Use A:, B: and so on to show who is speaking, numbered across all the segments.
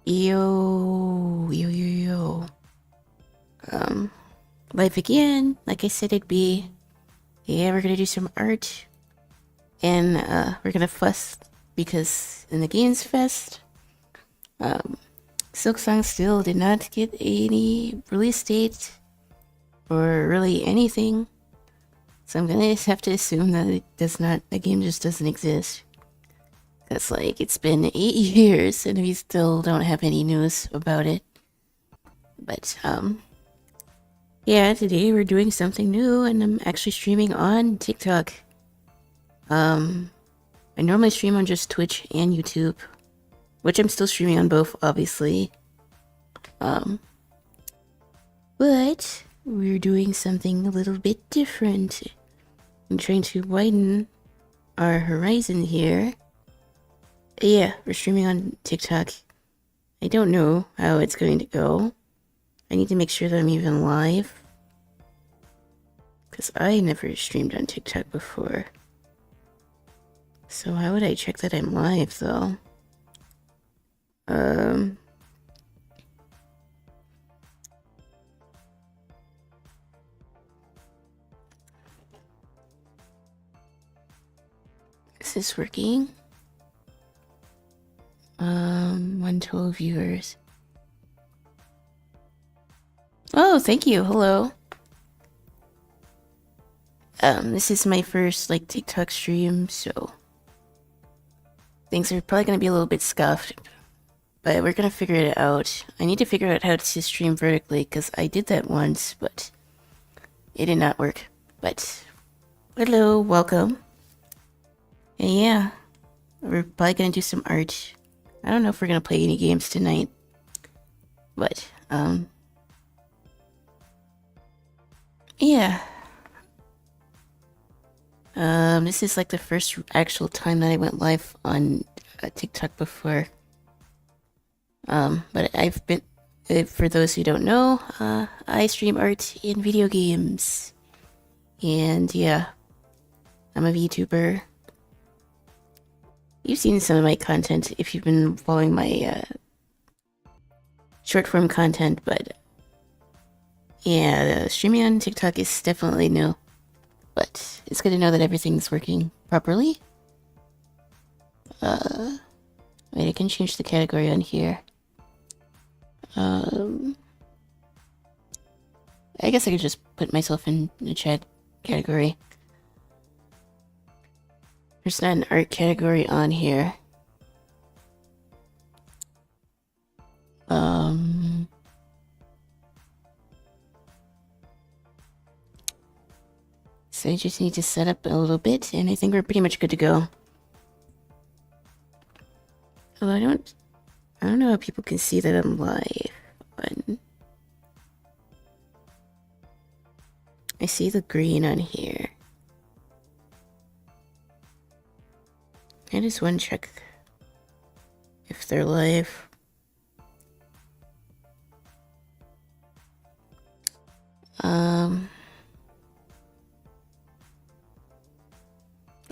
A: Yo, yo, yo, yo. Live again. Like I said it'd be. Yeah, we're gonna do some art. And, we're gonna fuss because in the Games Fest, Silk Song still did not get any release date or really anything. So I'm gonna just have to assume that the game just doesn't exist. Cause, like, it's been 8 years and we still don't have any news about it. But, yeah, today we're doing something new and I'm actually streaming on TikTok. I normally stream on just Twitch and YouTube, which I'm still streaming on both, obviously. But we're doing something a little bit different. I'm trying to widen our horizon here. Yeah, we're streaming on TikTok. I don't know how it's going to go. I need to make sure that I'm even live. Because I never streamed on TikTok before. So how would I check that I'm live, though? Is this working? 112 viewers. Oh, thank you. Hello. This is my first, like, TikTok stream, so things are probably gonna be a little bit scuffed, but we're gonna figure it out. I need to figure out how to stream vertically, because I did that once, but it did not work. But, hello, welcome. And yeah, we're probably gonna do some art. I don't know if we're gonna play any games tonight, but, yeah. This is like the first actual time that I went live on TikTok before. But I've been, for those who don't know, I stream art in video games. And yeah, I'm a VTuber. You've seen some of my content if you've been following my short form content, but yeah, streaming on TikTok is definitely new. But it's good to know that everything's working properly. Wait, I can change the category on here. I guess I could just put myself in the chat category. There's not an art category on here. So I just need to set up a little bit, and I think we're pretty much good to go. Although I don't know how people can see that I'm live, but I see the green on here. I just want to check if they're live.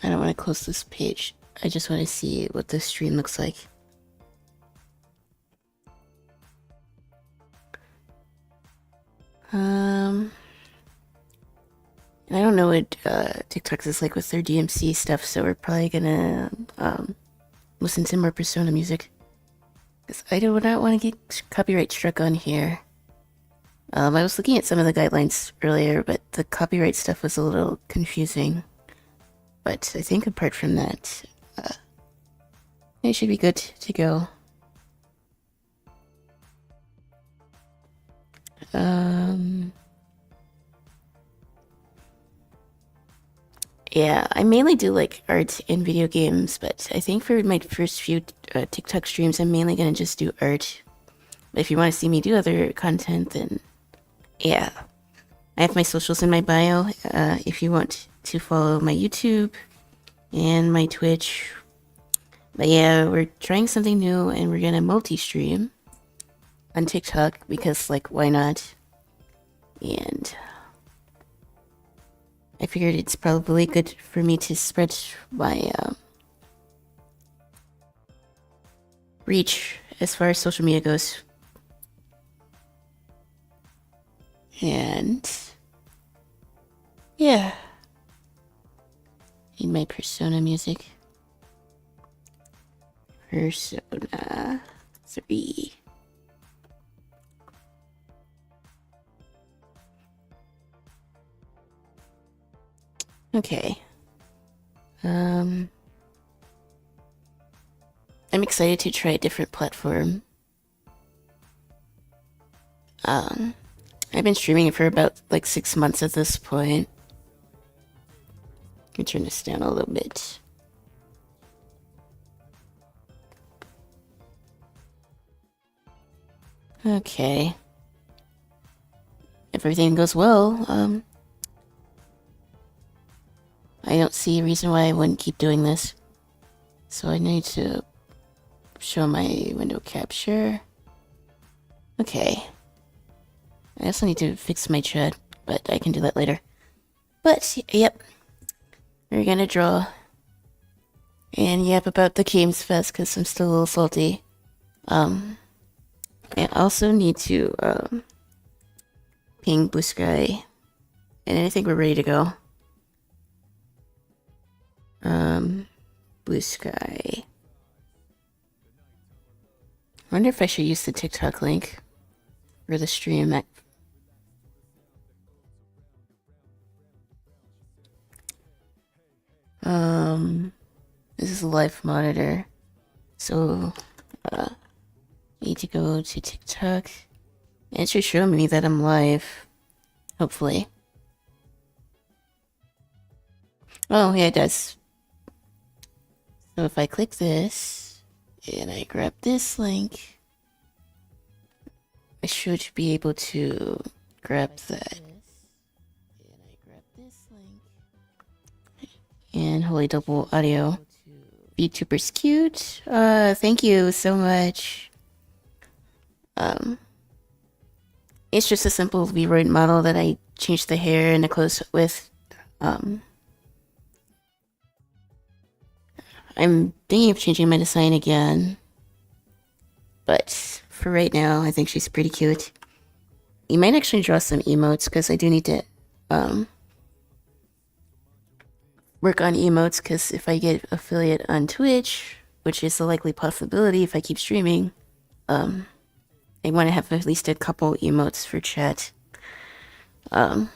A: I don't want to close this page. I just want to see what the stream looks like. I don't know what TikTok is like with their DMC stuff, so we're probably gonna listen to more Persona music. Because I do not want to get copyright struck on here. I was looking at some of the guidelines earlier, but the copyright stuff was a little confusing. But I think apart from that, it should be good to go. Yeah, I mainly do like art in video games, but I think for my first few TikTok streams, I'm mainly gonna just do art. But if you want to see me do other content, then yeah. I have my socials in my bio if you want to follow my YouTube and my Twitch. But yeah, we're trying something new and we're gonna multi-stream on TikTok because, like, why not? And I figured it's probably good for me to spread my reach as far as social media goes. And yeah, need my Persona music. Persona 3. Okay. I'm excited to try a different platform. I've been streaming it for about like 6 months at this point. Let me turn this down a little bit. Okay. If everything goes well, I don't see a reason why I wouldn't keep doing this. So I need to show my window capture. Okay. I also need to fix my chat, but I can do that later. But, yep. We're gonna draw. And yep, about the Games Fest, because I'm still a little salty. I also need to, ping Blue Sky. And I think we're ready to go. Blue Sky. I wonder if I should use the TikTok link for the stream. This is a live monitor. So, need to go to TikTok. And it should show me that I'm live. Hopefully. Oh, yeah, it does. So if I click this, and I grab this link, I should be able to grab that. And Holy Double Audio. VTuber's cute. Thank you so much. It's just a simple V-Roid model that I changed the hair and the clothes with. I'm thinking of changing my design again. But for right now, I think she's pretty cute. You might actually draw some emotes, because I do need to, work on emotes, because if I get affiliate on Twitch, which is a likely possibility if I keep streaming, I want to have at least a couple emotes for chat. How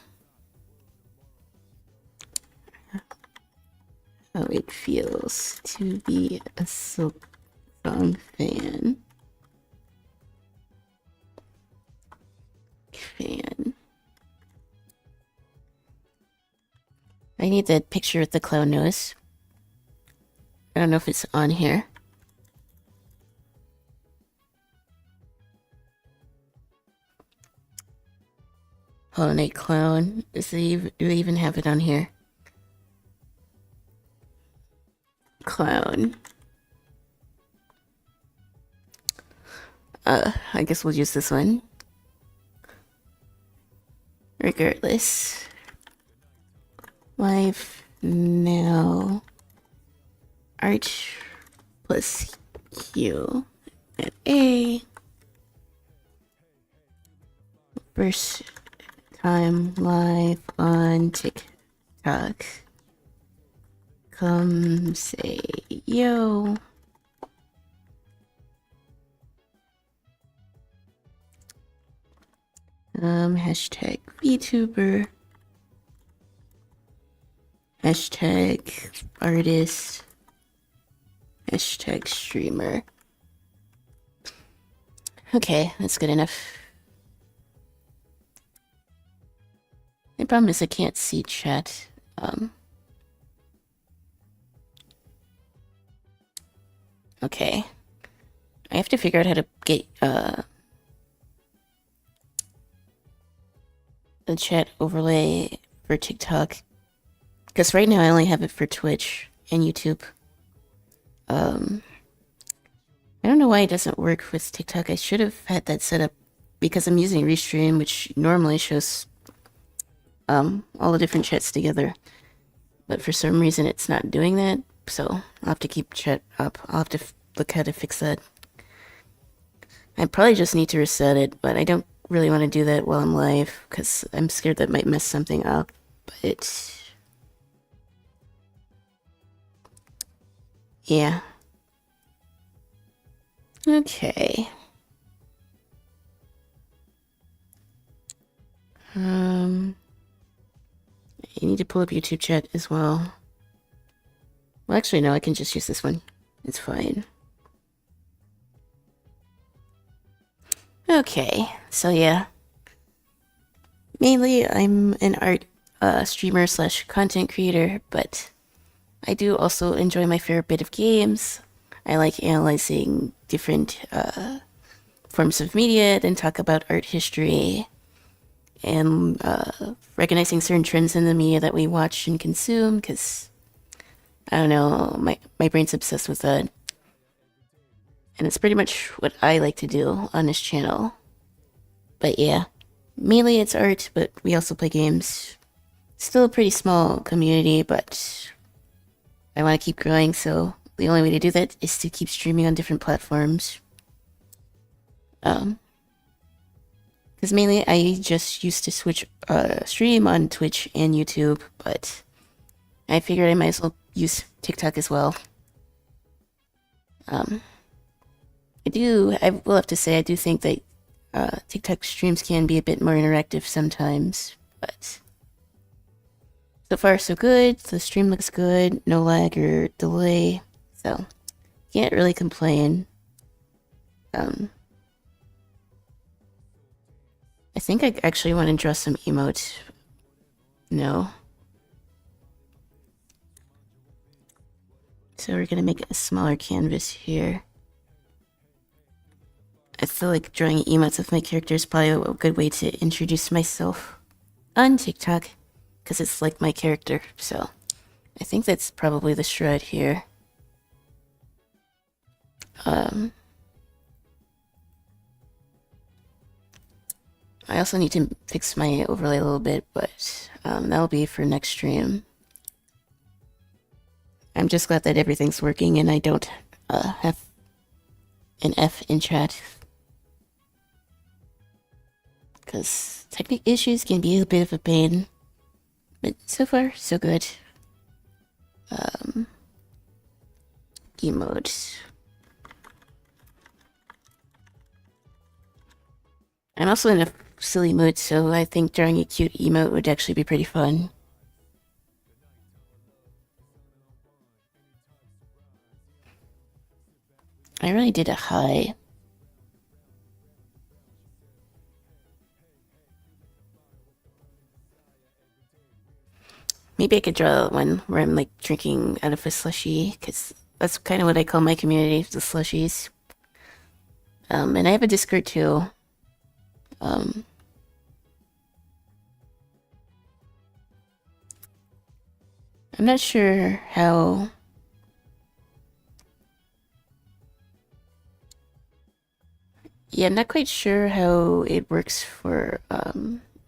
A: it feels to be a Silk Song fan. I need that picture with the clown nose. I don't know if it's on here. Hollow Knight clown. Do they even have it on here? Clown. I guess we'll use this one. Regardless. Live now. Art plus Q at A. First time live on TikTok. Come say yo. Hashtag VTuber. Hashtag artist. Hashtag streamer. Okay, that's good enough. The problem is I can't see chat. Okay. I have to figure out how to get, the chat overlay for TikTok. Because right now I only have it for Twitch and YouTube. I don't know why it doesn't work with TikTok. I should have had that set up because I'm using Restream, which normally shows all the different chats together. But for some reason it's not doing that, so I'll have to keep chat up. I'll have to look how to fix that. I probably just need to reset it, but I don't really want to do that while I'm live because I'm scared that might mess something up. But yeah. Okay. You need to pull up YouTube chat as well. Well, actually, no, I can just use this one. It's fine. Okay, so yeah. Mainly, I'm an art streamer slash content creator, but I do also enjoy my fair bit of games. I like analyzing different forms of media, then talk about art history, and recognizing certain trends in the media that we watch and consume, because, I don't know, my brain's obsessed with that. And it's pretty much what I like to do on this channel. But yeah, mainly it's art, but we also play games. Still a pretty small community, but I want to keep growing, so the only way to do that is to keep streaming on different platforms. Because mainly I just used to stream on Twitch and YouTube, but I figured I might as well use TikTok as well. I will have to say, I do think that TikTok streams can be a bit more interactive sometimes, but so far so good. The stream looks good, no lag or delay, so can't really complain. I think I actually want to draw some emotes. No. So we're gonna make a smaller canvas here. I feel like drawing emotes with my character is probably a good way to introduce myself on TikTok, because it's like my character, so I think that's probably the shred here. I also need to fix my overlay a little bit, but that'll be for next stream. I'm just glad that everything's working and I don't have an F in chat. Because technical issues can be a bit of a pain. But so far, so good. Emotes. I'm also in a silly mood, so I think drawing a cute emote would actually be pretty fun. I really did a high. Maybe I could draw one where I'm like drinking out of a slushie, because that's kind of what I call my community, the slushies. And I have a Discord too. I'm not sure how. Yeah, I'm not quite sure how it works for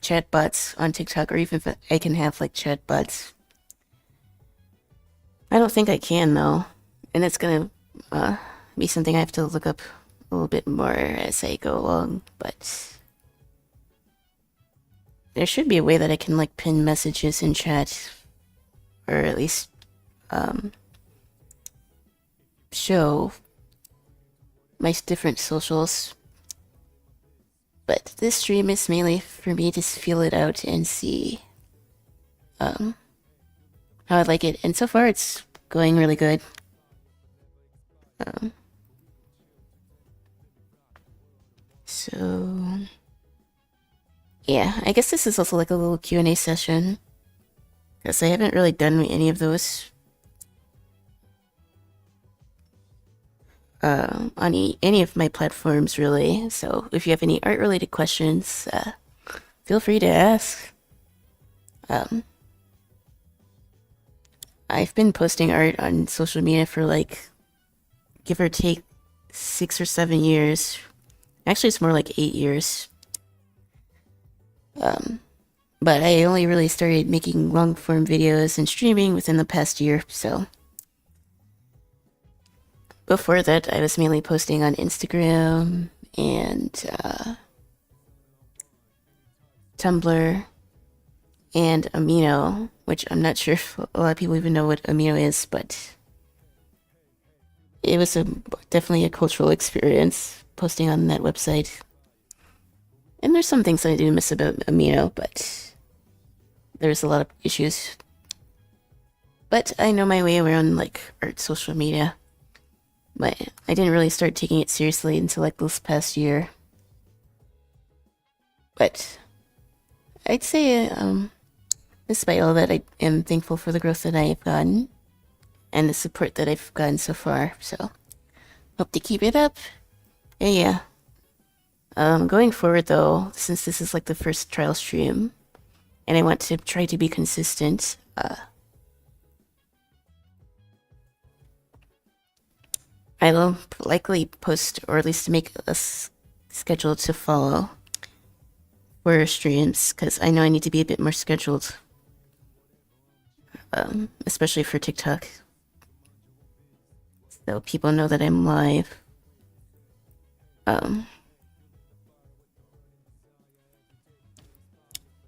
A: chatbots on TikTok, or even if I can have like chatbots. I don't think I can though, and it's gonna be something I have to look up a little bit more as I go along. But there should be a way that I can like pin messages in chat, or at least show my different socials. But this stream is mainly for me to feel it out and see how I like it. And so far it's going really good. So yeah, I guess this is also like a little Q&A session, because I haven't really done any of those on any of my platforms really. So if you have any art related questions, feel free to ask. I've been posting art on social media for like, give or take, 6 or 7 years. Actually, it's more like 8 years. But I only really started making long form videos and streaming within the past year, so before that I was mainly posting on Instagram and Tumblr, and Amino, which I'm not sure if a lot of people even know what Amino is, but it was definitely a cultural experience posting on that website. And there's some things I do miss about Amino, but there's a lot of issues. But I know my way around like art social media. But I didn't really start taking it seriously until like this past year. But I'd say, despite all that, I am thankful for the growth that I've gotten and the support that I've gotten so far. So hope to keep it up. And yeah. Going forward though, since this is like the first trial stream, and I want to try to be consistent, I will likely post, or at least make a schedule to follow for streams, because I know I need to be a bit more scheduled, especially for TikTok, so people know that I'm live.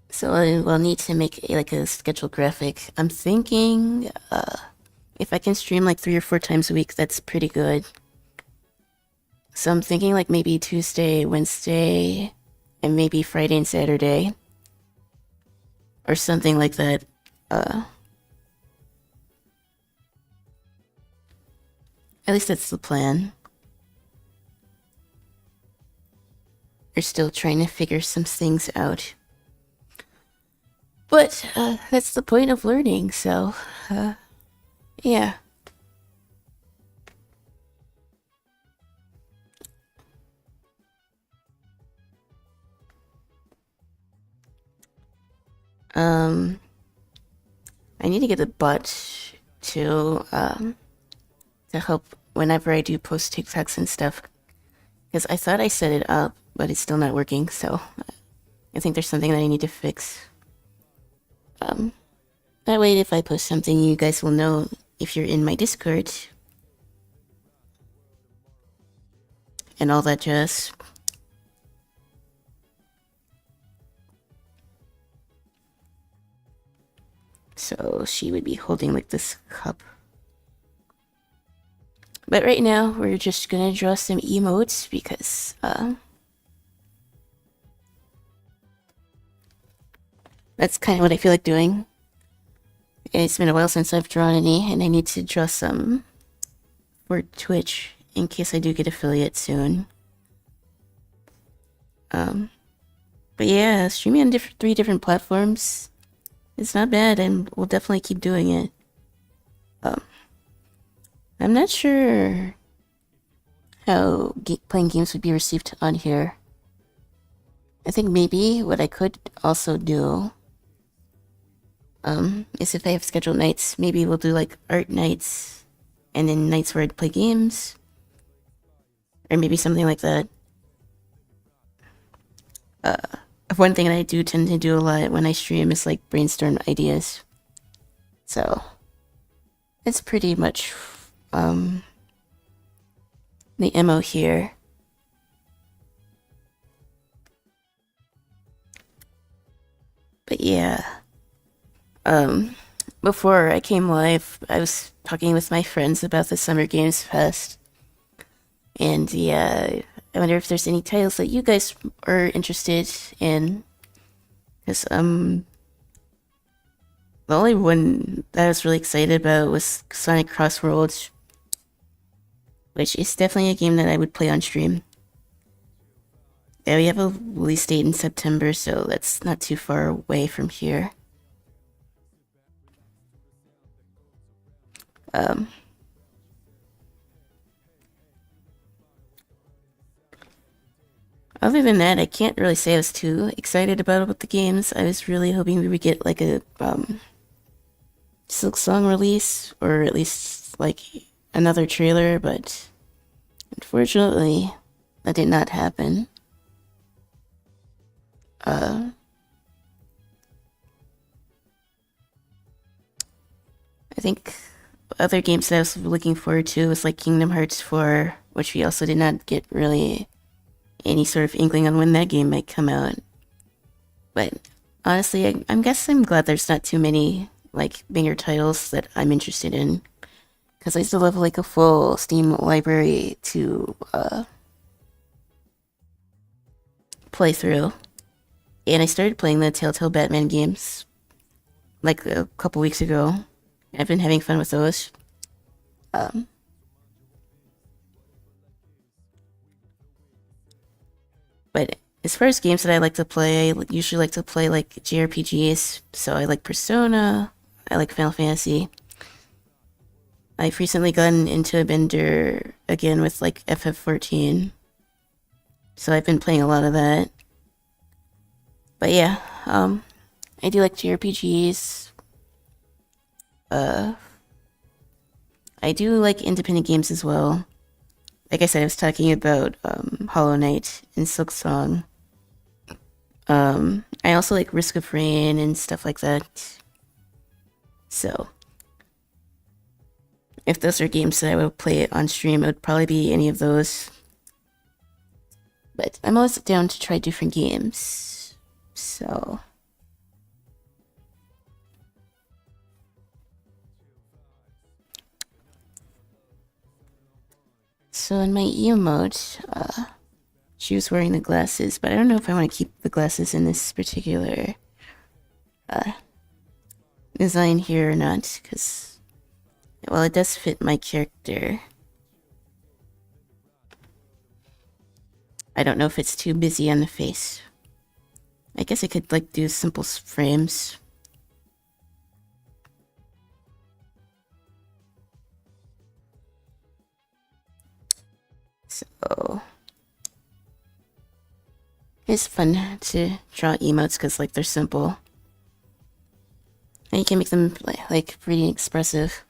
A: So I will need to make like a schedule graphic. I'm thinking, if I can stream like 3 or 4 times a week, that's pretty good. So I'm thinking like maybe Tuesday, Wednesday, and maybe Friday and Saturday. Or something like that. At least that's the plan. We're still trying to figure some things out. But that's the point of learning, so yeah. I need to get a bot to help whenever I do post TikToks and stuff. Because I thought I set it up, but it's still not working, so I think there's something that I need to fix. That way if I post something, you guys will know if you're in my Discord. And all that jazz. So she would be holding like this cup. But right now, we're just gonna draw some emotes because, that's kind of what I feel like doing. It's been a while since I've drawn any, and I need to draw some for Twitch in case I do get affiliate soon. But yeah, streaming on 3 different platforms, it's not bad, and we'll definitely keep doing it. I'm not sure how playing games would be received on here. I think maybe what I could also do is if I have scheduled nights, maybe we'll do like art nights and then nights where I'd play games. Or maybe something like that. One thing that I do tend to do a lot when I stream is like brainstorm ideas. So it's pretty much the MO here. But yeah. Before I came live, I was talking with my friends about the Summer Games Fest. And yeah, I wonder if there's any titles that you guys are interested in. Because, the only one that I was really excited about was Sonic Crossworlds, which is definitely a game that I would play on stream. Yeah, we have a release date in September, so that's not too far away from here. Other than that, I can't really say I was too excited about the games. I was really hoping we would get like a Silk Song release, or at least like another trailer, but unfortunately, that did not happen. I think other games that I was looking forward to was like Kingdom Hearts 4, which we also did not get really any sort of inkling on when that game might come out. But honestly, I'm glad there's not too many like banger titles that I'm interested in, because I still have like a full Steam library to play through. And I started playing the Telltale Batman games like a couple weeks ago. I've been having fun with those. Um, but as far as games that I like to play, I usually like to play like JRPGs. So I like Persona. I like Final Fantasy. I've recently gotten into a bender again with like FF14. So I've been playing a lot of that. But yeah, I do like JRPGs. Uh, I do like independent games as well. Like I said, I was talking about Hollow Knight and Silksong. I also like Risk of Rain and stuff like that. So, if those are games that I would play on stream, it would probably be any of those. But I'm always down to try different games. So, in my emote, she was wearing the glasses, but I don't know if I want to keep the glasses in this particular design here or not, because, well, it does fit my character. I don't know if it's too busy on the face. I guess I could, like, do simple frames. So, it's fun to draw emotes because, like, they're simple. And you can make them, like pretty expressive.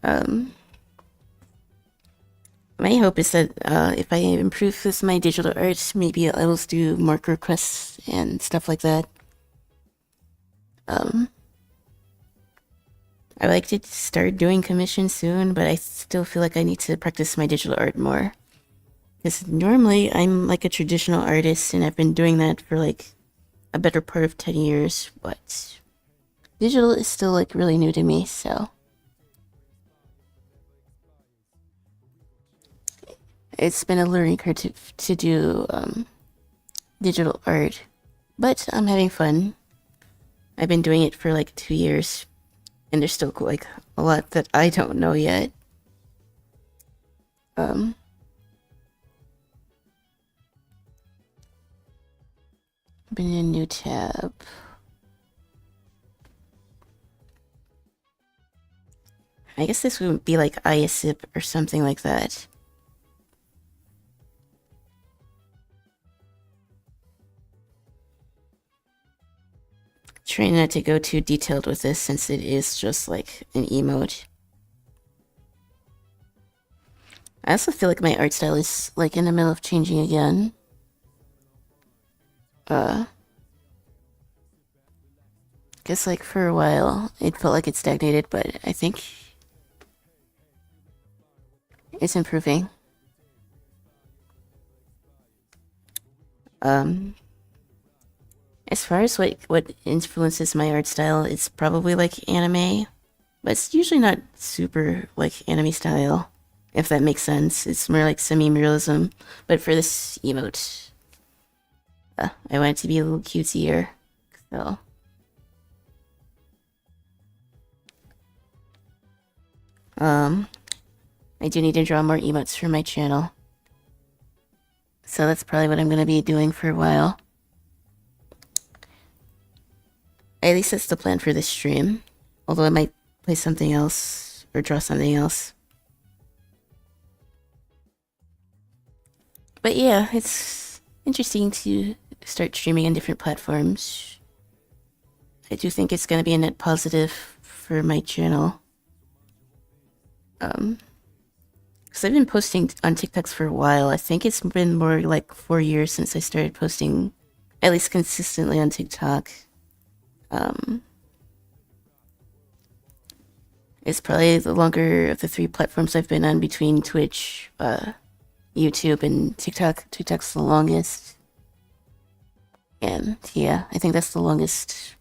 A: My hope is that if I improve this my digital art, maybe I will do mark requests and stuff like that. I would like to start doing commissions soon, but I still feel like I need to practice my digital art more. Because normally I'm like a traditional artist and I've been doing that for like a better part of 10 years, but digital is still like really new to me, so it's been a learning curve to do digital art, but I'm having fun. I've been doing it for like 2 years, and there's still like a lot that I don't know yet. Open a new tab. I guess this would be like ISIP or something like that. Trying not to go too detailed with this since it is just like an emote. I also feel like my art style is like in the middle of changing again. Guess like for a while it felt like it stagnated, but I think it's improving. As far as what influences my art style, it's probably like anime, but it's usually not super like anime style, if that makes sense. It's more like semi-realism, but for this emote, I want it to be a little cutesier, so. I do need to draw more emotes for my channel. So that's probably what I'm gonna be doing for a while. At least that's the plan for this stream. Although I might play something else or draw something else. But yeah, it's interesting to start streaming on different platforms. I do think it's gonna be a net positive for my channel. Because I've been posting on TikToks for a while. I think it's been more like 4 years since I started posting, at least consistently on TikTok. It's probably the longer of the three platforms I've been on between Twitch, YouTube, and TikTok. TikTok's the longest. And yeah, I think that's the longest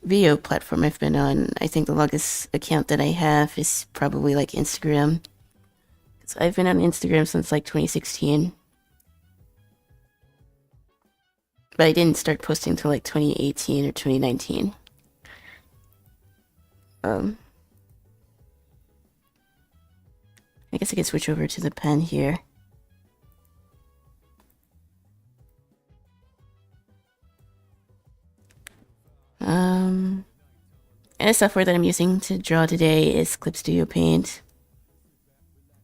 A: video platform I've been on. I think the longest account that I have is probably like Instagram. So I've been on Instagram since like 2016. But I didn't start posting till like 2018 or 2019. I guess I could switch over to the pen here. And the software that I'm using to draw today is Clip Studio Paint,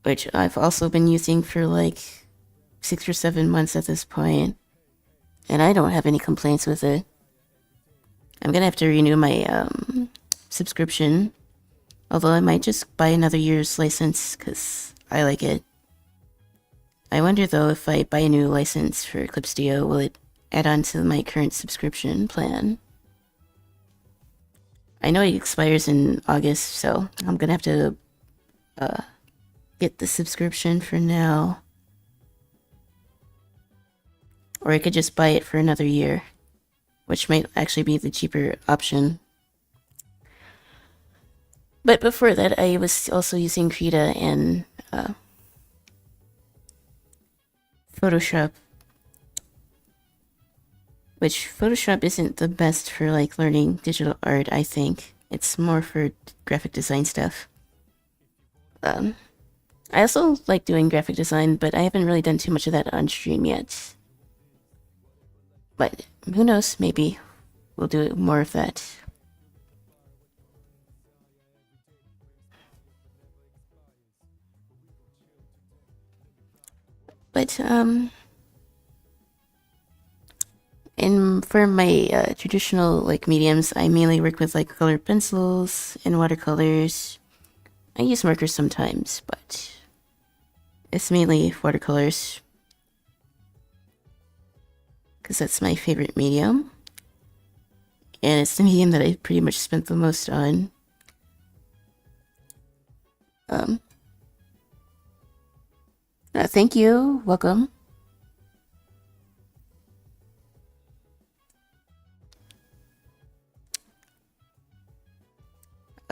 A: which I've also been using for like 6 or 7 months at this point, and I don't have any complaints with it. I'm gonna have to renew my subscription, although I might just buy another year's license because I like it. I wonder though, if I buy a new license for Clip Studio, will it add on to my current subscription plan? I know it expires in August, so I'm gonna have to get the subscription for now. Or I could just buy it for another year, which might actually be the cheaper option. But before that, I was also using Krita and Photoshop, which Photoshop isn't the best for like learning digital art, I think. It's more for graphic design stuff. I also like doing graphic design, but I haven't really done too much of that on stream yet. But who knows, maybe we'll do more of that. But for my traditional like mediums, I mainly work with like colored pencils and watercolors. I use markers sometimes, but it's mainly watercolors because that's my favorite medium, and it's the medium that I pretty much spent the most on. Thank you. Welcome.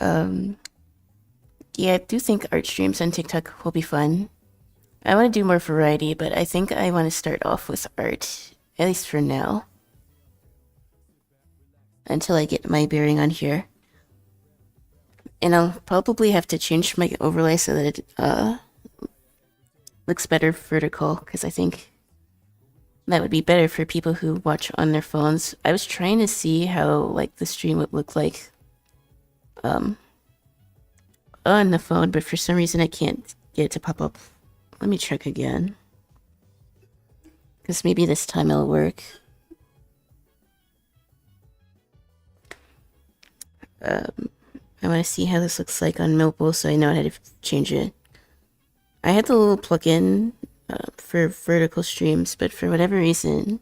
A: Yeah, I do think art streams on TikTok will be fun. I want to do more variety, but I think I want to start off with art, at least for now, until I get my bearing on here. And I'll probably have to change my overlay so that it looks better vertical, because I think that would be better for people who watch on their phones. I was trying to see how like the stream would look like on the phone, but for some reason I can't get it to pop up. Let me check again, because maybe this time it'll work. I want to see how this looks like on mobile so I know how to change it. I had the little plugin for vertical streams, but for whatever reason,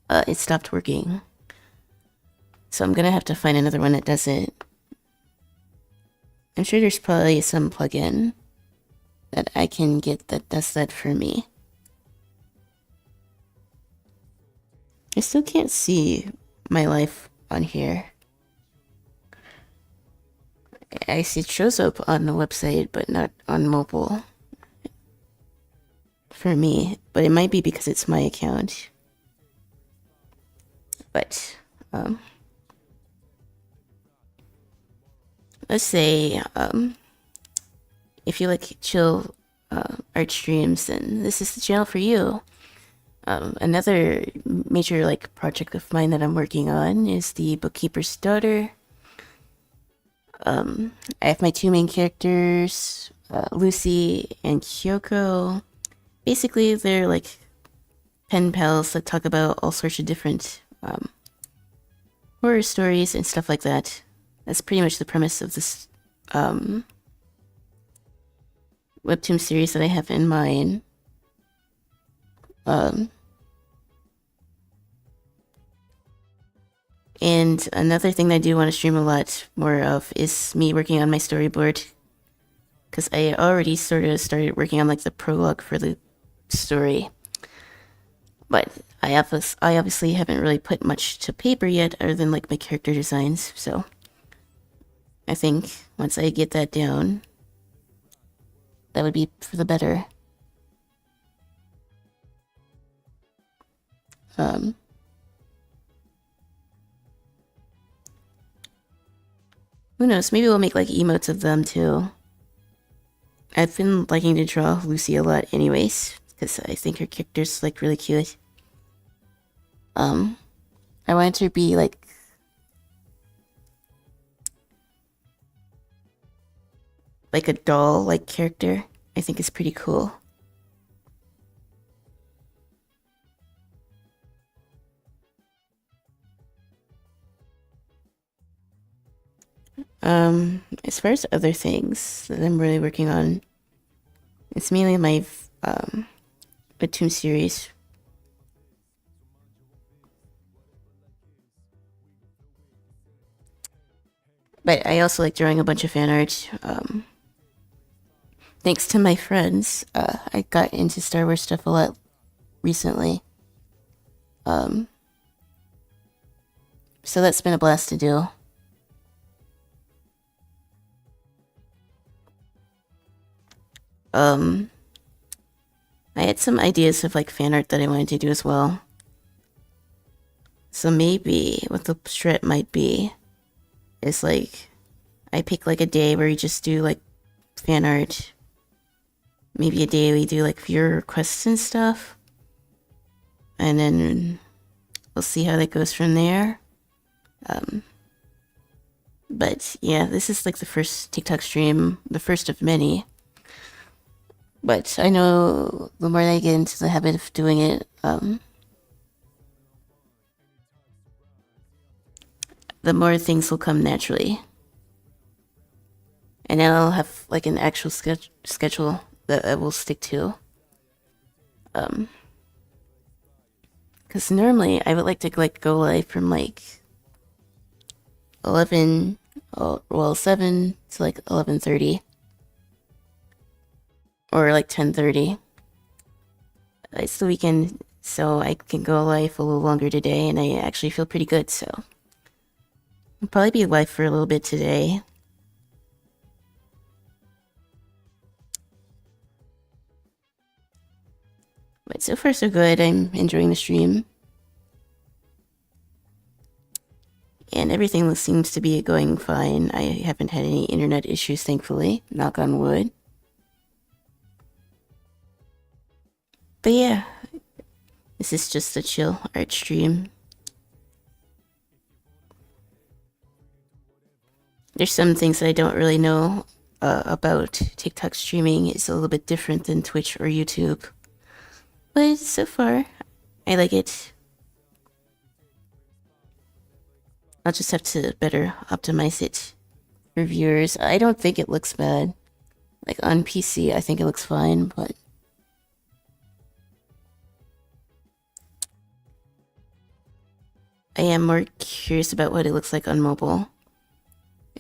A: it stopped working. So I'm gonna have to find another one that does it. I'm sure there's probably some plugin that I can get that does that for me. I still can't see my life on here. I see it shows up on the website, but not on mobile. For me, but it might be because it's my account. But, let's say, if you like chill art streams, then this is the channel for you. Another major like project of mine that I'm working on is the Bookkeeper's Daughter. I have my two main characters, Lucy and Kyoko. Basically, they're like pen pals that talk about all sorts of different horror stories and stuff like that. That's pretty much the premise of this webtoon series that I have in mind. And another thing that I do want to stream a lot more of is me working on my storyboard. Because I already sort of started working on like the prologue for the story. But I obviously haven't really put much to paper yet other than like my character designs. So I think once I get that down, that would be for the better. Who knows? Maybe we'll make like emotes of them too. I've been liking to draw Lucy a lot anyways, because I think her character's like really cute. I wanted her to be like a doll like character. I think is pretty cool. As far as other things that I'm really working on, it's mainly my webtoon series. But I also like drawing a bunch of fan art. Thanks to my friends, I got into Star Wars stuff a lot recently. So that's been a blast to do. I had some ideas of like fan art that I wanted to do as well. So maybe what the strat might be is like I pick like a day where you just do like fan art. Maybe a day we do like viewer requests and stuff. And then we'll see how that goes from there. But yeah, this is like the first TikTok stream, the first of many. But I know the more I get into the habit of doing it, the more things will come naturally. And then I'll have like an actual schedule that I will stick to. Because normally I would like to like go live from like 7 to like 11:30 or like 10:30. It's the weekend, so I can go live a little longer today, and I actually feel pretty good. So I'll probably be live for a little bit today. But so far so good. I'm enjoying the stream. And everything seems to be going fine. I haven't had any internet issues, thankfully. Knock on wood. But yeah, this is just a chill art stream. There's some things that I don't really know about TikTok streaming. It's a little bit different than Twitch or YouTube. But so far, I like it. I'll just have to better optimize it for viewers. I don't think it looks bad. Like on PC, I think it looks fine, but I am more curious about what it looks like on mobile.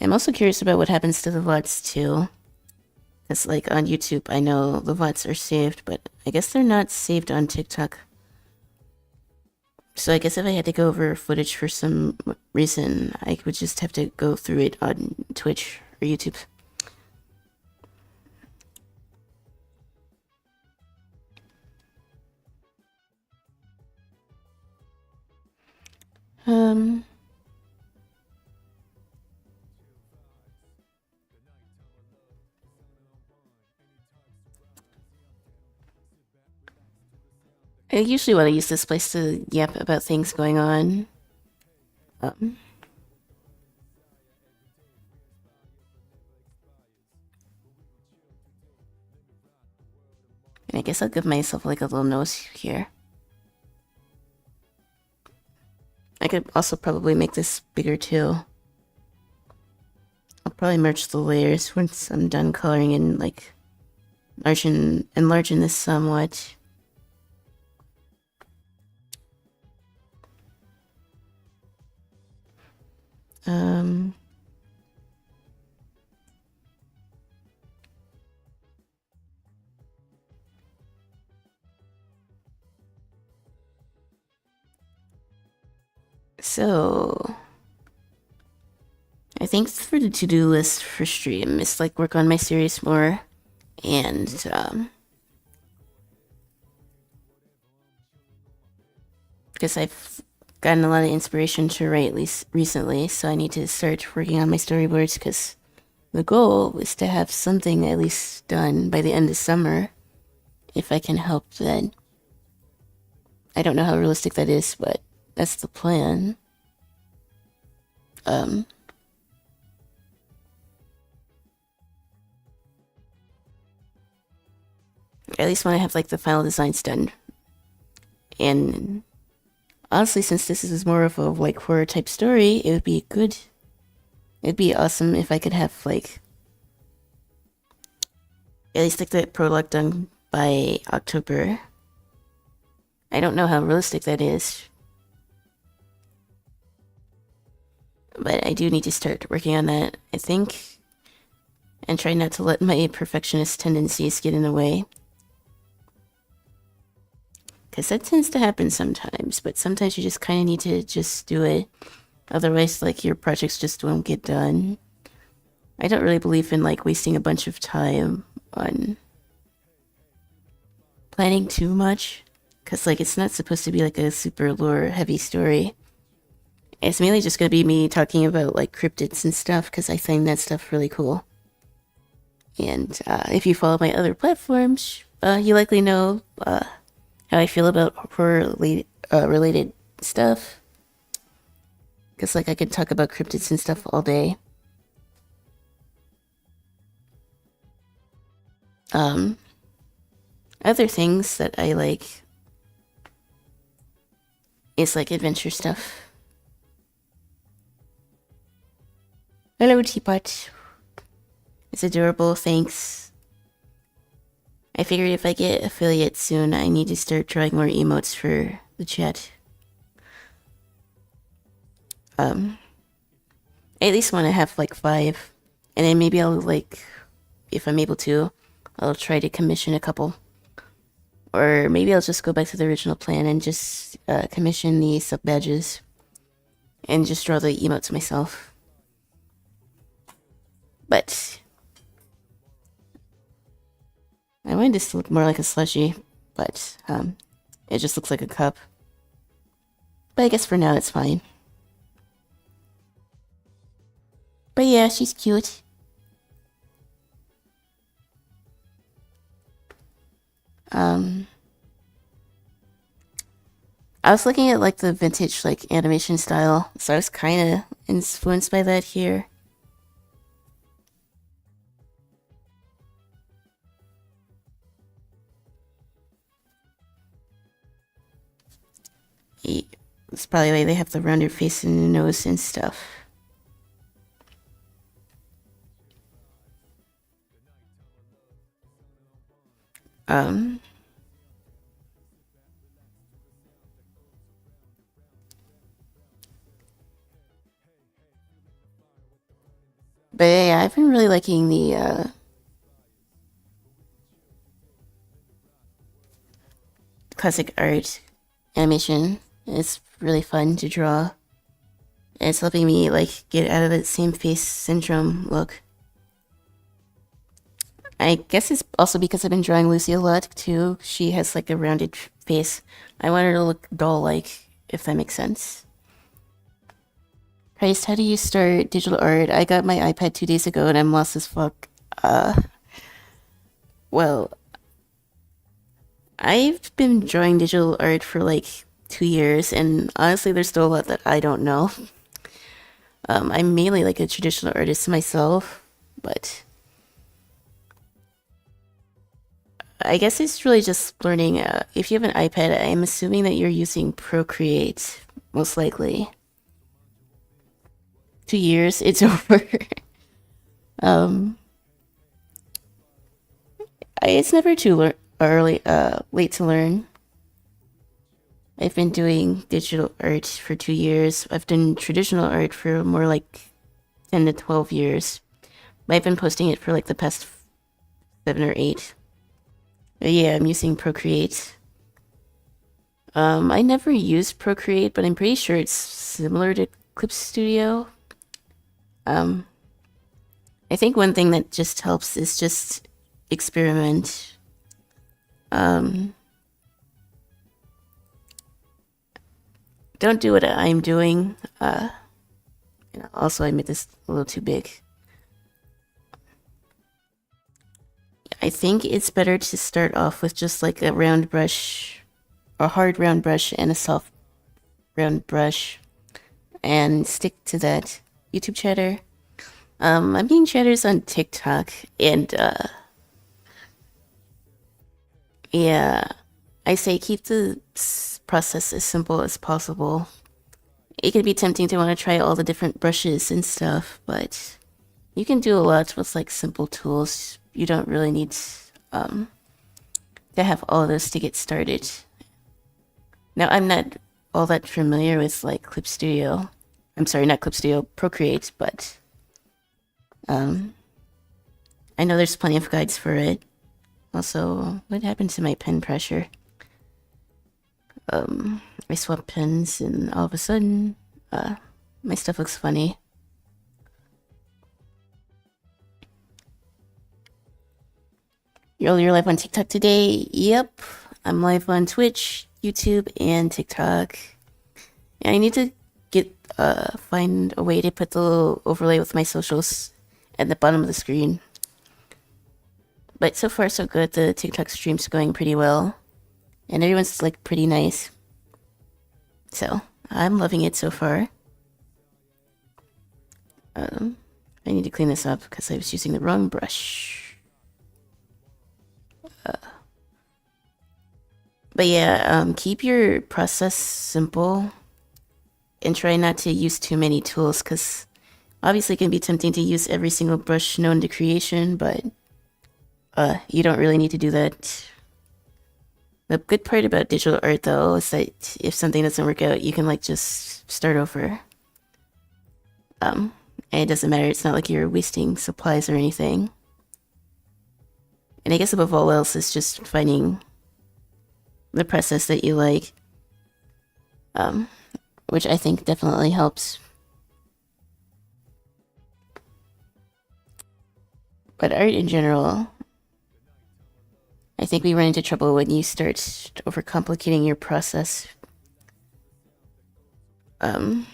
A: I'm also curious about what happens to the VODs too. Because like on YouTube, I know the VODs are saved, but I guess they're not saved on TikTok. So I guess if I had to go over footage for some reason, I would just have to go through it on Twitch or YouTube. I usually want to use this place to yap about things going on. And I guess I'll give myself like a little nose here. I could also probably make this bigger too. I'll probably merge the layers once I'm done coloring and like enlarging this somewhat. Um, so I think for the to-do list for stream is like work on my series more and because I've gotten a lot of inspiration to write recently, so I need to start working on my storyboards because the goal is to have something at least done by the end of summer, if I can help then. I don't know how realistic that is, but that's the plan. Um, at least when I have like the final designs done. And honestly, since this is more of a like horror type story, it would be good. It'd be awesome if I could have like at least like the prologue done by October. I don't know how realistic that is, but I do need to start working on that, I think, and try not to let my perfectionist tendencies get in the way. Because that tends to happen sometimes, but sometimes you just kind of need to just do it. Otherwise, like, your projects just won't get done. I don't really believe in, like, wasting a bunch of time on planning too much. Because, like, it's not supposed to be, like, a super lore-heavy story. It's mainly just gonna be me talking about, like, cryptids and stuff, because I find that stuff really cool. And if you follow my other platforms, you likely know how I feel about horror related stuff. Because, like, I could talk about cryptids and stuff all day. Other things that I like is, like, adventure stuff. Hello, Teapot. It's adorable, thanks. I figured if I get affiliate soon, I need to start drawing more emotes for the chat. I at least want to have like 5. And then maybe I'll like, if I'm able to, I'll try to commission a couple. Or maybe I'll just go back to the original plan and just commission the sub badges. And just draw the emotes myself. But I wanted this to look more like a slushie, but it just looks like a cup. But I guess for now it's fine. But yeah, she's cute. I was looking at like the vintage like animation style, so I was kind of influenced by that here. It's probably why they have the rounded face and the nose and stuff. But yeah, I've been really liking the classic art animation. It's really fun to draw. And it's helping me like get out of that same face syndrome look. I guess it's also because I've been drawing Lucy a lot too. She has like a rounded face. I want her to look doll-like, if that makes sense. Christ, how do you start digital art? I got my iPad 2 days ago and I'm lost as fuck. Well, I've been drawing digital art for like 2 years, and honestly, there's still a lot that I don't know. I'm mainly like a traditional artist myself, but I guess it's really just learning. If you have an iPad, I'm assuming that you're using Procreate, most likely. 2 years, it's over. It's never too early, late to learn. I've been doing digital art for 2 years. I've done traditional art for more like 10 to 12 years. I've been posting it for like the past 7 or 8. But yeah, I'm using Procreate. I never used Procreate, but I'm pretty sure it's similar to Clip Studio. I think one thing that just helps is just experiment. Don't do what I'm doing. Also, I made this a little too big. I think it's better to start off with just like a round brush, a hard round brush, and a soft round brush, and stick to that. YouTube chatter. I'm getting chatters on TikTok, and yeah, I say keep the process as simple as possible. It can be tempting to want to try all the different brushes and stuff, but you can do a lot with like simple tools. You don't really need to have all of those to get started. Now, I'm not all that familiar with like Clip Studio. I'm sorry, not Clip Studio, Procreate, but I know there's plenty of guides for it. Also, what happened to my pen pressure? I swapped pens and all of a sudden, my stuff looks funny. You're live on TikTok today? Yep. I'm live on Twitch, YouTube, and TikTok. And I need to find a way to put the little overlay with my socials at the bottom of the screen. But so far so good. The TikTok stream's going pretty well. And everyone's like pretty nice. So, I'm loving it so far. I need to clean this up because I was using the wrong brush. But yeah, keep your process simple and try not to use too many tools because obviously it can be tempting to use every single brush known to creation, but you don't really need to do that. The good part about digital art though is that if something doesn't work out, you can like just start over. And it doesn't matter, it's not like you're wasting supplies or anything. And I guess above all else is just finding the process that you like, which I think definitely helps. But art in general, I think we run into trouble when you start overcomplicating your process. Because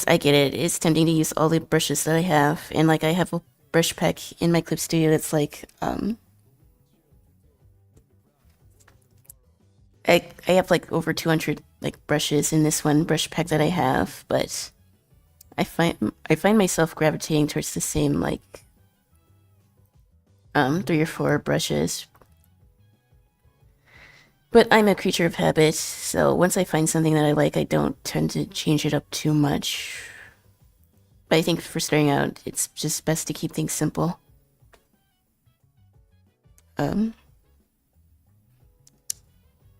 A: I get it, it's tempting to use all the brushes that I have, and like I have a brush pack in my Clip Studio that's like, I have like over 200 like brushes in this one brush pack that I have, but I find myself gravitating towards the same like 3 or 4 brushes. But I'm a creature of habit, so once I find something that I like, I don't tend to change it up too much. But I think for starting out, it's just best to keep things simple.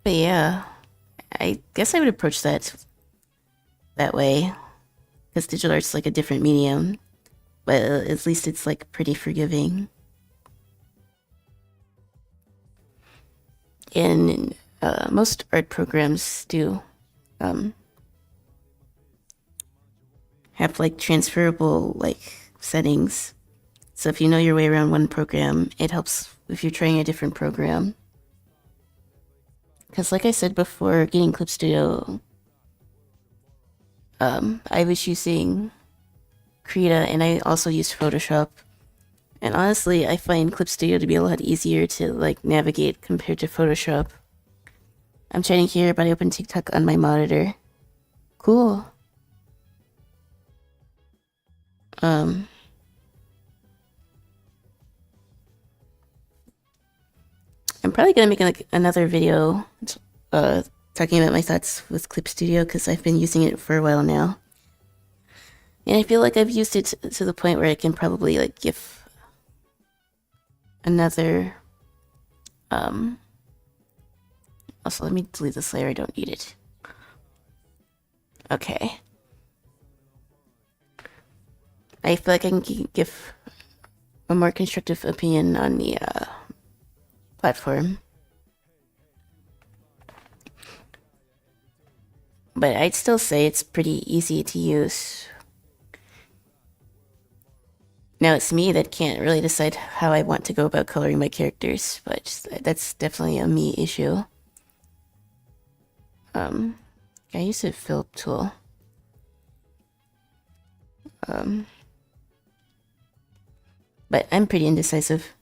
A: But yeah, I guess I would approach that way. Because digital art's like a different medium, but at least it's like pretty forgiving. And most art programs do have like transferable like settings. So if you know your way around one program, it helps if you're trying a different program. Because like I said before, getting Clip Studio, I was using Krita and I also used Photoshop. And honestly, I find Clip Studio to be a lot easier to like navigate compared to Photoshop. I'm chatting here, but I open TikTok on my monitor. Cool. I'm probably gonna make like another video talking about my thoughts with Clip Studio because I've been using it for a while now. And I feel like I've used it to the point where I can probably like give another Also, let me delete this layer. I don't need it. Okay. I feel like I can give a more constructive opinion on the platform. But I'd still say it's pretty easy to use. Now it's me that can't really decide how I want to go about coloring my characters, but that's definitely a me issue. I use a fill tool. But I'm pretty indecisive.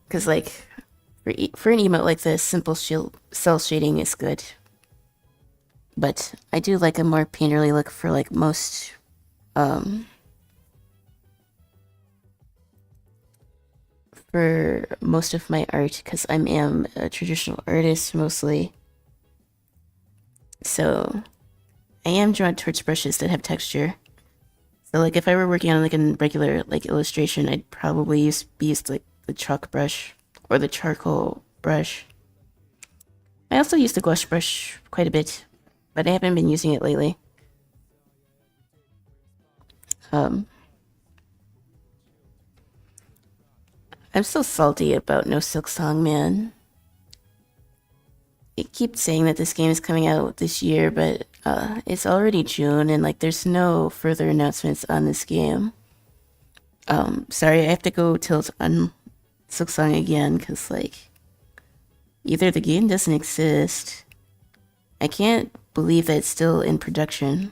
A: Because, like, for an emote like this, simple cell shading is good. But I do like a more painterly look for, like, most, for most of my art, because I am a traditional artist mostly. So I am drawn towards brushes that have texture. So, like, if I were working on, like, a regular, like, illustration, I'd probably use like, the chalk brush or the charcoal brush. I also use the gouache brush quite a bit, but I haven't been using it lately. I'm still salty about No Silk Song, man. It keeps saying that this game is coming out this year, but it's already June, and like there's no further announcements on this game. Sorry, I have to go tilt on Silk Song again, because like either the game doesn't exist. I can't believe that it's still in production,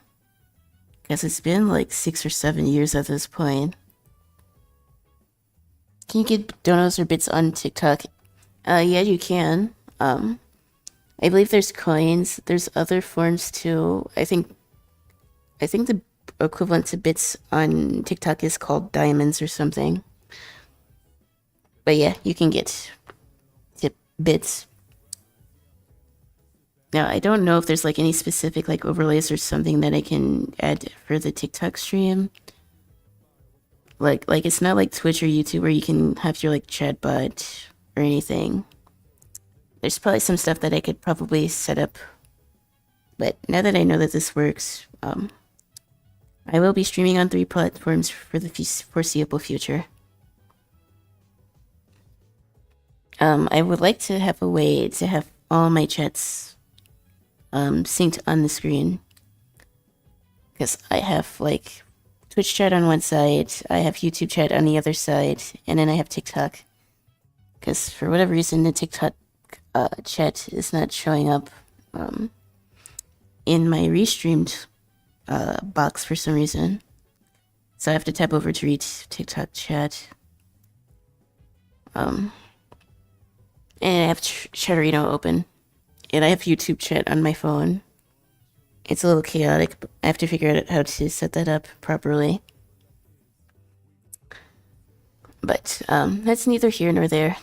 A: because it's been like 6 or 7 years at this point. Can you get donos or bits on TikTok? Yeah, you can. I believe there's coins. There's other forms too. I think the equivalent to bits on TikTok is called diamonds or something. But yeah, you can get bits. Now, I don't know if there's like any specific like overlays or something that I can add for the TikTok stream. Like it's not like Twitch or YouTube where you can have your like chatbot or anything. There's probably some stuff that I could probably set up. But now that I know that this works, I will be streaming on 3 platforms for the foreseeable future. I would like to have a way to have all my chats synced on the screen. Because I have like Twitch chat on one side, I have YouTube chat on the other side, and then I have TikTok. Because for whatever reason, the TikTok chat is not showing up in my restreamed box for some reason. So I have to tap over to read TikTok chat. And I have Chatterino open. And I have YouTube chat on my phone. It's a little chaotic, but I have to figure out how to set that up properly. But that's neither here nor there.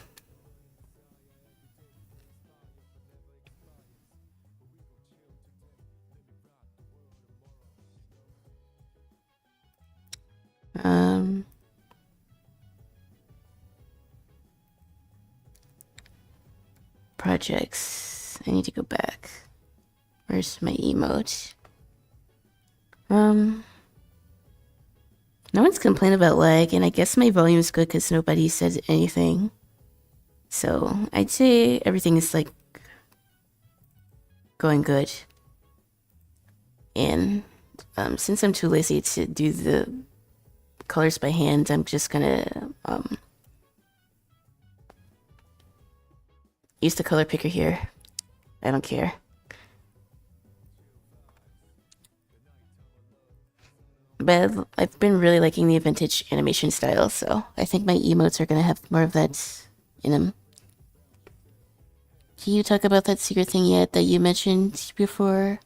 A: Projects. I need to go back. Where's my emote? No one's complaining about lag, and I guess my volume is good because nobody said anything. So I'd say everything is like going good. And since I'm too lazy to do the colors by hand, I'm just gonna use the color picker here. I don't care. But I've been really liking the vintage animation style, so I think my emotes are gonna have more of that in them. Can you talk about that secret thing yet that you mentioned before?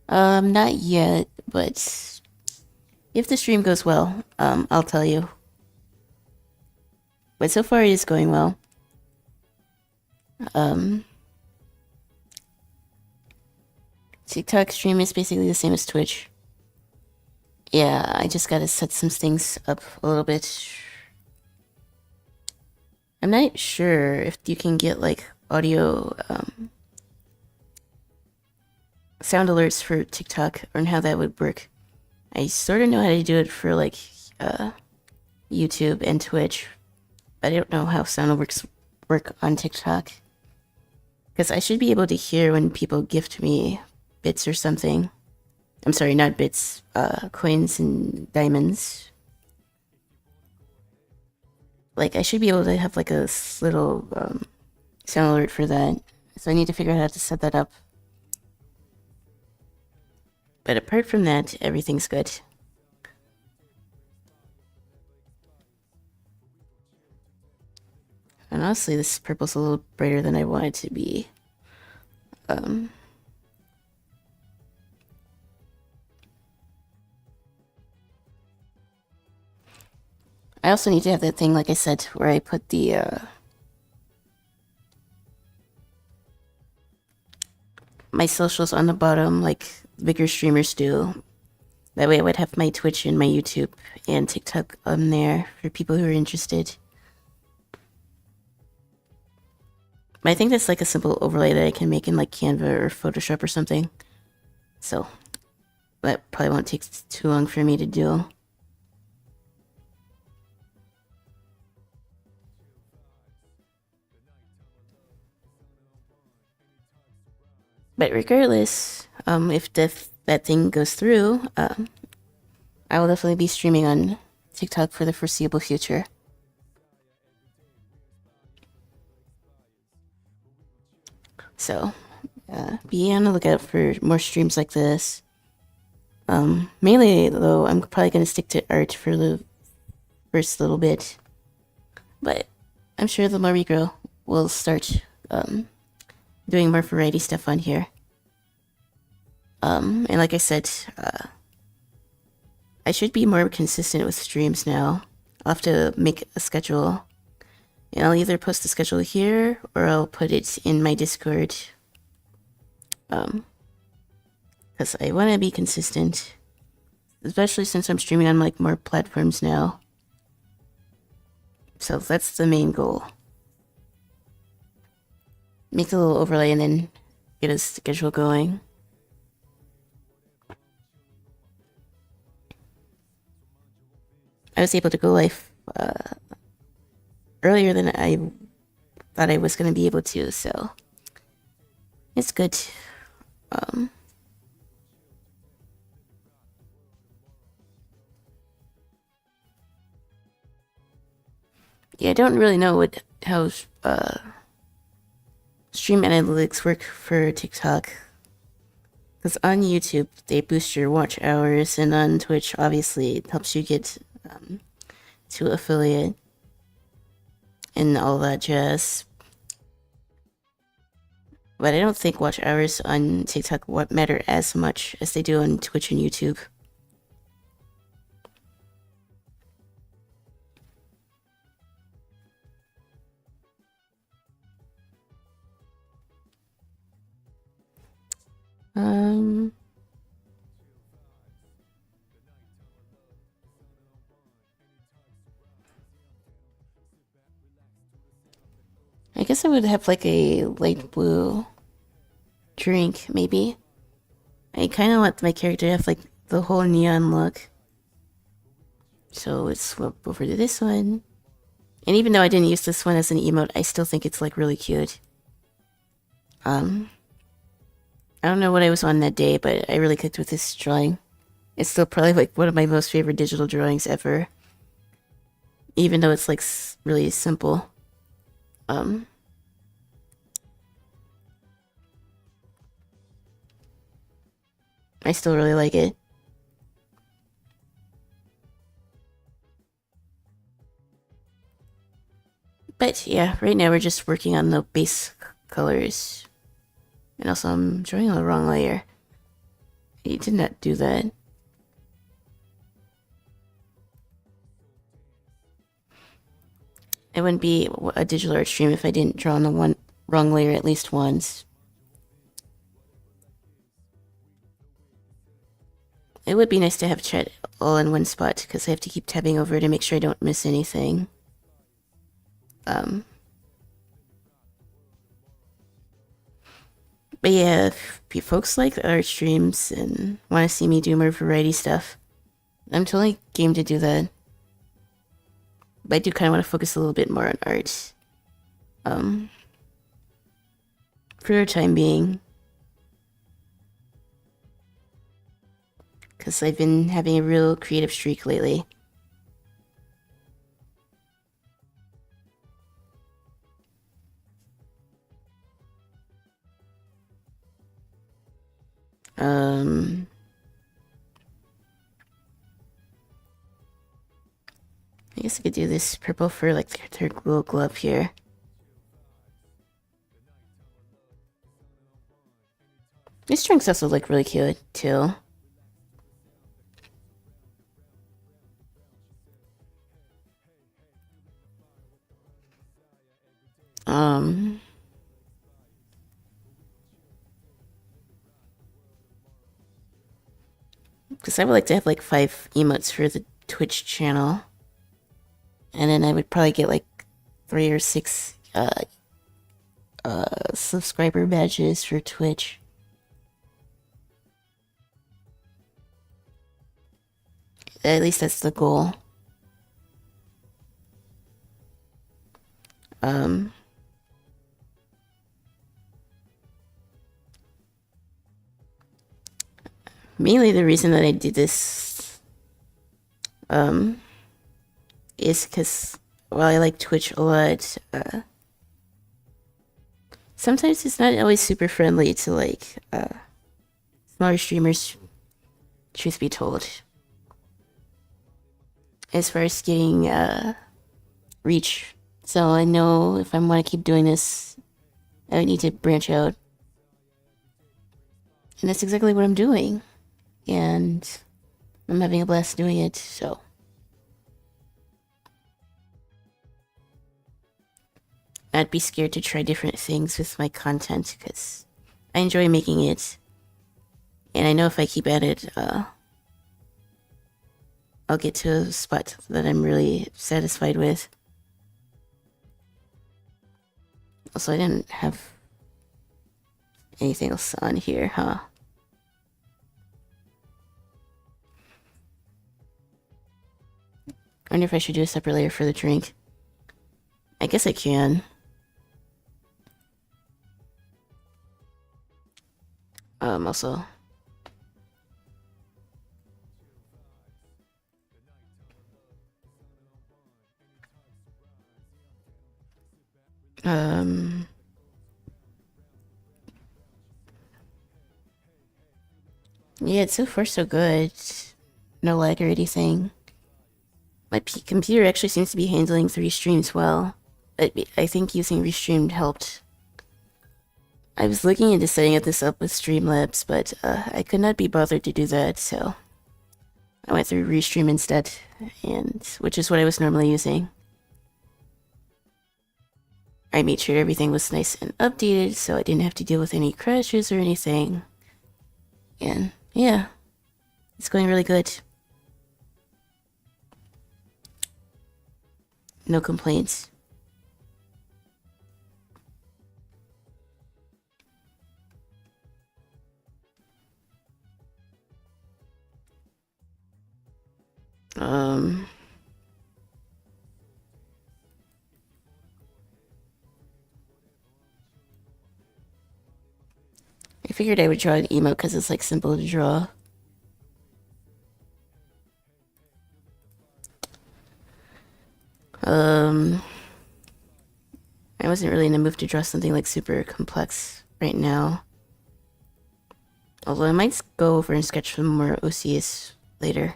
A: Not yet, but if the stream goes well, I'll tell you. But so far it is going well. TikTok stream is basically the same as Twitch. Yeah, I just gotta set some things up a little bit. I'm not sure if you can get like audio sound alerts for TikTok or how that would work. I sort of know how to do it for like YouTube and Twitch, but I don't know how sound alerts work on TikTok. Because I should be able to hear when people gift me bits or something. I'm sorry, not bits, coins and diamonds. Like, I should be able to have like a little sound alert for that. So I need to figure out how to set that up. But apart from that, everything's good. And honestly, this purple's a little brighter than I want it to be. I also need to have that thing, like I said, where I put the my socials on the bottom, like bigger streamers do. That way I would have my Twitch and my YouTube and TikTok on there for people who are interested. But I think that's like a simple overlay that I can make in like Canva or Photoshop or something. So that probably won't take too long for me to do. But regardless, if that thing goes through, I will definitely be streaming on TikTok for the foreseeable future. So, be on the lookout for more streams like this. Mainly, though, I'm probably going to stick to art for the first little bit. But I'm sure the more we grow, we'll start doing more variety stuff on here. And like I said, I should be more consistent with streams now. I'll have to make a schedule. And I'll either post the schedule here or I'll put it in my Discord. Because I want to be consistent. Especially since I'm streaming on like more platforms now. So that's the main goal. Make a little overlay and then get a schedule going. I was able to go live earlier than I thought I was going to be able to, so it's good. Yeah, I don't really know how stream analytics work for TikTok. Because on YouTube, they boost your watch hours, and on Twitch, obviously, it helps you get to affiliate and all that jazz. But I don't think watch hours on TikTok matter as much as they do on Twitch and YouTube. I guess I would have like a light blue drink, maybe. I kind of want my character to have like the whole neon look. So let's swap over to this one. And even though I didn't use this one as an emote, I still think it's like really cute. I don't know what I was on that day, but I really clicked with this drawing. It's still probably like one of my most favorite digital drawings ever. Even though it's like really simple. I still really like it. But yeah, right now we're just working on the base colors. And also I'm drawing on the wrong layer. I did not do that. It wouldn't be a digital art stream if I didn't draw on the wrong layer at least once. It would be nice to have chat all in one spot because I have to keep tabbing over to make sure I don't miss anything. But yeah, if folks like the art streams and want to see me do more variety stuff, I'm totally game to do that. But I do kind of want to focus a little bit more on art. For the time being. Because I've been having a real creative streak lately. I guess I could do this purple for like the third little glove here. These drinks also look really cute too. Because I would like to have like 5 emotes for the Twitch channel. And then I would probably get like 3 or 6 subscriber badges for Twitch. At least that's the goal. Mainly the reason that I did this is because while I like Twitch a lot, sometimes it's not always super friendly to like smaller streamers, truth be told. As far as getting reach. So I know if I want to keep doing this, I would need to branch out. And that's exactly what I'm doing. And I'm having a blast doing it, so. I'd be scared to try different things with my content because I enjoy making it. And I know if I keep at it, I'll get to a spot that I'm really satisfied with. Also, I didn't have anything else on here, huh? I wonder if I should do a separate layer for the drink. I guess I can. Also. Yeah, so far so good. No lag or anything. My computer actually seems to be handling 3 streams well. I think using Restream helped. I was looking into setting this up with Streamlabs, but I could not be bothered to do that, so I went through Restream instead, and which is what I was normally using. I made sure everything was nice and updated, so I didn't have to deal with any crashes or anything. And yeah, it's going really good. No complaints. I figured I would draw an emote because it's like simple to draw. I wasn't really in the mood to draw something like super complex right now. Although I might go over and sketch some more OCs later.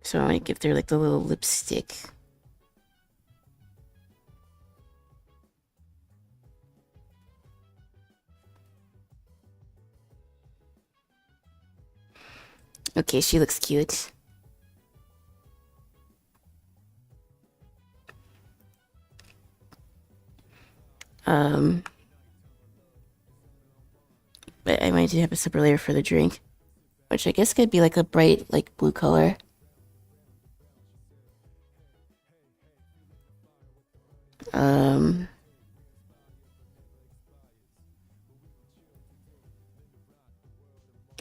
A: So I might give her like the little lipstick. Okay, she looks cute. But I might have a separate layer for the drink, which I guess could be like a bright, like blue color. Um,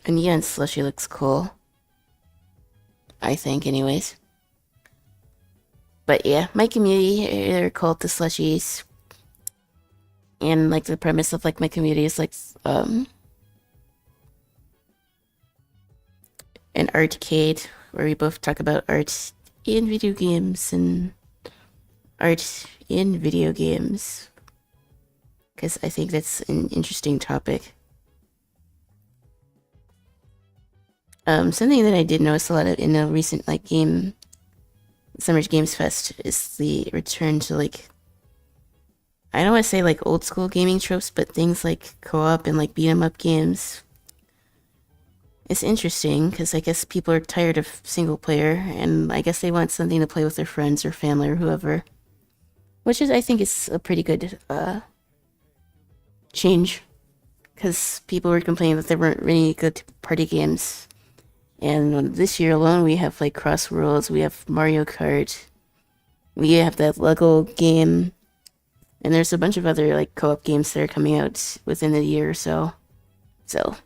A: a neon slushy looks cool. I think, anyways. But yeah, my community, they're called the slushies. And like the premise of like my community is like an artcade where we both talk about art in video games and art in video games. Because I think that's an interesting topic. Something that I did notice a lot of in a recent like Summer's Games Fest is the return to like, I don't want to say like old school gaming tropes, but things like co-op and like beat 'em up games. It's interesting because I guess people are tired of single player, and I guess they want something to play with their friends or family or whoever. Which is, I think, is a pretty good change, because people were complaining that there weren't really good party games. And this year alone, we have like Crossworlds, we have Mario Kart, we have that Lego game, and there's a bunch of other like co-op games that are coming out within the year or so. So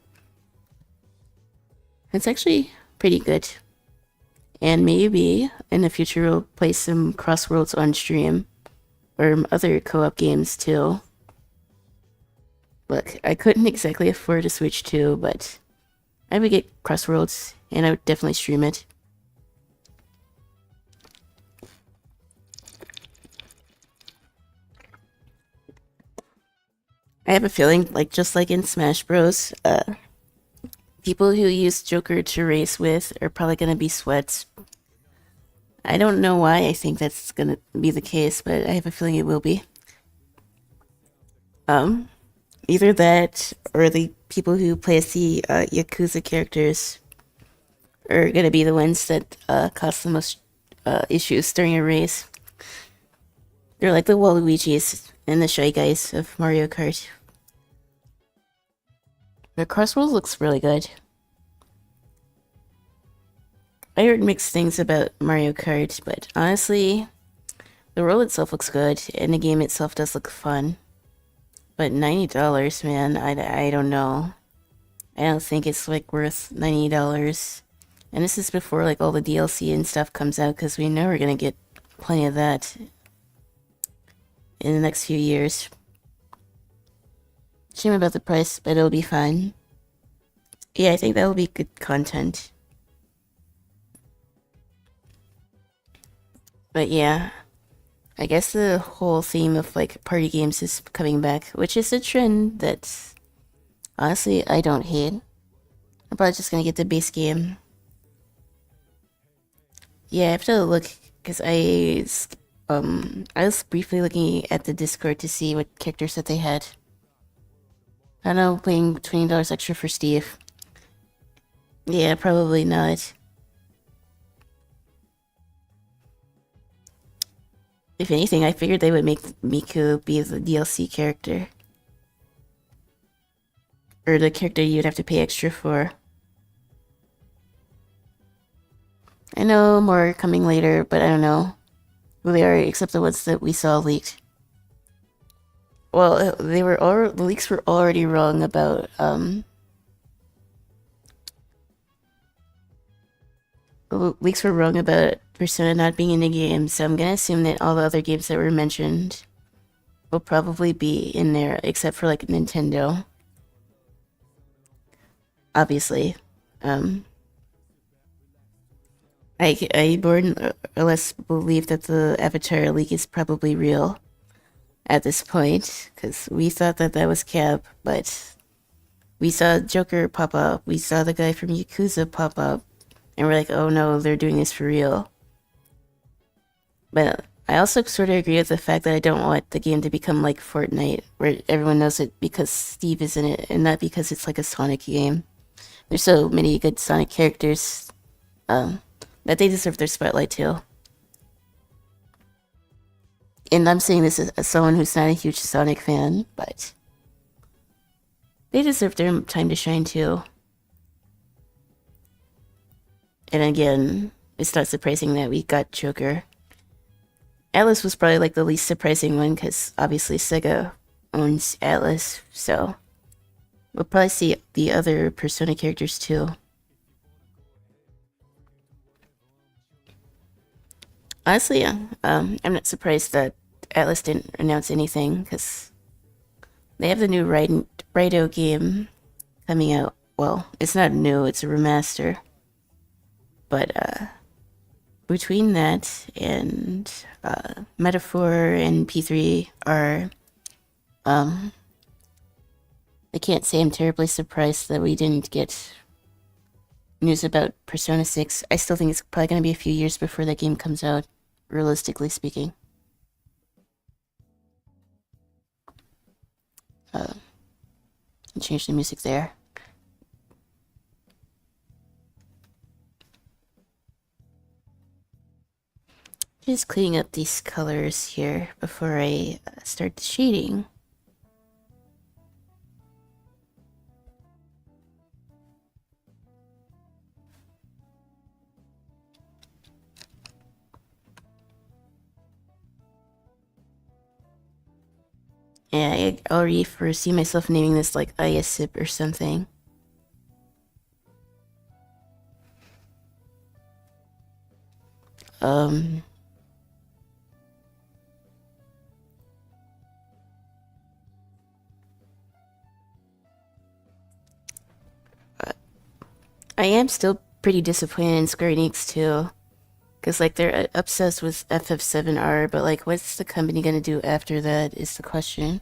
A: it's actually pretty good. And maybe in the future we'll play some Crossworlds on stream or other co-op games too. Look, I couldn't exactly afford a Switch 2, but I would get Crossworlds and I would definitely stream it. I have a feeling, like just like in Smash Bros, people who use Joker to race with are probably gonna be sweats. I don't know why I think that's gonna be the case, but I have a feeling it will be. Either that or the people who play as the Yakuza characters are gonna be the ones that cause the most issues during a race. They're like the Waluigis and the Shy Guys of Mario Kart. The Crossroads looks really good. I heard mixed things about Mario Kart, but honestly, the world itself looks good, and the game itself does look fun. But $90, man, I don't know. I don't think it's like worth $90. And this is before like all the DLC and stuff comes out, because we know we're gonna get plenty of that in the next few years. Shame about the price, but it'll be fine. Yeah, I think that'll be good content. But yeah, I guess the whole theme of like party games is coming back, which is a trend that honestly I don't hate. I'm probably just gonna get the base game. Yeah, I have to look because I was briefly looking at the Discord to see what characters that they had. I don't know, paying $20 extra for Steve. Yeah, probably not. If anything, I figured they would make Miku be the DLC character. Or the character you'd have to pay extra for. I know more are coming later, but I don't know who they are except the ones that we saw leaked. Well, the leaks were already wrong about the leaks were wrong about Persona not being in the game, so I'm gonna assume that all the other games that were mentioned will probably be in there, except for like Nintendo. Obviously. I more or less believe that the Avatar leak is probably real at this point, because we thought that that was Cap, but we saw Joker pop up, we saw the guy from Yakuza pop up, and we're like, oh no, they're doing this for real. But I also sort of agree with the fact that I don't want the game to become like Fortnite, where everyone knows it because Steve is in it, and not because it's like a Sonic game. There's so many good Sonic characters that they deserve their spotlight too. And I'm saying this as someone who's not a huge Sonic fan, but They deserve their time to shine too. And again, it's not surprising that we got Joker. Atlas was probably like the least surprising one because obviously Sega owns Atlas, so we'll probably see the other Persona characters too. Honestly, yeah, I'm not surprised that Atlas didn't announce anything because they have the new Raito game coming out. Well, it's not new; it's a remaster. But between that and Metaphor and P3 are, I can't say I'm terribly surprised that we didn't get news about Persona 6. I still think it's probably going to be a few years before that game comes out, realistically speaking. Change the music there. Just cleaning up these colors here before I start the shading. Yeah, I already foresee myself naming this like ISIP or something. I am still pretty disappointed in Square Enix too. Because, like, they're obsessed with FF7R, but, like, what's the company gonna do after that is the question.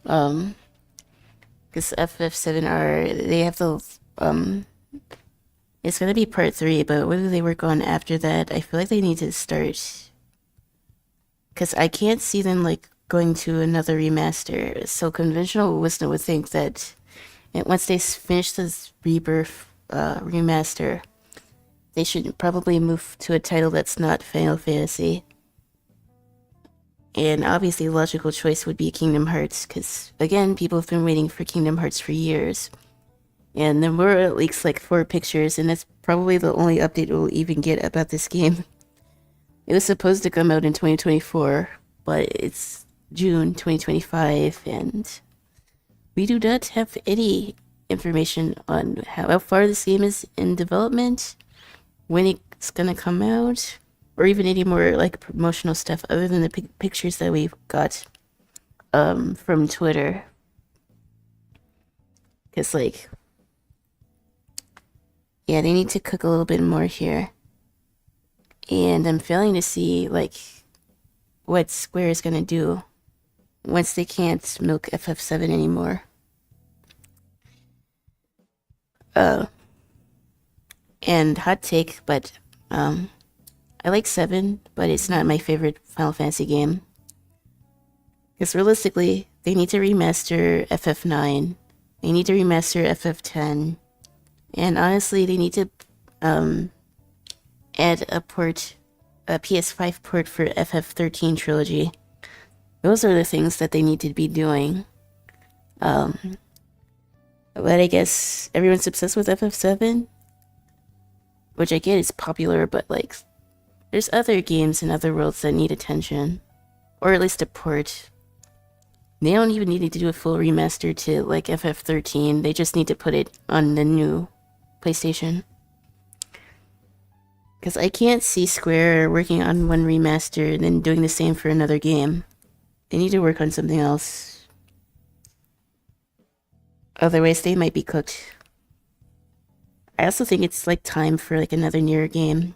A: Because FF7R, they have the, it's gonna be part 3, but what do they work on after that? I feel like they need to start. Because I can't see them, like, going to another remaster. So conventional wisdom would think that once they finish this Rebirth remaster, they should probably move to a title that's not Final Fantasy. And obviously, the logical choice would be Kingdom Hearts, because again, people have been waiting for Kingdom Hearts for years. And there were at least like 4 pictures, and that's probably the only update we'll even get about this game. It was supposed to come out in 2024, but it's June 2025, and we do not have any information on how far this game is in development, when it's gonna come out, or even any more like promotional stuff other than the pictures that we've got from Twitter. Because, like, yeah, they need to cook a little bit more here. And I'm failing to see, like, what Square is gonna do once they can't milk FF7 anymore. And hot take, but I like 7, but it's not my favorite Final Fantasy game. Because realistically, they need to remaster FF9. They need to remaster FF10. And honestly, they need to add a PS5 port for FF13 trilogy. Those are the things that they need to be doing. But I guess everyone's obsessed with FF7, which I get is popular, but like, there's other games in other worlds that need attention, or at least a port. They don't even need to do a full remaster to like FF13. They just need to put it on the new PlayStation. Because I can't see Square working on one remaster and then doing the same for another game. They need to work on something else. Otherwise, they might be cooked. I also think it's like time for like another Nier game.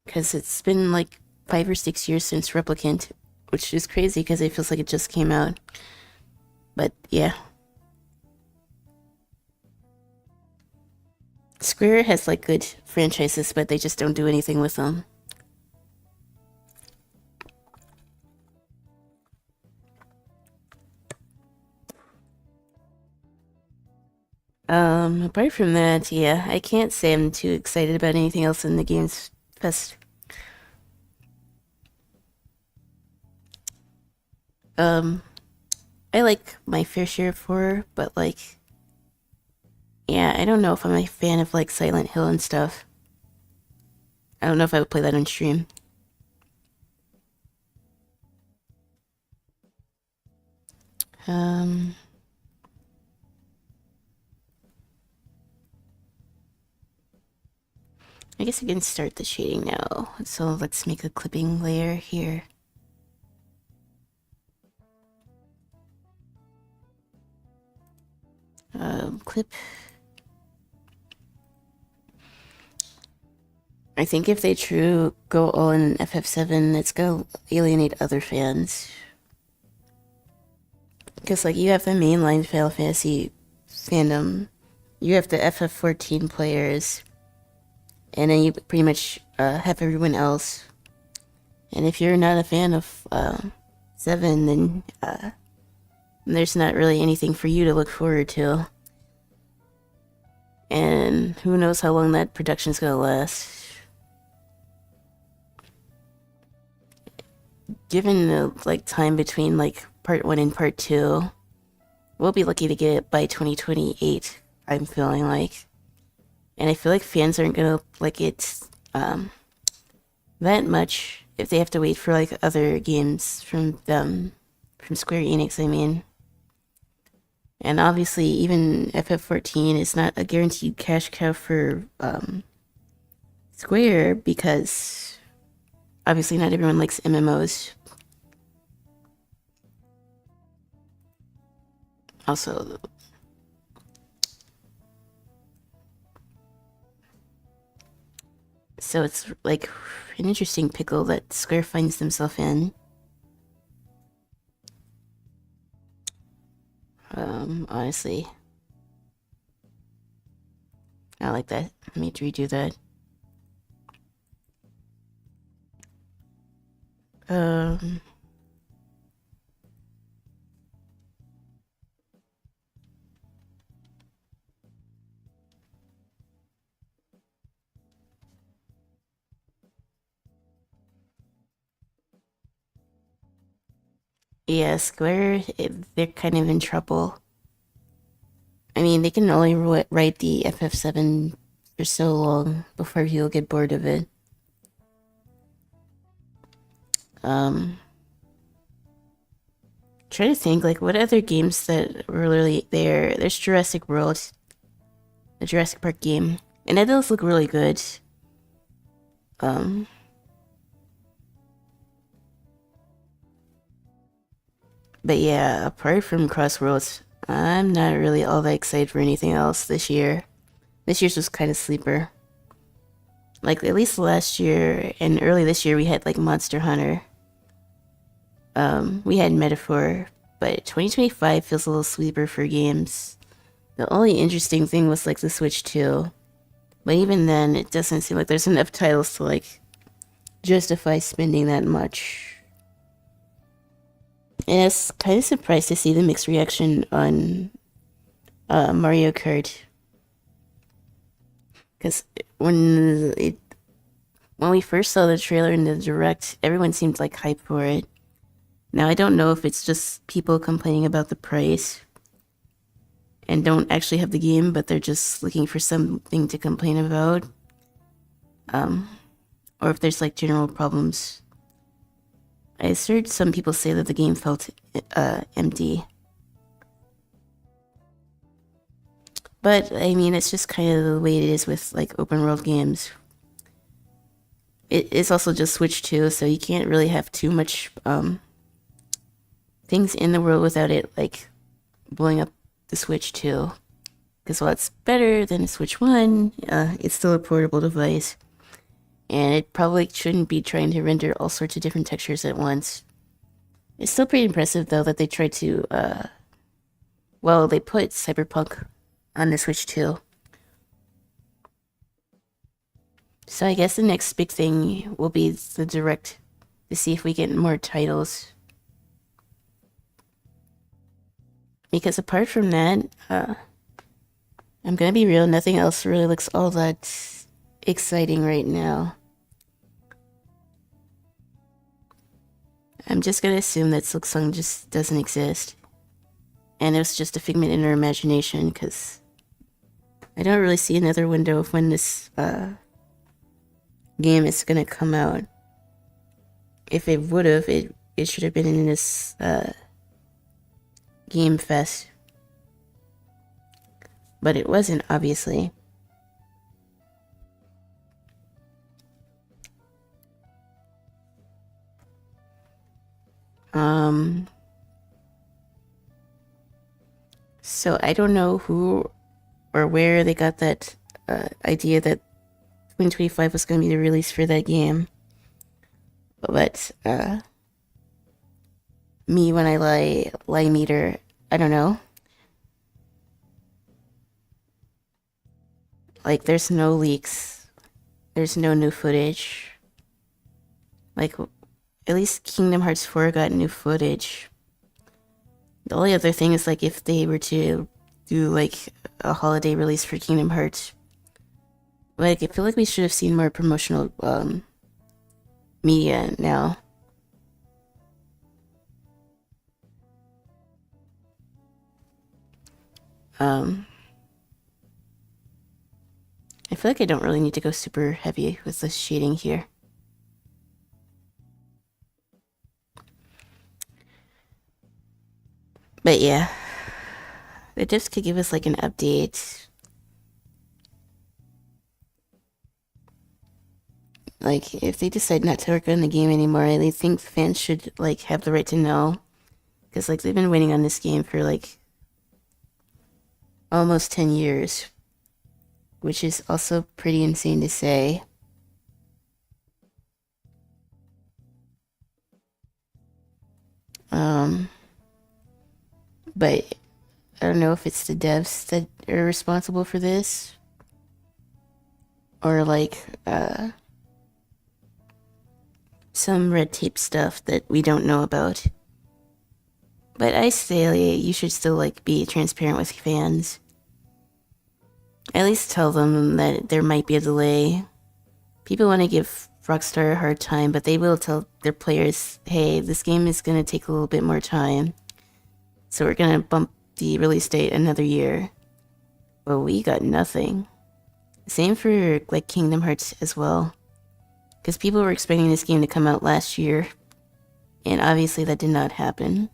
A: Because it's been like 5 or 6 years since Replicant, which is crazy because it feels like it just came out. But yeah. Square has like good franchises, but they just don't do anything with them. Apart from that, yeah, I can't say I'm too excited about anything else in the Games Fest. Um, I like my fair share of horror, but like, yeah, I don't know if I'm a fan of like Silent Hill and stuff. I don't know if I would play that on stream. Um, I guess I can start the shading now. So let's make a clipping layer here. Clip. I think if they go all in FF7, it's gonna alienate other fans. Because like you have the mainline Final Fantasy fandom, you have the FF14 players, and then you pretty much have everyone else. And if you're not a fan of 7, then there's not really anything for you to look forward to. And who knows how long that production's gonna last. Given the like time between like part 1 and part 2, we'll be lucky to get it by 2028, I'm feeling like. And I feel like fans aren't gonna like it that much if they have to wait for like other games from them, from Square Enix, I mean. And obviously, even FF14 is not a guaranteed cash cow for Square because obviously not everyone likes MMOs. Also, so it's like an interesting pickle that Square finds themselves in. Honestly, I like that. Let me redo that. Um, yeah, Square, they're kind of in trouble. I mean, they can only write the FF7 for so long before you'll get bored of it. Try to think, like, what other games that were really there? There's Jurassic World, the Jurassic Park game, and that does look really good. Um, but yeah, apart from Crossworlds, I'm not really all that excited for anything else this year. This year's was kind of sleeper. Like, at least last year and early this year, we had, like, Monster Hunter. We had Metaphor, but 2025 feels a little sleeper for games. The only interesting thing was, like, the Switch 2. But even then, it doesn't seem like there's enough titles to, like, justify spending that much. And I was kind of surprised to see the mixed reaction on Mario Kart. Because when we first saw the trailer in the direct, everyone seemed like hype for it. Now I don't know if it's just people complaining about the price and don't actually have the game, but they're just looking for something to complain about. Or if there's like general problems. I heard some people say that the game felt empty. But I mean, it's just kind of the way it is with like open world games. It is also just Switch 2, so you can't really have too much things in the world without it like blowing up the Switch 2. Because while it's better than a Switch 1, it's still a portable device. And it probably shouldn't be trying to render all sorts of different textures at once. It's still pretty impressive though that they tried to, they put Cyberpunk on the Switch 2. So I guess the next big thing will be the direct to see if we get more titles. Because apart from that, I'm gonna be real, nothing else really looks all that exciting right now. I'm just gonna assume that Silksong just doesn't exist. And it was just a figment in her imagination, because I don't really see another window of when this game is gonna come out. If it would've, it should have been in this Game Fest. But it wasn't, obviously. So I don't know who or where they got that idea that 2025 was going to be the release for that game. But me, when I lie meter, I don't know. Like, there's no leaks. There's no new footage. Like, at least Kingdom Hearts 4 got new footage. The only other thing is, like, if they were to do, like, a holiday release for Kingdom Hearts. Like, I feel like we should have seen more promotional media now. I feel like I don't really need to go super heavy with the shading here. But yeah, the devs could give us like an update. Like, if they decide not to work on the game anymore, I think fans should like have the right to know. Because like they've been waiting on this game for like almost 10 years. Which is also pretty insane to say. But I don't know if it's the devs that are responsible for this. Or like, some red tape stuff that we don't know about. But I say you should still like be transparent with fans. At least tell them that there might be a delay. People want to give Rockstar a hard time, but they will tell their players, hey, this game is going to take a little bit more time. So we're going to bump the release date another year. Well, we got nothing. Same for like Kingdom Hearts as well. Because people were expecting this game to come out last year. And obviously that did not happen.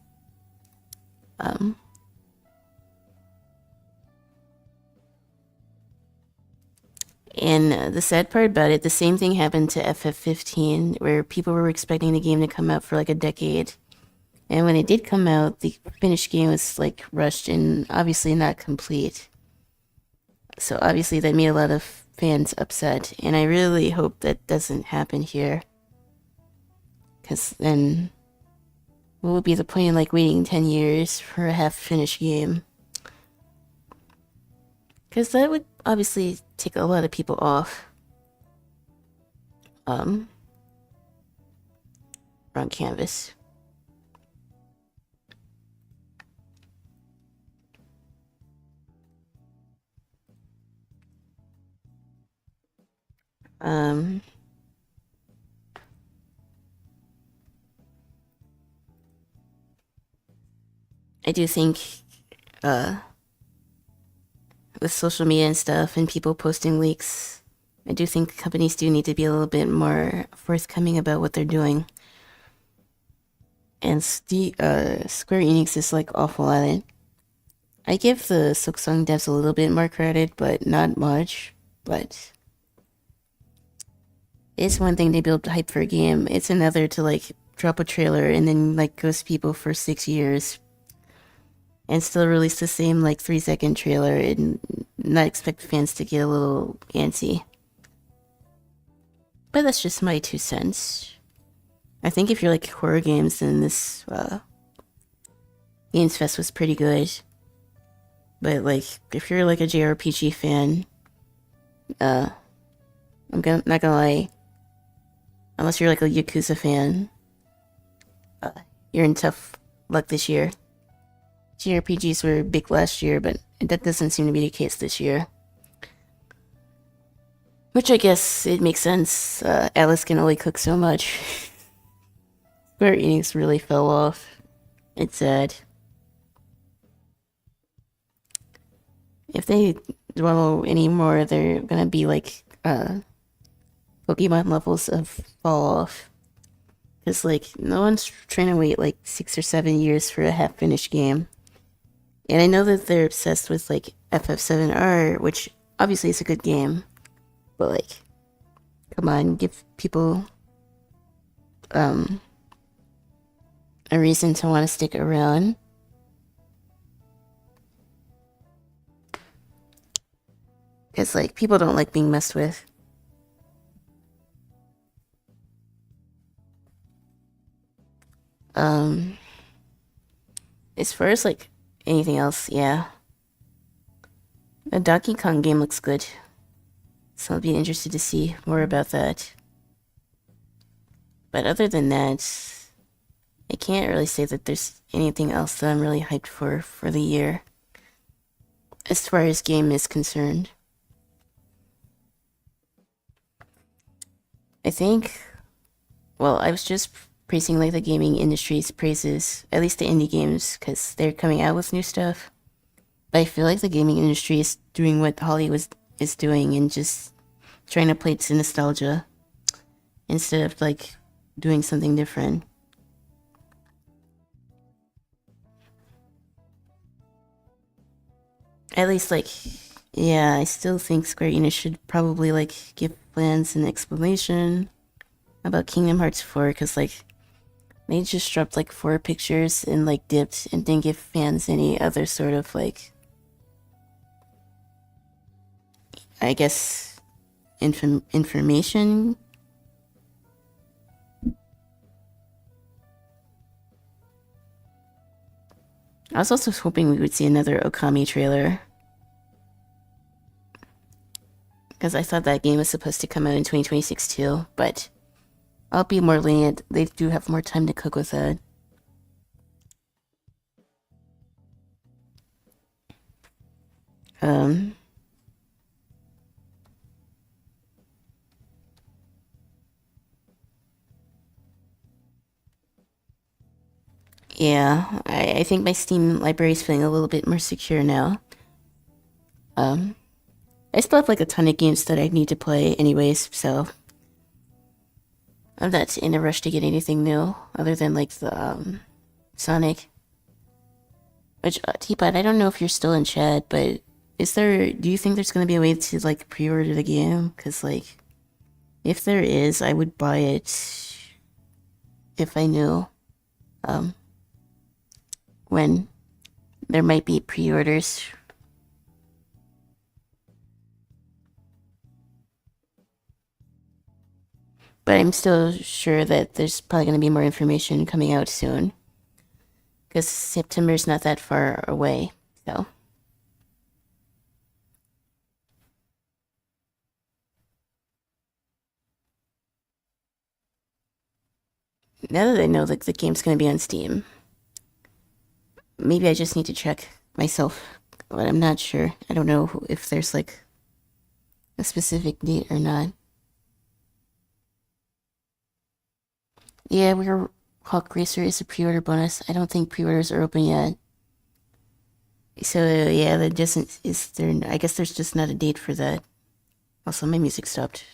A: And the sad part about it, the same thing happened to FF15, where people were expecting the game to come out for like a decade. And when it did come out, the finished game was like rushed and obviously not complete. So obviously that made a lot of fans upset. And I really hope that doesn't happen here. Because then what would be the point of like waiting 10 years for a half-finished game? Because that would obviously take a lot of people off. Wrong canvas. I do think, with social media and stuff and people posting leaks, I do think companies do need to be a little bit more forthcoming about what they're doing. And Square Enix is like awful at it. I give the Silksong devs a little bit more credit, but not much. But it's one thing to build hype for a game. It's another to like drop a trailer and then like ghost people for 6 years. And still release the same like 3-second trailer and not expect fans to get a little antsy. But that's just my 2 cents. I think if you're like horror games, then this Games Fest was pretty good. But like if you're like a JRPG fan, not gonna lie, unless you're like a Yakuza fan, you're in tough luck this year. JRPGs were big last year, but that doesn't seem to be the case this year. Which I guess it makes sense. Alice can only cook so much. Square Enix really fell off. It's sad. If they dwell anymore, they're gonna be like Pokemon levels of fall off. Cause like no one's trying to wait like 6 or 7 years for a half finished game. And I know that they're obsessed with like FF7R, which obviously is a good game. But like, come on, give people a reason to want to stick around. Cause like people don't like being messed with. As far as like anything else, yeah. The Donkey Kong game looks good. So I'll be interested to see more about that. But other than that, I can't really say that there's anything else that I'm really hyped for the year. As far as game is concerned. I think, well, I was just praising like the gaming industry's praises, at least the indie games, because they're coming out with new stuff. But I feel like the gaming industry is doing what Hollywood is doing and just trying to play to nostalgia instead of like doing something different. At least like, yeah, I still think Square Enix should probably like give fans an explanation about Kingdom Hearts 4 because like they just dropped like 4 pictures and like dipped and didn't give fans any other sort of like, I guess, information. I was also hoping we would see another Okami trailer. Because I thought that game was supposed to come out in 2026 too, but I'll be more lenient. They do have more time to cook with that. Um, yeah, I think my Steam library is feeling a little bit more secure now. Um, I still have like a ton of games that I need to play anyways, so I'm not in a rush to get anything new other than like the Sonic. Which Teapot, I don't know if you're still in chat, but do you think there's gonna be a way to like pre-order the game? Cause like if there is, I would buy it if I knew um when there might be pre-orders. But I'm still sure that there's probably gonna be more information coming out soon. Because September's not that far away, so. Now that I know that the game's gonna be on Steam, maybe I just need to check myself, but I'm not sure. I don't know if there's like a specific date or not. Yeah, we're Hawk Racer is a pre-order bonus. I don't think pre-orders are open yet. So yeah, that doesn't is there. I guess there's just not a date for that. Also, my music stopped.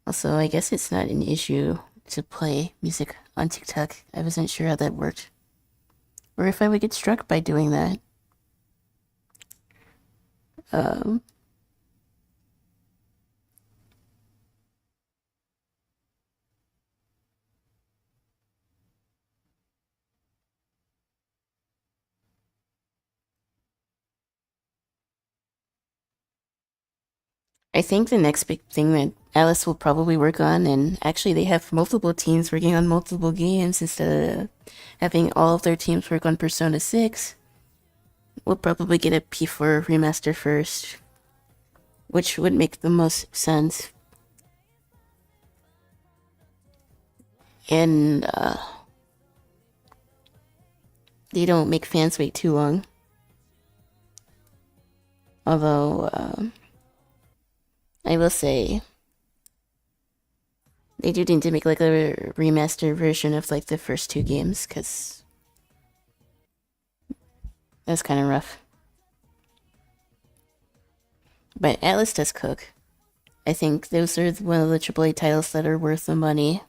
A: Also, I guess it's not an issue to play music on TikTok. I wasn't sure how that worked, or if I would get struck by doing that. Um, I think the next big thing that Alice will probably work on, and actually they have multiple teams working on multiple games instead of having all of their teams work on Persona 6. We'll probably get a P4 remaster first, which would make the most sense. And they don't make fans wait too long. Although, I will say, They do need to make like a remaster version of like the first two games, because that's kind of rough. But Atlas does cook. I think those are one of the AAA titles that are worth the money.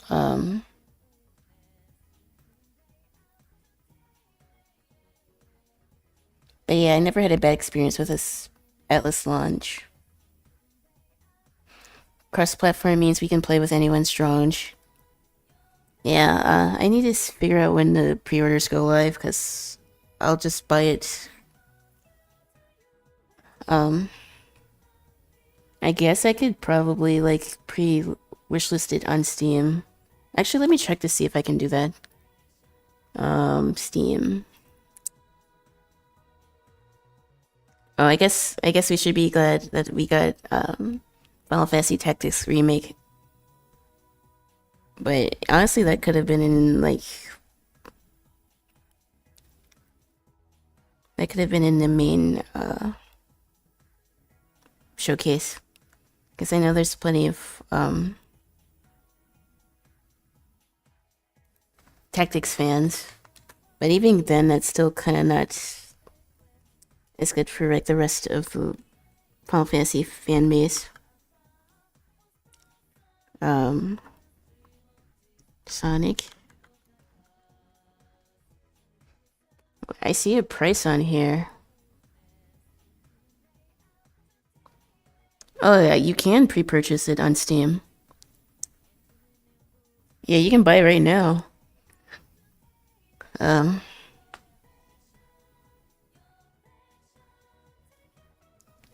A: Um, but yeah, I never had a bad experience with this Atlas launch. Cross-platform means we can play with anyone strong. Yeah, I need to figure out when the pre-orders go live, because I'll just buy it. I guess I could probably like pre-wishlist it on Steam. Actually, let me check to see if I can do that. Steam. Oh, I guess we should be glad that we got Final Fantasy Tactics Remake. But honestly, that could have been in like that could have been in the main showcase, because I know there's plenty of Tactics fans. But even then, that's still kind of not as good for like the rest of the Final Fantasy fan base. Sonic. I see a price on here. Oh yeah, you can pre-purchase it on Steam. Yeah, you can buy it right now.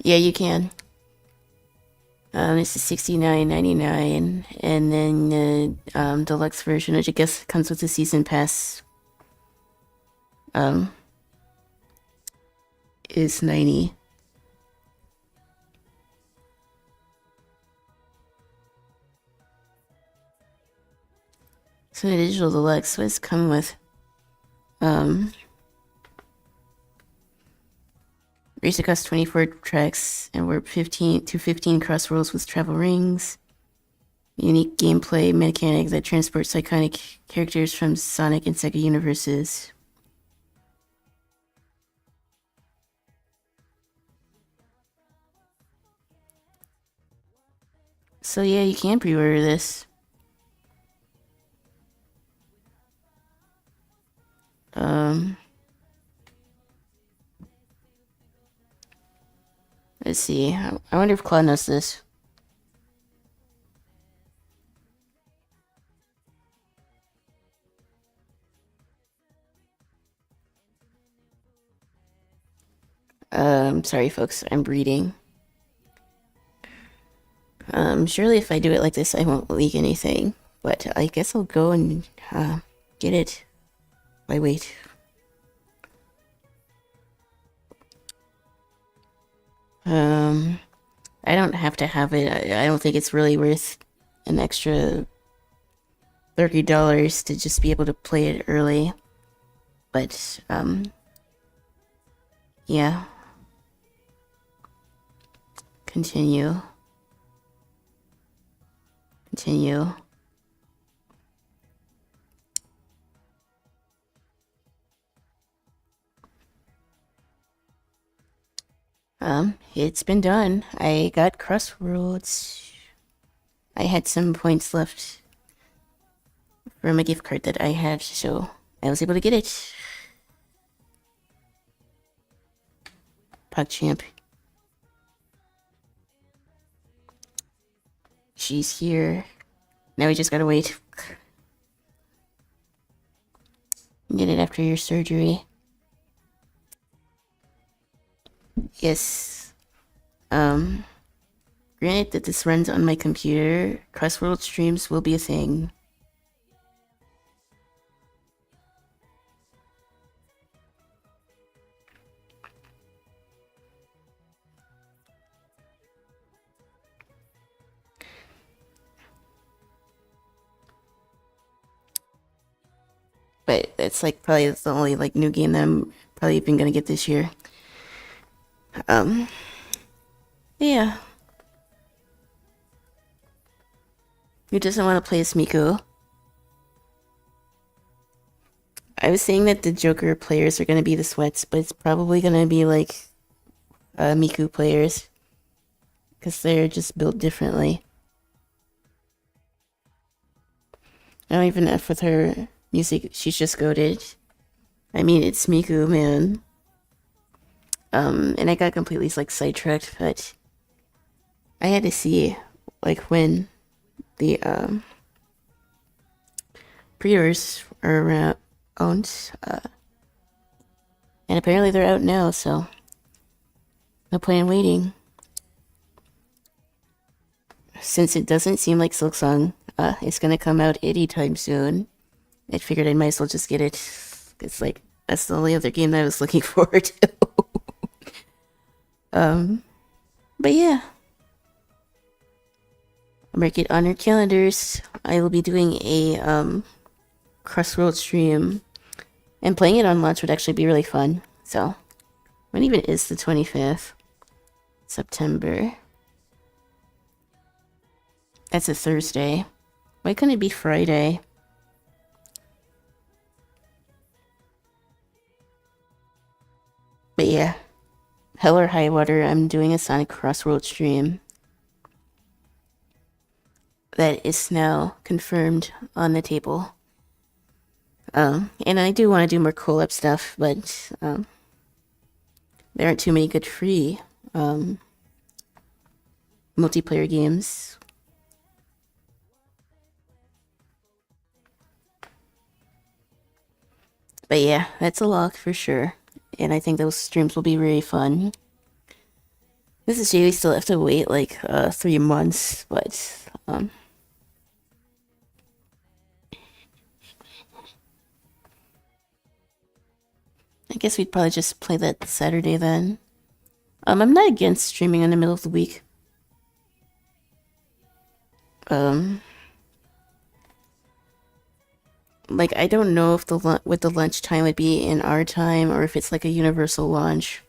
A: Yeah, you can. This is $69.99, and then the deluxe version, which I guess comes with the season pass, is 90. So the digital deluxe, what does it come with? Race across 24 tracks and warp 15 to 15 crossroads with travel rings. Unique gameplay mechanic that transports iconic characters from Sonic and Sega universes. So yeah, you can pre-order this. Let's see. I wonder if Claude knows this. Sorry folks, I'm reading. Surely if I do it like this, I won't leak anything. But I guess I'll go and get it. Why wait? I don't have to have it. I don't think it's really worth an extra $30 to just be able to play it early. But yeah. Continue. Continue. It's been done. I got Crossroads. I had some points left from a gift card that I had, so I was able to get it. PogChamp. She's here. Now we just gotta wait. Get it after your surgery. Yes. Granted that this runs on my computer, cross-world streams will be a thing. But it's like probably the only like new game that I'm probably even gonna get this year. Yeah. Who doesn't want to play as Miku? I was saying that the Joker players are going to be the sweats, but it's probably going to be like Miku players because they're just built differently. I don't even F with her music. She's just goated. I mean, it's Miku, man. And I got completely like sidetracked, but I had to see like when the pre-orders are owned, and apparently they're out now, so no point in waiting. Since it doesn't seem like Silksong is gonna come out anytime soon, I figured I might as well just get it. It's like that's the only other game that I was looking forward to. But yeah, mark it on your calendars. I will be doing a Crossroads stream, and playing it on launch would actually be really fun. So, when even is the 25th September? That's a Thursday. Why couldn't it be Friday? But yeah, hell or high water, I'm doing a Sonic Crossroads stream. That is now confirmed on the table. And I do want to do more collab stuff, but there aren't too many good free multiplayer games. But yeah, that's a lock for sure. And I think those streams will be really fun. This is we still have to wait like 3 months, but I guess we'd probably just play that Saturday then. I'm not against streaming in the middle of the week. Like I don't know if what the lunch time would be in our time or if it's like a universal launch.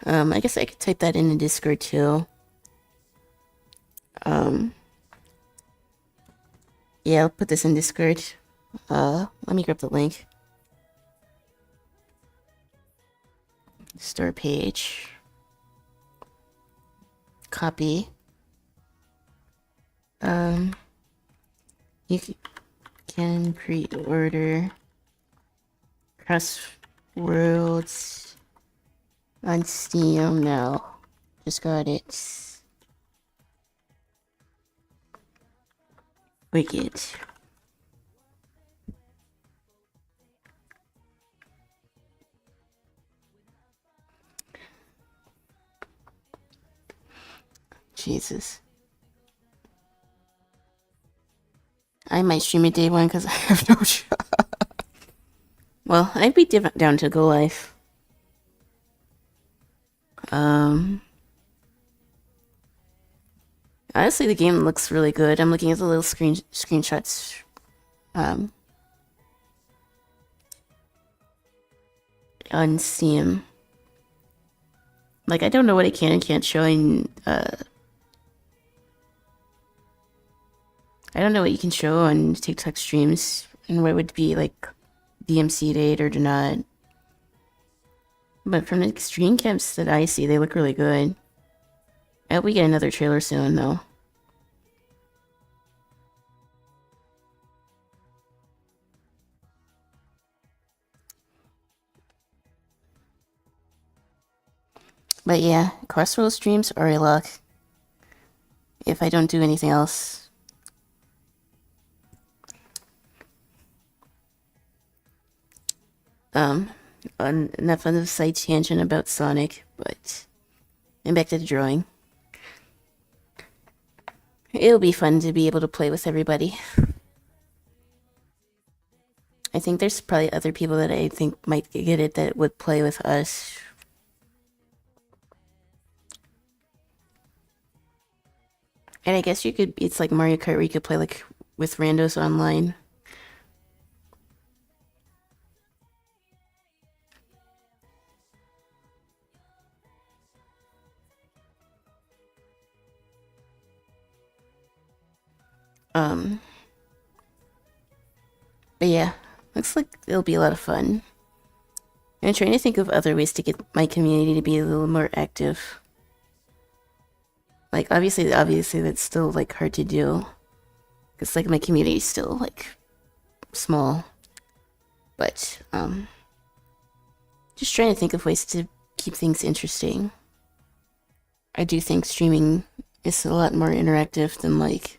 A: I guess I could type that in Discord too. Yeah, I'll put this in Discord. Let me grab the link. Store page. Copy. You can pre-order Crossroads on Steam now. Just got it. Wicked. Jesus. I might stream it day one because I have no job. Well, I'd be down to go live. Honestly, the game looks really good. I'm looking at the little screenshots. On Steam. Like, I don't know what it can and can't show in, I don't know what you can show on TikTok streams and what would be, like, DMC date or not. But from the stream camps that I see, they look really good. I hope we get another trailer soon, though. But yeah, Crossroads streams are a lock. If I don't do anything else. Enough on the side tangent about Sonic, but I'm back to the drawing. It'll be fun to be able to play with everybody. I think there's probably other people that I think might get it that would play with us. And I guess you could, it's like Mario Kart where you could play like with randos online. Um, but yeah, looks like it'll be a lot of fun. I'm trying to think of other ways to get my community to be a little more active. Like obviously that's still like hard to do. Cause like my community is still like small. But just trying to think of ways to keep things interesting. I do think streaming is a lot more interactive than like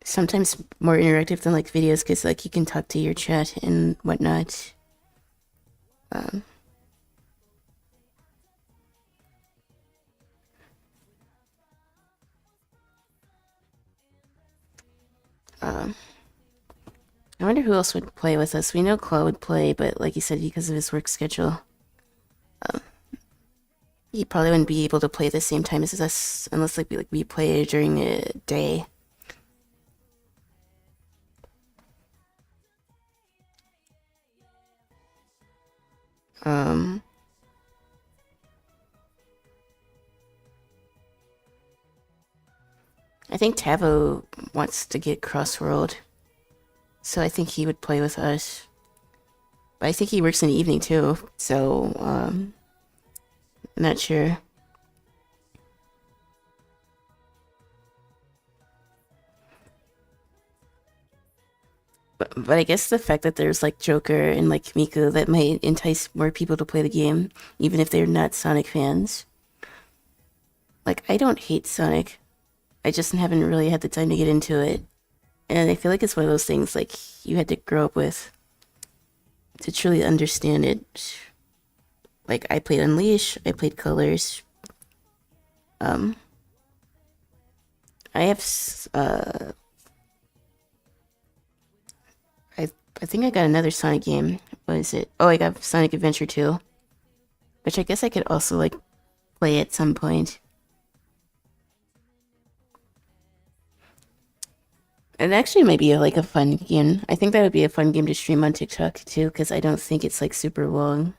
A: sometimes more interactive than like videos because like you can talk to your chat and whatnot. Um, um, I wonder who else would play with us. We know Claw would play, but like you said, because of his work schedule, he probably wouldn't be able to play at the same time as us unless like we play during the day. Um, I think Tavo wants to get Crossworld, so I think he would play with us. But I think he works in the evening too, so I'm not sure. But I guess the fact that there's like Joker and like Miku that might entice more people to play the game, even if they're not Sonic fans. Like I don't hate Sonic, I just haven't really had the time to get into it, and I feel like it's one of those things like you had to grow up with to truly understand it. Like I played Unleash, I played Colors. Um, I have I think I got another Sonic game. What is it? Oh, I got Sonic Adventure 2, which I guess I could also like play at some point. It actually might be like a fun game. I think that would be a fun game to stream on TikTok too, because I don't think it's like super long.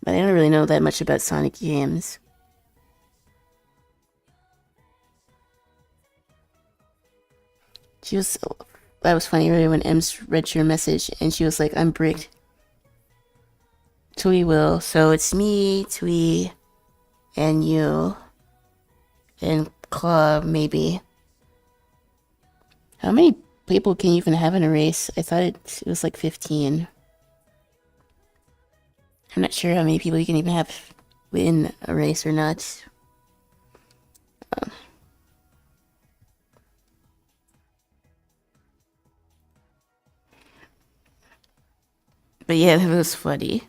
A: But I don't really know that much about Sonic games. She was that was funny earlier when Ems read your message and she was like, "I'm bricked." Tui will. So it's me, Tui, and you, and Claw maybe. How many people can you even have in a race? I thought it was like 15. I'm not sure how many people you can even have win a race or not. Um, but yeah, that was funny.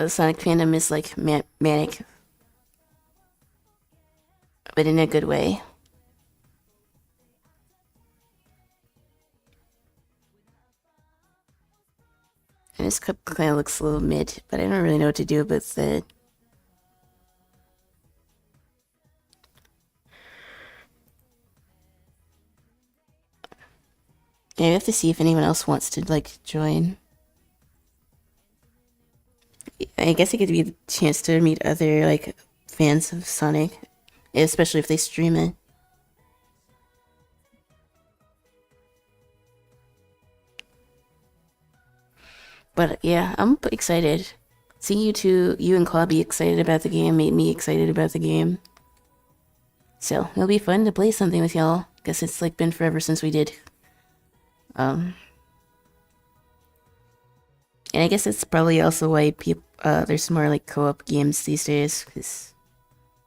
A: Sonic fandom is like manic, but in a good way. And this cup kind of looks a little mid, but I don't really know what to do with it. Yeah, we have to see if anyone else wants to like join. I guess it could be the chance to meet other like fans of Sonic, especially if they stream it. But yeah, I'm excited. Seeing you and Claw be excited about the game made me excited about the game. So it'll be fun to play something with y'all. Guess it's like been forever since we did. Um, and I guess it's probably also why people there's more like co-op games these days because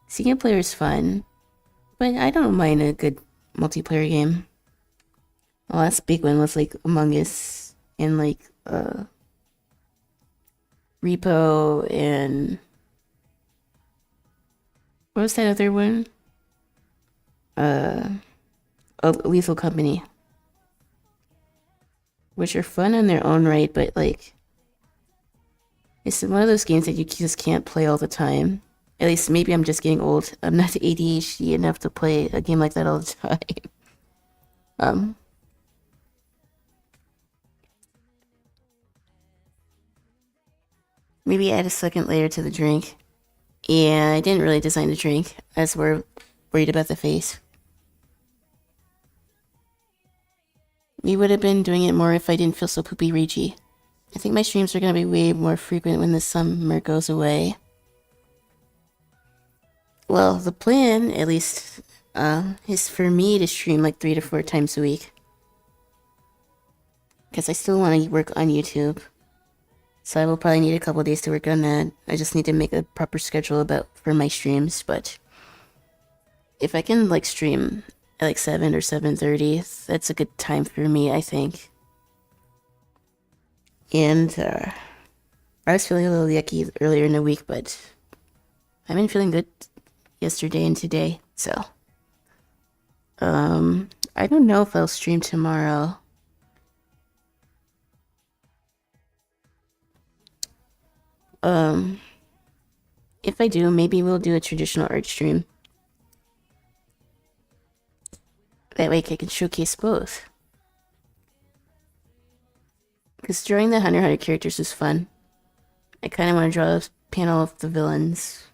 A: single player is fun, but I don't mind a good multiplayer game. The last big one was like Among Us and like Repo and what was that other one? Uh, Lethal Company, which are fun in their own right, but like it's one of those games that you just can't play all the time. At least maybe I'm just getting old. I'm not ADHD enough to play a game like that all the time. Um, Maybe add a second layer to the drink. Yeah, I didn't really design the drink, as we're worried about the face. We would have been doing it more if I didn't feel so poopy ragey. I think my streams are gonna be way more frequent when the summer goes away. Well, the plan, at least, is for me to stream like 3 to 4 times a week. Because I still want to work on YouTube. So I will probably need a couple days to work on that. I just need to make a proper schedule for my streams, but if I can like stream at like 7 or 7:30, that's a good time for me, I think. And I was feeling a little yucky earlier in the week, but I've been feeling good yesterday and today. So I don't know if I'll stream tomorrow. If I do, maybe we'll do a traditional art stream. That way I can showcase both. Because drawing the Hunter x Hunter characters is fun. I kind of want to draw a panel of the villains.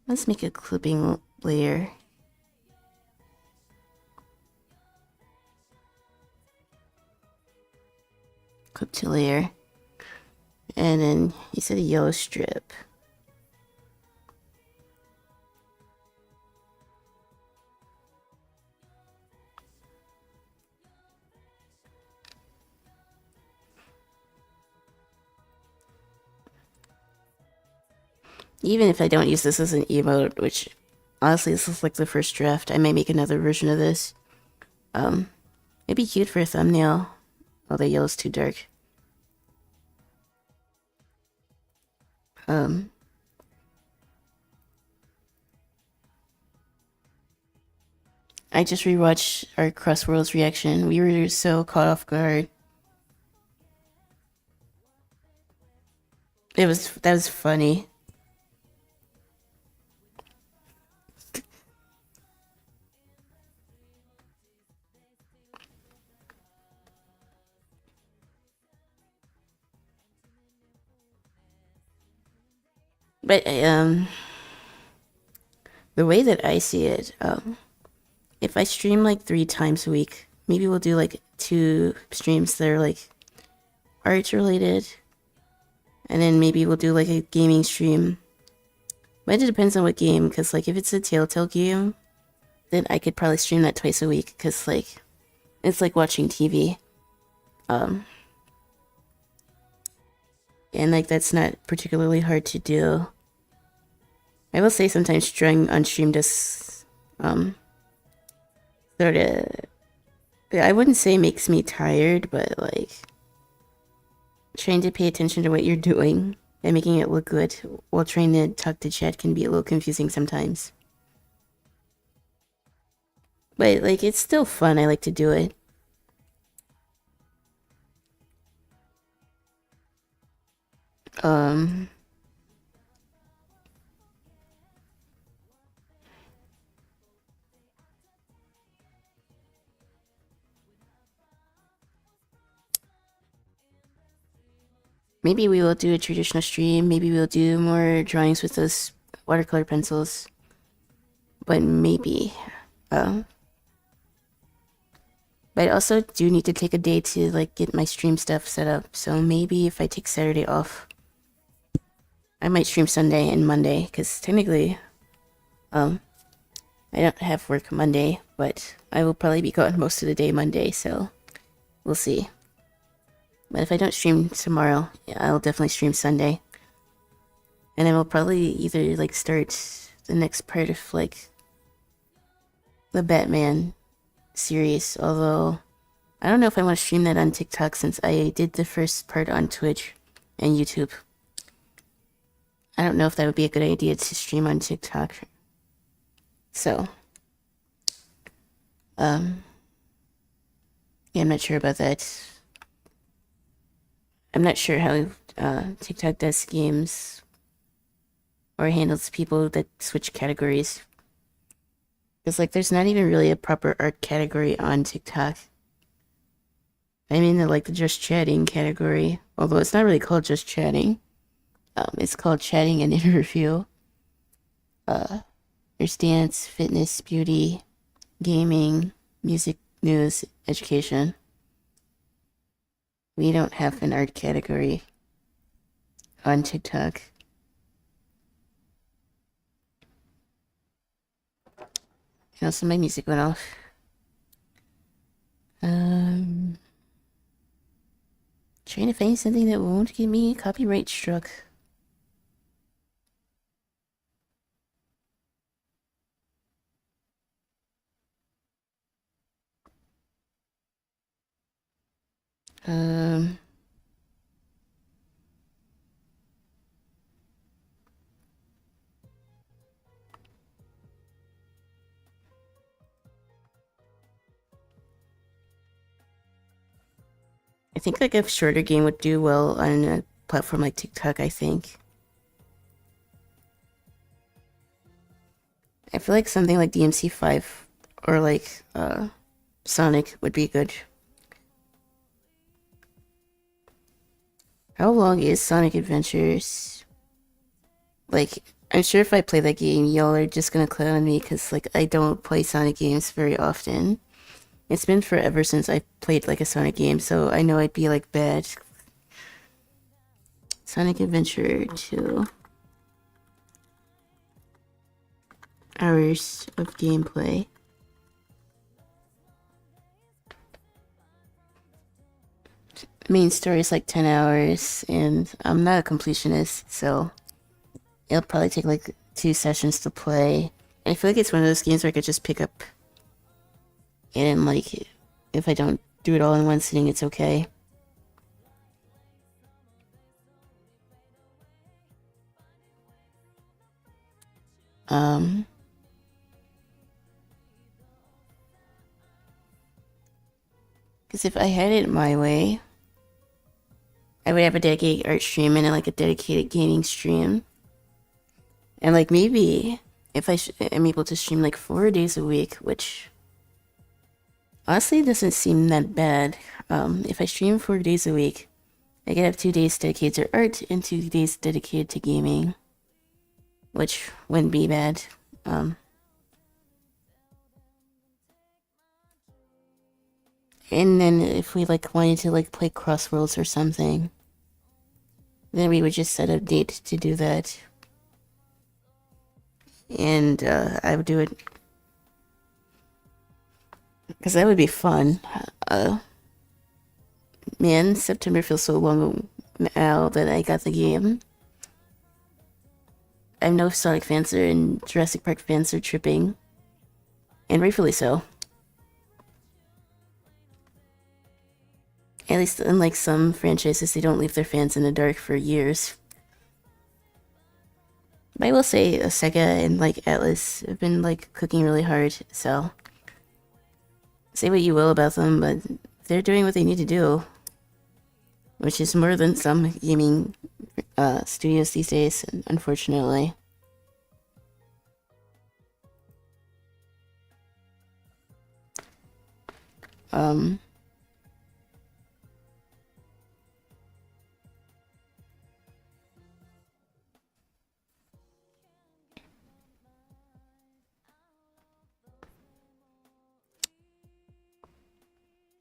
A: Let's make a clipping layer. Clip to layer. And then you said a yellow strip. Even if I don't use this as an emote, which honestly this is like the first draft, I may make another version of this. It'd be cute for a thumbnail. Oh, the yellow's too dark. I just rewatched our Cross Worlds reaction. We were so caught off guard. That was funny. But the way that I see it, if I stream like 3 times a week, maybe we'll do like 2 streams that are like art related, and then maybe we'll do like a gaming stream. But it depends on what game, because like if it's a Telltale game, then I could probably stream that twice a week, because like it's like watching TV. And like that's not particularly hard to do. I will say sometimes drawing on stream just sort of, I wouldn't say makes me tired, but like trying to pay attention to what you're doing and making it look good while trying to talk to chat can be a little confusing sometimes. But like it's still fun. I like to do it. Maybe we will do a traditional stream. Maybe we'll do more drawings with those watercolor pencils. But maybe. But I also do need to take a day to like get my stream stuff set up. So maybe if I take Saturday off, I might stream Sunday and Monday. Because technically, I don't have work Monday, but I will probably be gone most of the day Monday. So we'll see. But if I don't stream tomorrow, yeah, I'll definitely stream Sunday. And then we'll probably either like start the next part of like the Batman series. Although I don't know if I want to stream that on TikTok since I did the first part on Twitch and YouTube. I don't know if that would be a good idea to stream on TikTok. So, yeah, I'm not sure about that. I'm not sure how TikTok does games or handles people that switch categories. Because, like, there's not even really a proper art category on TikTok. I mean, like, the just chatting category. Although it's not really called just chatting. It's called chatting and interview. There's dance, fitness, beauty, gaming, music, news, education. We don't have an art category on TikTok. You know, so my music went off. Trying to find something that won't get me copyright struck. Um, I think like a shorter game would do well on a platform like TikTok, I think. I feel like something like DMC5 or like Sonic would be good. How long is Sonic Adventures? Like, I'm sure if I play that game, y'all are just gonna clown on me because like I don't play Sonic games very often. It's been forever since I played like a Sonic game, so I know I'd be like bad. Sonic Adventure 2 hours of gameplay. Main story is like 10 hours, and I'm not a completionist, so it'll probably take like 2 sessions to play. And I feel like it's one of those games where I could just pick up and like, if I don't do it all in one sitting, it's okay. Because if I had it my way, I would have a dedicated art stream and like a dedicated gaming stream. And like maybe if am able to stream like 4 days a week, which honestly doesn't seem that bad. If I stream 4 days a week, I could have 2 days dedicated to art and 2 days dedicated to gaming, which wouldn't be bad. And then if we like wanted to like play Crossworlds or something, then we would just set a date to do that. And I would do it because that would be fun. Man, September feels so long now that I got the game. I know Sonic fans are and Jurassic Park fans are tripping, and rightfully so. At least unlike some franchises, they don't leave their fans in the dark for years. But I will say Sega and like Atlas have been like cooking really hard, so say what you will about them, but they're doing what they need to do, which is more than some gaming studios these days, unfortunately.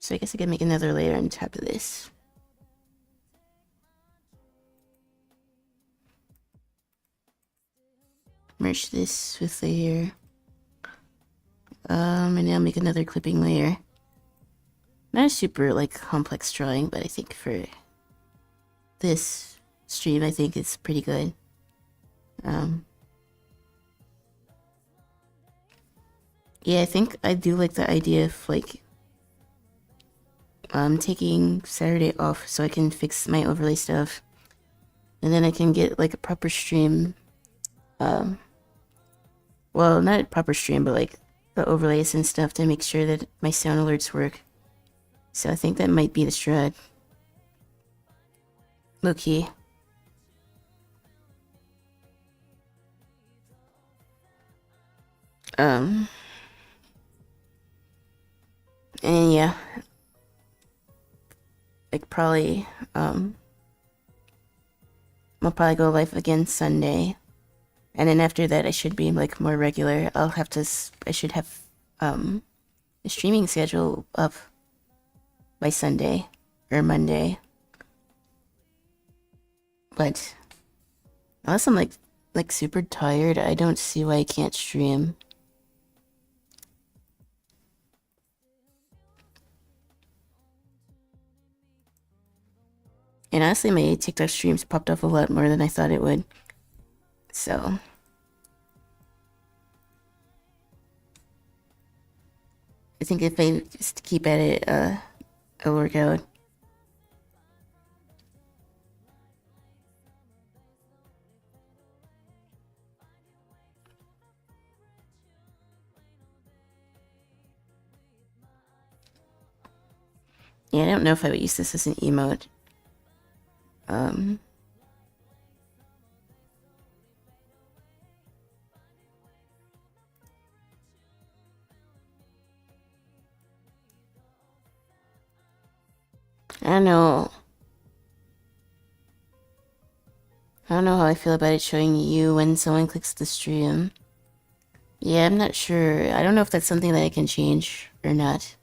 A: So I guess I can make another layer on top of this. Merge this with layer. And now make another clipping layer. Not a super like complex drawing, but I think for this stream, I think it's pretty good. Yeah, I think I do like the idea of like taking Saturday off so I can fix my overlay stuff, and then I can get like a proper stream. Well, not a proper stream, but like the overlays and stuff to make sure that my sound alerts work. So I think that might be the strat. Low key. And yeah, like probably I'll probably go live again Sunday, and then after that I should be like more regular. I should have a streaming schedule up by Sunday or Monday. But unless I'm like super tired, I don't see why I can't stream. And honestly, my TikTok streams popped off a lot more than I thought it would. So I think if I just keep at it, it'll work out. Yeah, I don't know if I would use this as an emote. I don't know. I don't know how I feel about it showing you when someone clicks the stream. Yeah, I'm not sure. I don't know if that's something that I can change or not.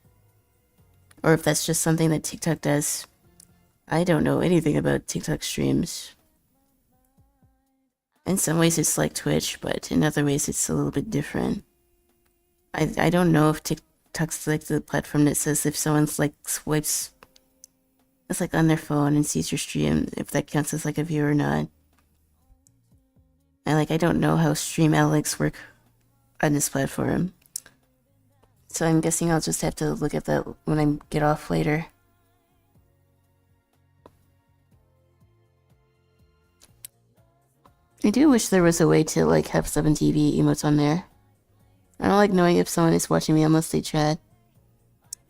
A: Or if that's just something that TikTok does. I don't know anything about TikTok streams. In some ways it's like Twitch, but in other ways it's a little bit different. I don't know if TikTok's like the platform that says if someone's like swipes, it's like on their phone and sees your stream, if that counts as like a view or not. And like I don't know how stream analytics work on this platform. So I'm guessing I'll just have to look at that when I get off later. I do wish there was a way to like have 7TV emotes on there. I don't like knowing if someone is watching me unless they chat.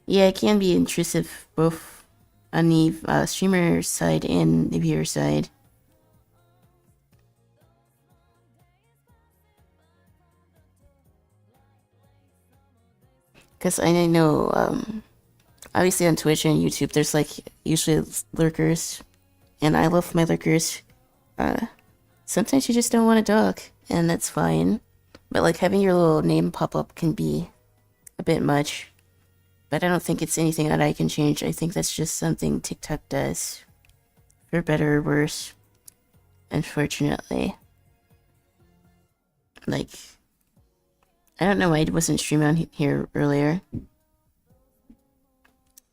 A: Yeah, it can be intrusive both on the streamer side and the viewer side. Because I know, obviously on Twitch and YouTube, there's like usually lurkers, and I love my lurkers. Sometimes you just don't want to talk, and that's fine. But like having your little name pop up can be a bit much. But I don't think it's anything that I can change. I think that's just something TikTok does. For better or worse. Unfortunately. Like, I don't know why I wasn't streaming on here earlier.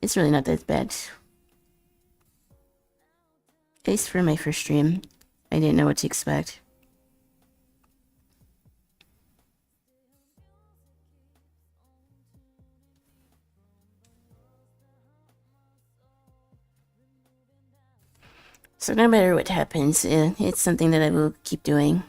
A: It's really not that bad. At least for my first stream. I didn't know what to expect. So no matter what happens, it's something that I will keep doing.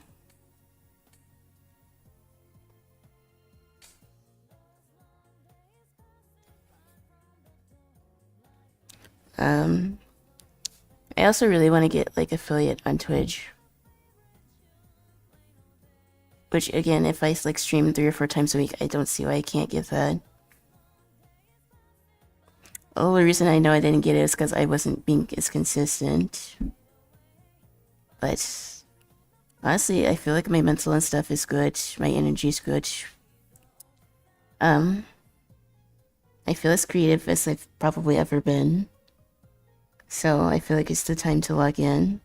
A: I also really want to get like affiliate on Twitch. Which again, if I like stream 3 or 4 times a week, I don't see why I can't get that. The only reason I know I didn't get it is because I wasn't being as consistent. But honestly, I feel like my mental and stuff is good. My energy's good. I feel as creative as I've probably ever been. So I feel like it's the time to log in.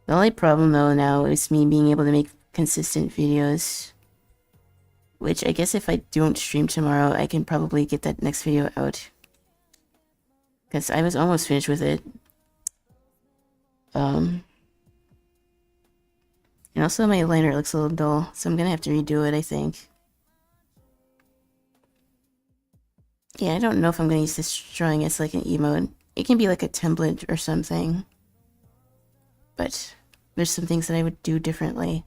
A: The only problem though now is me being able to make consistent videos. Which I guess if I don't stream tomorrow, I can probably get that next video out. Because I was almost finished with it. And also my liner looks a little dull, so I'm gonna have to redo it, I think. Yeah, I don't know if I'm gonna use this drawing as like an emote. It can be like a template or something. But there's some things that I would do differently.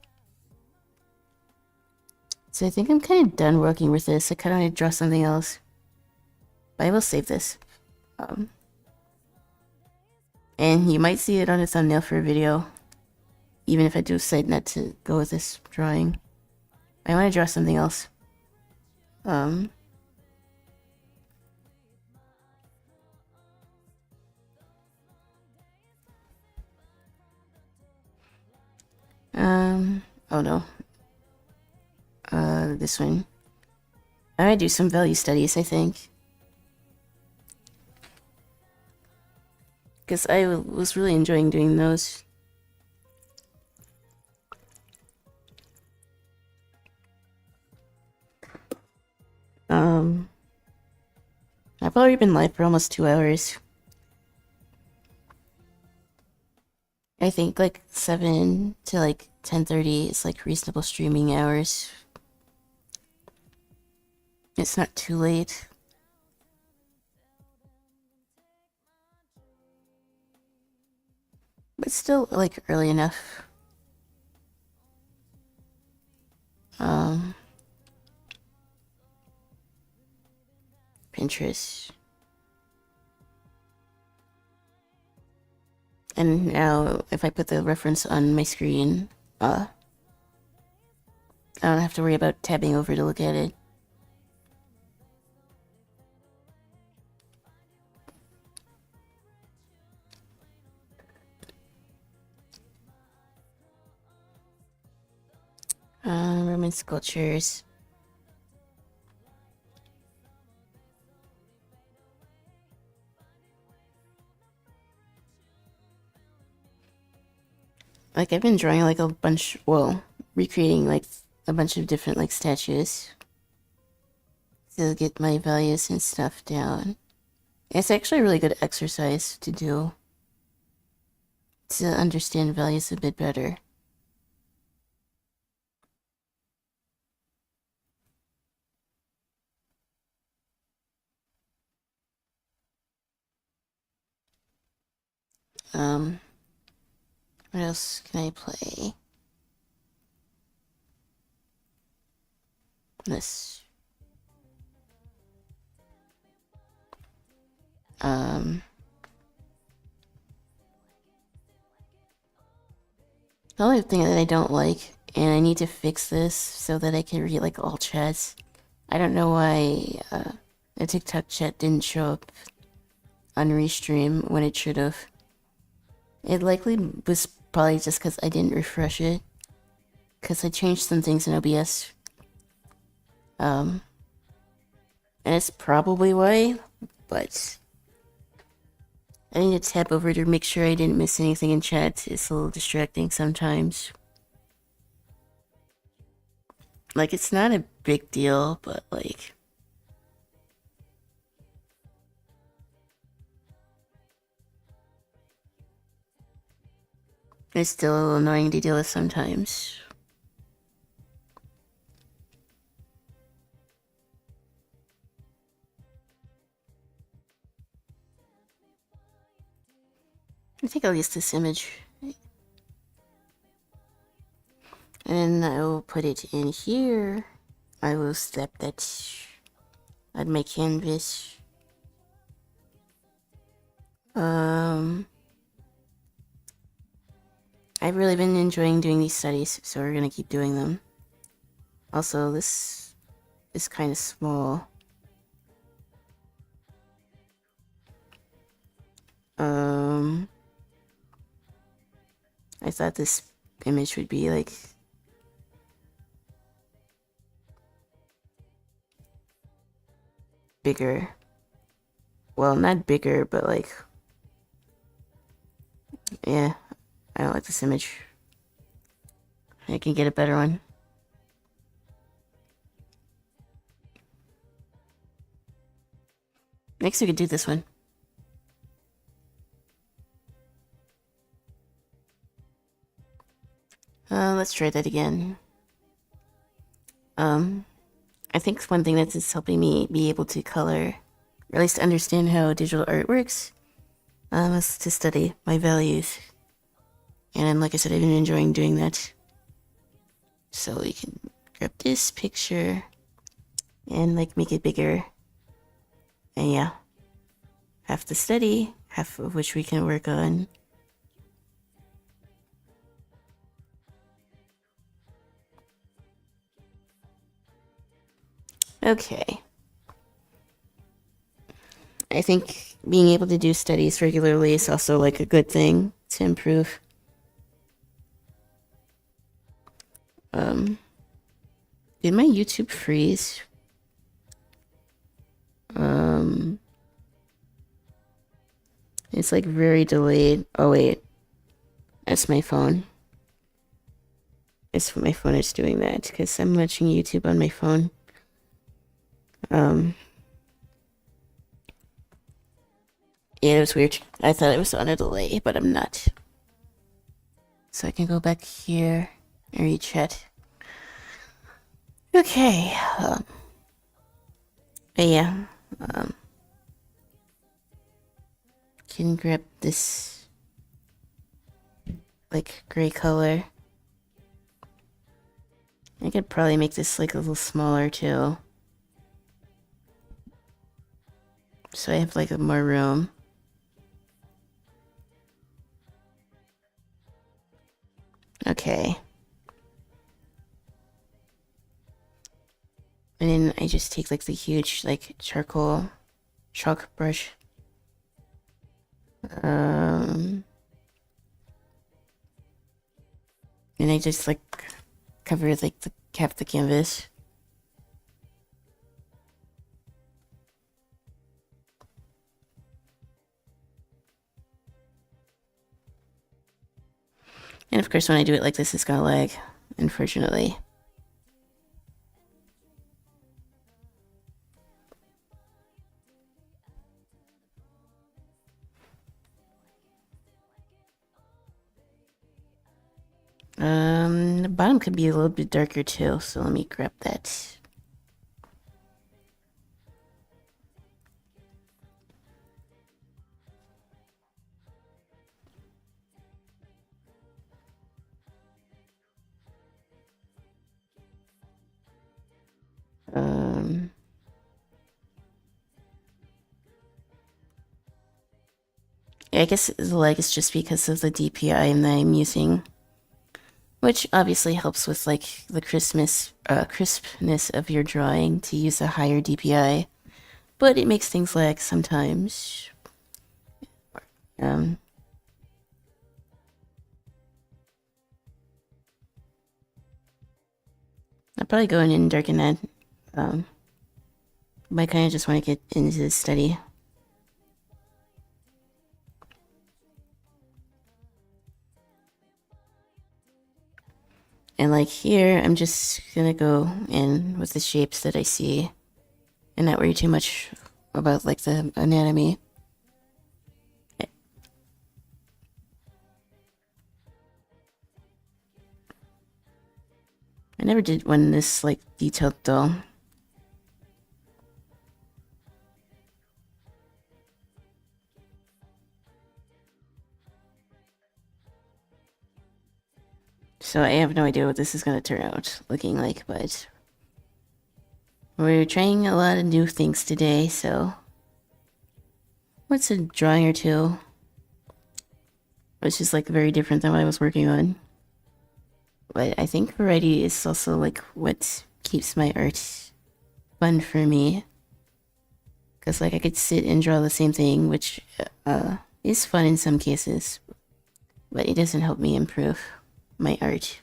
A: So I think I'm kind of done working with this. I kind of want to draw something else. But I will save this. And you might see it on a thumbnail for a video. Even if I do decide not to go with this drawing. I want to draw something else. Oh no. This one. I might do some value studies, I think. Because I was really enjoying doing those. I've already been live for almost 2 hours. I think like 7 to like 10:30 is like reasonable streaming hours. It's not too late. But still like early enough. Pinterest. And now if I put the reference on my screen, I don't have to worry about tabbing over to look at it. Roman sculptures. Like I've been drawing like a bunch, well, recreating like a bunch of different like statues to get my values and stuff down. It's actually a really good exercise to do to understand values a bit better. What else can I play? This. The only thing that I don't like, and I need to fix this so that I can read like all chats. I don't know why the TikTok chat didn't show up on Restream when it should have. It likely was probably just because I didn't refresh it. Because I changed some things in OBS. And it's probably why, but I need to tab over to make sure I didn't miss anything in chat. It's a little distracting sometimes. Like, it's not a big deal, but like... it's still a little annoying to deal with sometimes. I think I'll use this image. And I will put it in here. I will step that on my canvas. I've really been enjoying doing these studies, so we're gonna keep doing them. Also, this is kind of small. I thought this image would be like bigger. Well, not bigger, but like, yeah, I don't like this image. I can get a better one. Next we could do this one. Let's try that again. I think one thing that's just helping me be able to color, or at least understand how digital art works, is to study my values. And like I said, I've been enjoying doing that. So we can grab this picture and like make it bigger. And yeah, half the study, half of which we can work on. Okay. I think being able to do studies regularly is also like a good thing to improve. Did my YouTube freeze? It's like very delayed. Oh wait, that's my phone. It's my phone is doing that because I'm watching YouTube on my phone. Yeah, it was weird. I thought it was on a delay, but I'm not. So I can go back here and read chat. Okay. But yeah. Can grab this like gray color. I could probably make this like a little smaller too. So I have like more room. Okay. And then I just take like the huge like charcoal chalk brush. And I just like cover like half the canvas. And of course when I do it like this it's gonna lag, unfortunately. The bottom could be a little bit darker too, so let me grab that. Yeah, I guess the lag is just because of the DPI that I'm using, which obviously helps with like the crispness of your drawing to use a higher DPI, but it makes things lag sometimes. I'll probably go in and darken that. But I kind of just want to get into this study. And like here, I'm just gonna go in with the shapes that I see and not worry too much about like the anatomy. I never did one this like detailed though. So I have no idea what this is gonna turn out looking like, but we're trying a lot of new things today, so what's a drawing or two? Which is like very different than what I was working on. But I think variety is also like what keeps my art fun for me. Because like I could sit and draw the same thing, which is fun in some cases, but it doesn't help me improve my art.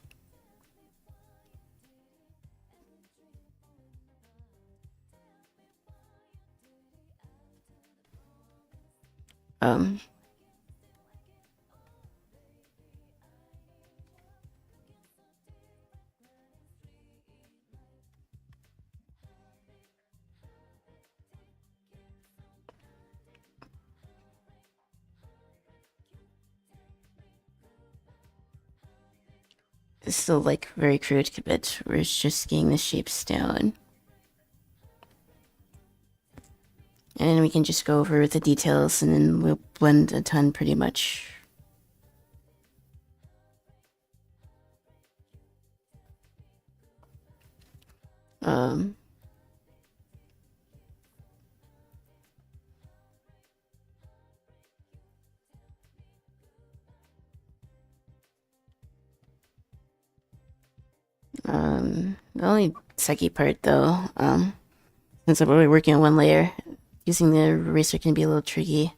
A: It's still like very crude, but we're just getting the shapes down. And then we can just go over the details and then we'll blend a ton pretty much. The only sucky part though, since I'm only working on one layer, using the eraser can be a little tricky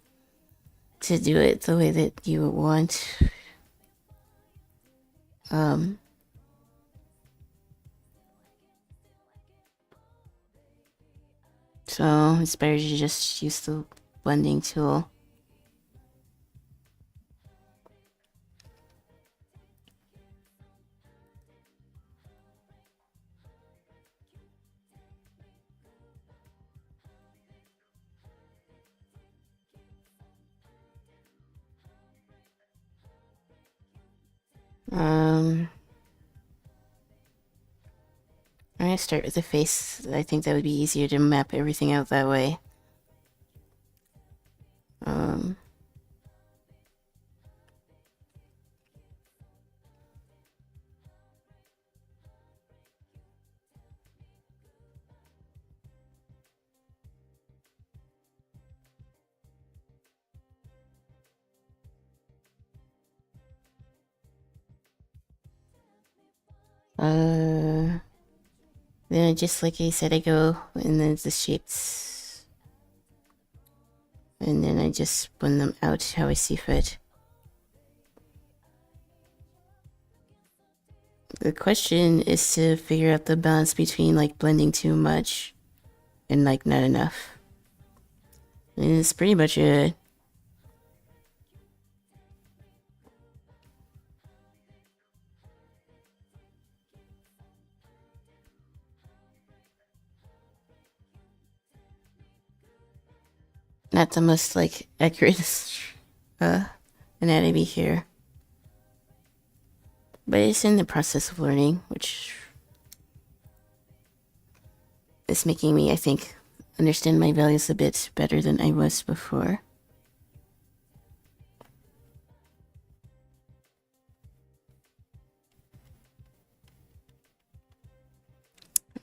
A: to do it the way that you want. So it's better to just use the blending tool. I'm gonna start with the face. I think that would be easier to map everything out that way. Um, then just like I said, I go and then the shapes, and then I just blend them out how I see fit. The question is to figure out the balance between like blending too much and like not enough. And it's pretty much it. Not the most like accurate anatomy here, but it's in the process of learning, which is making me, I think, understand my values a bit better than I was before.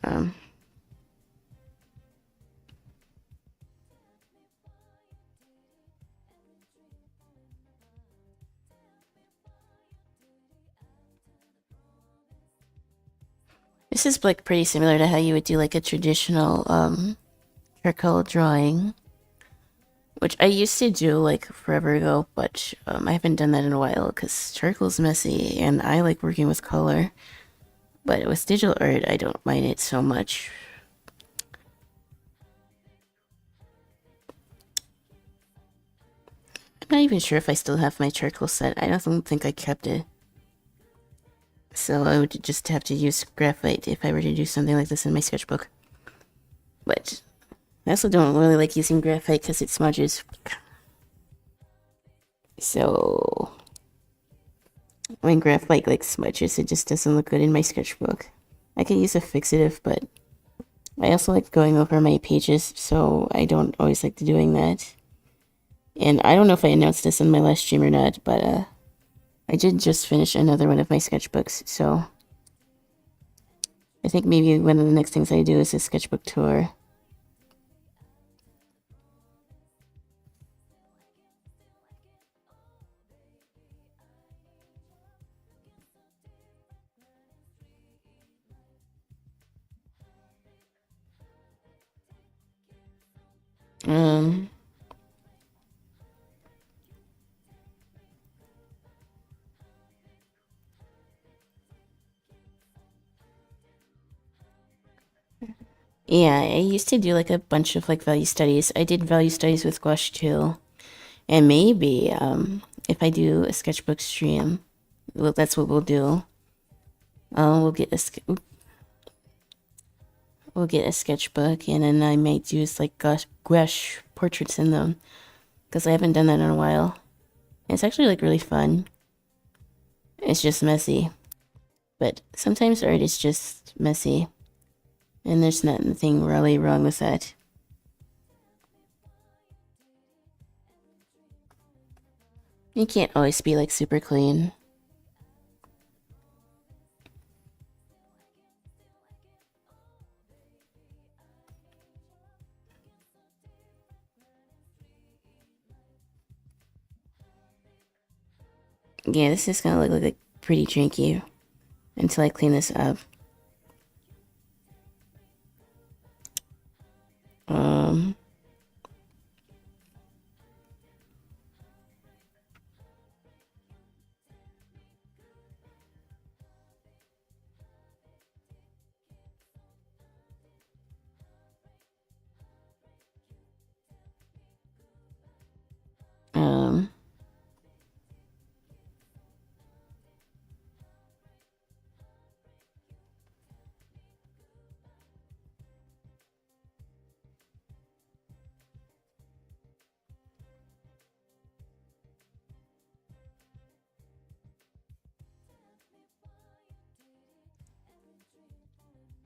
A: Um, this is like pretty similar to how you would do like a traditional charcoal drawing, which I used to do like forever ago, but I haven't done that in a while because charcoal's messy and I like working with color. But with digital art, I don't mind it so much. I'm not even sure if I still have my charcoal set. I don't think I kept it. So I would just have to use graphite if I were to do something like this in my sketchbook. But I also don't really like using graphite because it smudges. So when graphite like smudges, it just doesn't look good in my sketchbook. I could use a fixative, but I also like going over my pages, so I don't always like doing that. And I don't know if I announced this in my last stream or not, but I did just finish another one of my sketchbooks, so I think maybe one of the next things I do is a sketchbook tour. Um, yeah, I used to do like a bunch of like value studies. I did value studies with gouache too. And maybe if I do a sketchbook stream, well, that's what we'll do. We'll get a sketchbook, and then I might use like gouache portraits in them because I haven't done that in a while. It's actually like really fun. It's just messy, but sometimes art is just messy, and there's nothing really wrong with that. You can't always be like super clean. Yeah, this is gonna look like pretty janky until I clean this up. Um,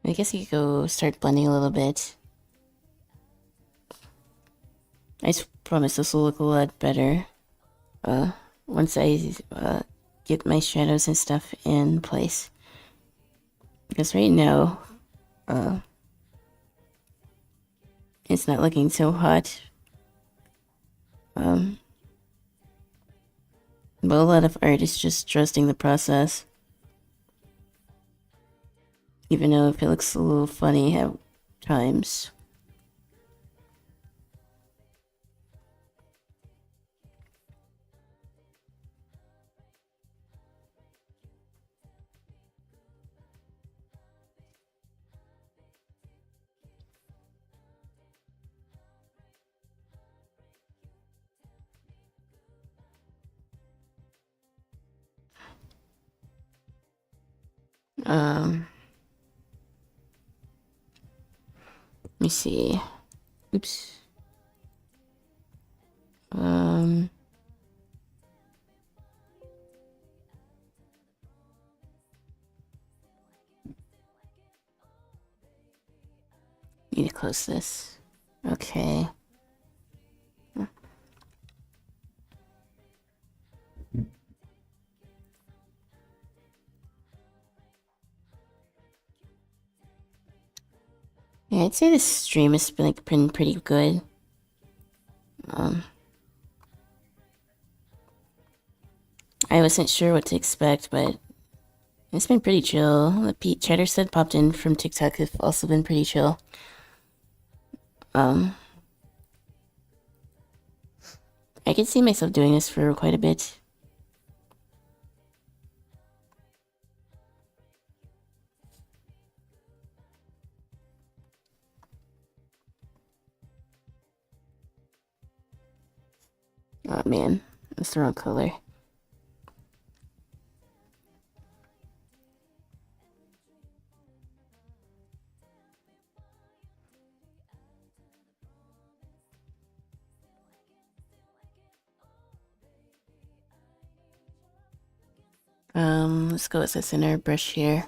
A: I guess you could go start blending a little bit. I promise this will look a lot better. Once I get my shadows and stuff in place. Because right now, it's not looking so hot. But a lot of art is just trusting the process. Even though if it looks a little funny at times. Let me see. Oops. Need to close this. Okay. Yeah, I'd say this stream has been pretty good. I wasn't sure what to expect, but it's been pretty chill. The Pete Cheddar said popped in from TikTok have also been pretty chill. I could see myself doing this for quite a bit. Oh man, that's the wrong color. Let's go with this inner brush here.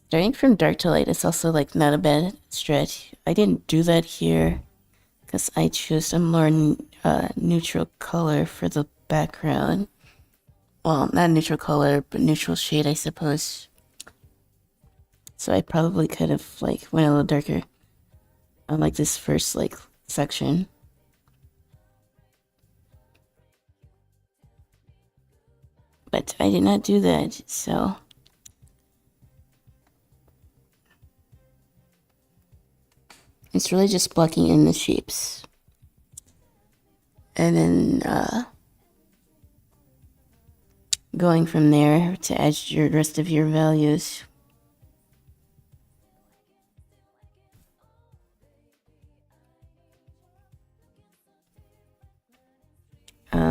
A: Starting from dark to light is also like not a bad stretch. I didn't do that here because I chose a more neutral color for the background. Well, not neutral color, but neutral shade, I suppose. So I probably could have like went a little darker on like this first like section. But I did not do that, so it's really just blocking in the shapes. And then going from there to add your rest of your values.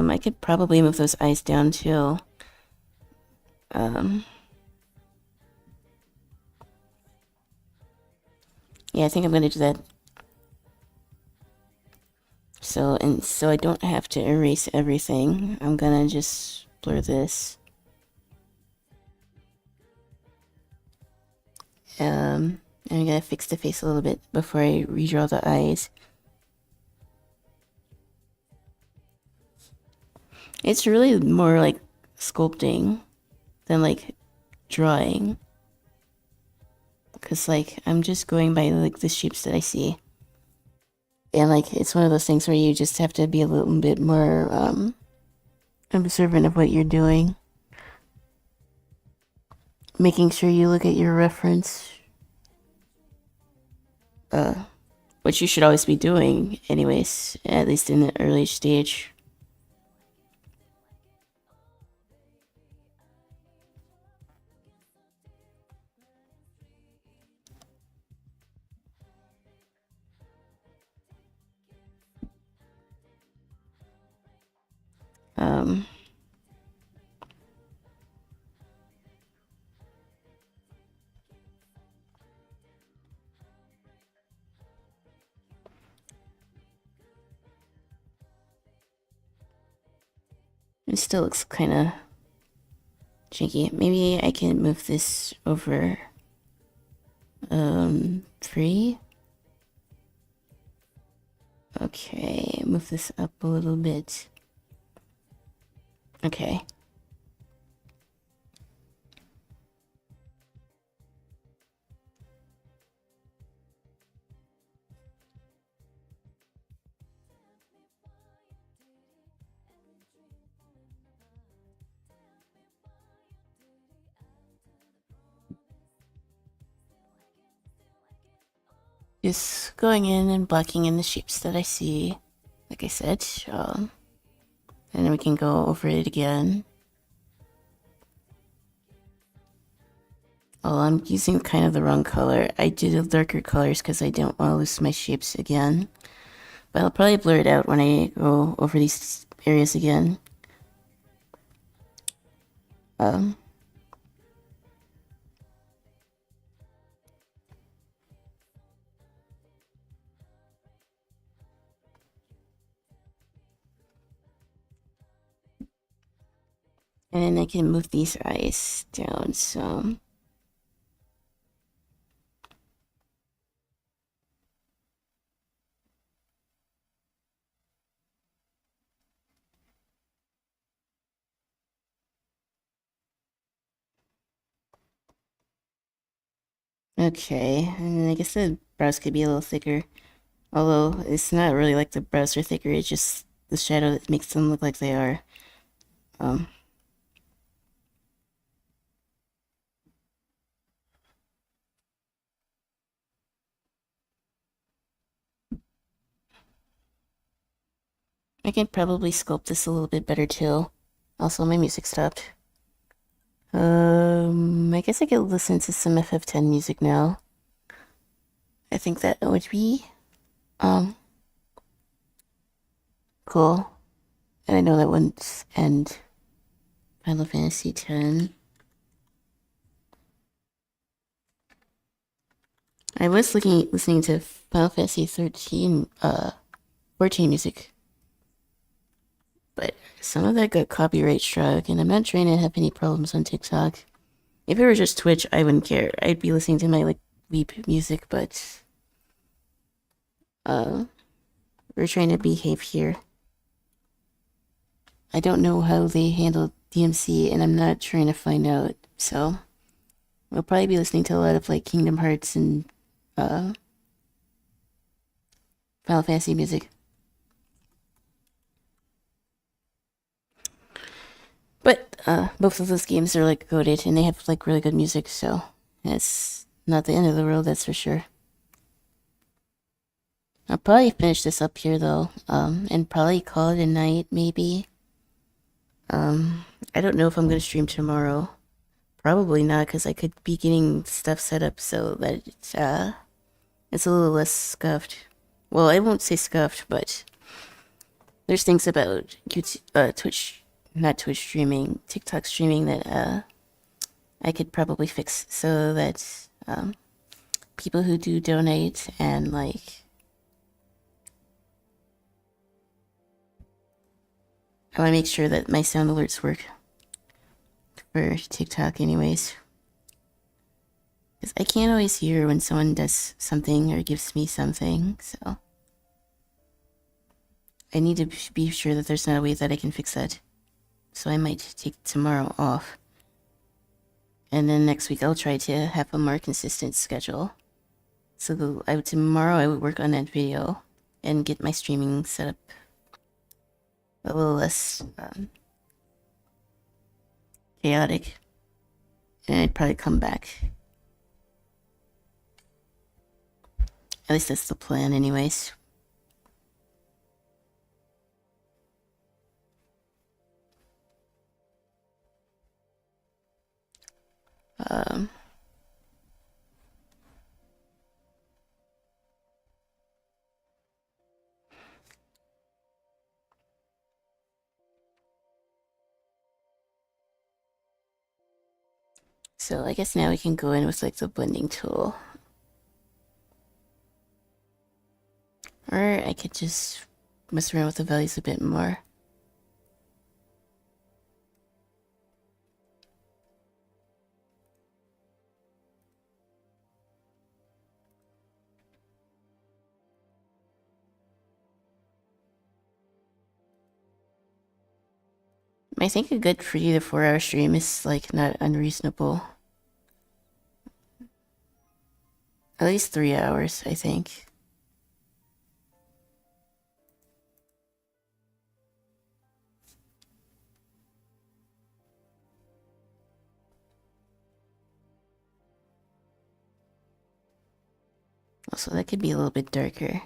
A: I could probably move those eyes down too. Yeah, I think I'm gonna do that. So I don't have to erase everything. I'm gonna just blur this. And I'm gonna fix the face a little bit before I redraw the eyes. It's really more like sculpting than like drawing. Cause like I'm just going by like the shapes that I see. And like it's one of those things where you just have to be a little bit more observant of what you're doing. Making sure you look at your reference. Which you should always be doing anyways, at least in the early stage. It still looks kind of janky. Maybe I can move this over. Free. Okay, move this up a little bit. Okay. Just going in and blocking in the shapes that I see, like I said, and then we can go over it again. Oh, I'm using kind of the wrong color. I did darker colors because I don't want to lose my shapes again. But I'll probably blur it out when I go over these areas again. And I can move these eyes down some. Okay, and I guess the brows could be a little thicker. Although it's not really like the brows are thicker, it's just the shadow that makes them look like they are. I can probably sculpt this a little bit better too. Also, my music stopped. I guess I could listen to some FF10 music now. I think that would be, cool. And I know that wouldn't end Final Fantasy X. I was listening to Final Fantasy 13, 14 music. But some of that got copyright struck, and I'm not trying to have any problems on TikTok. If it were just Twitch, I wouldn't care. I'd be listening to my, like, weep music, but, we're trying to behave here. I don't know how they handle DMC, and I'm not trying to find out, so we'll probably be listening to a lot of, like, Kingdom Hearts and, Final Fantasy music. But, both of those games are, like, goated, and they have, like, really good music, so it's not the end of the world, that's for sure. I'll probably finish this up here, though, and probably call it a night, maybe. I don't know if I'm gonna stream tomorrow. Probably not, because I could be getting stuff set up so that it's a little less scuffed. Well, I won't say scuffed, but there's things about YouTube, Twitch, not Twitch streaming, TikTok streaming that I could probably fix so that people who do donate and like I want to make sure that my sound alerts work for TikTok anyways. Because I can't always hear when someone does something or gives me something, so I need to be sure that there's not a way that I can fix that. So I might take tomorrow off. And then next week I'll try to have a more consistent schedule. So tomorrow I would work on that video and get my streaming set up a little less chaotic. And I'd probably come back. At least that's the plan anyways. So I guess now we can go in with like the blending tool. Or I could just mess around with the values a bit more. I think a good 3 to 4 hour stream is like not unreasonable. At least 3 hours, I think. Also, that could be a little bit darker.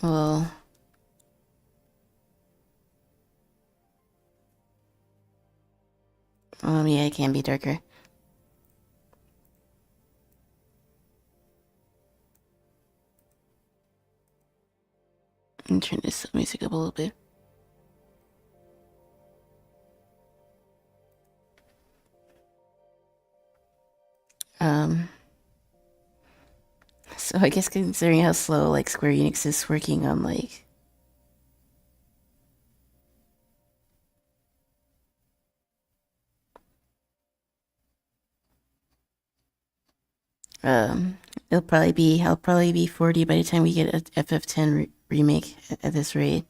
A: Well, yeah, it can be darker. And turn this music up a little bit. So I guess considering how slow like Square Enix is working on like it'll probably be I'll probably be 40 by the time we get a FF10 remake at this rate.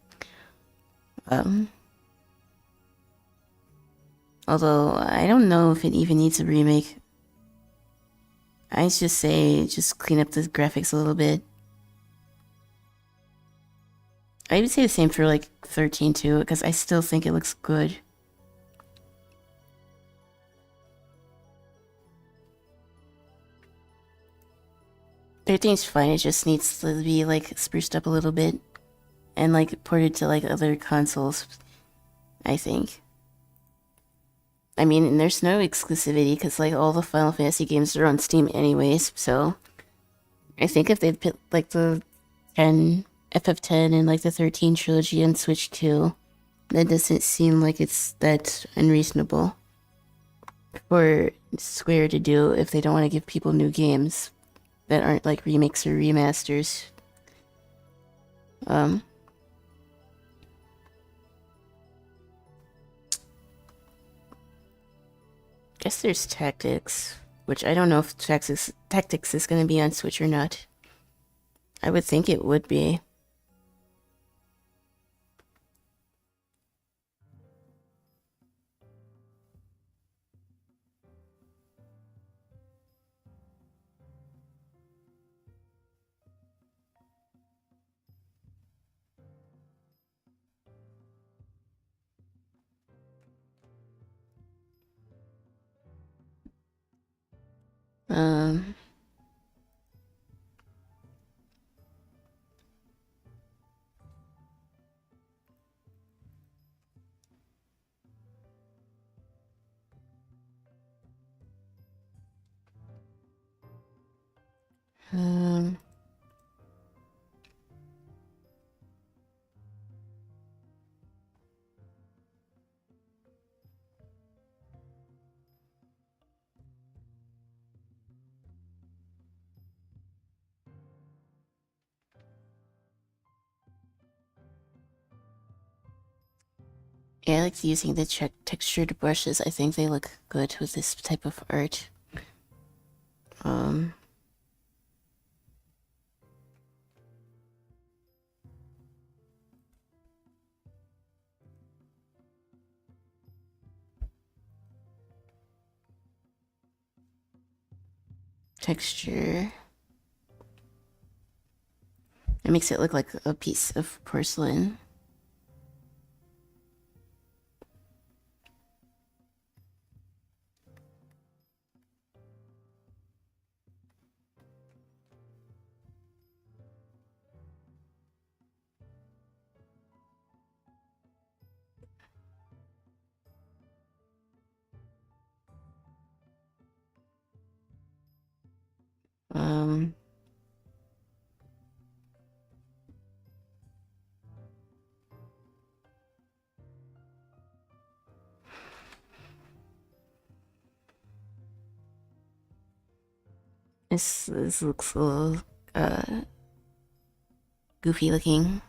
A: Although I don't know if it even needs a remake. I just say just clean up the graphics a little bit. I would say the same for like 13 too, because I still think it looks good. 13's fine, it just needs to be like spruced up a little bit and like ported to like other consoles, I think. I mean, there's no exclusivity because like all the Final Fantasy games are on Steam anyways, so I think if they'd put like the 10 FF10 and like the 13 trilogy on Switch too, that doesn't seem like it's that unreasonable for Square to do if they don't want to give people new games that aren't like remakes or remasters. Guess there's Tactics, which I don't know if Tactics is going to be on Switch or not. I would think it would be. Um, um, yeah, I like using the textured brushes. I think they look good with this type of art. Um, Texture. It makes it look like a piece of porcelain. Um, this looks a little goofy looking.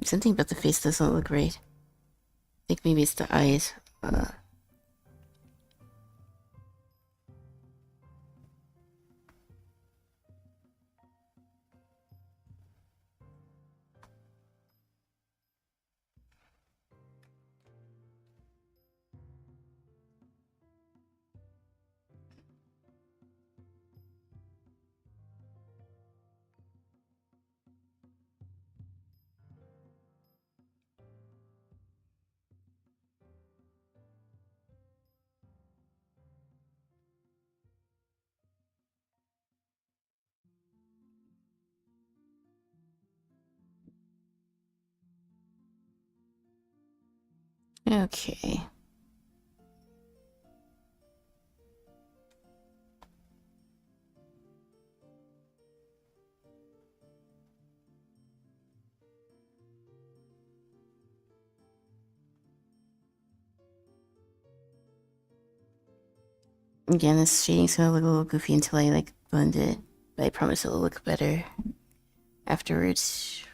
A: Something about the face doesn't look right. I think maybe it's the eyes. Okay. Again, this shading's gonna look a little goofy until I like blend it, but I promise it'll look better afterwards.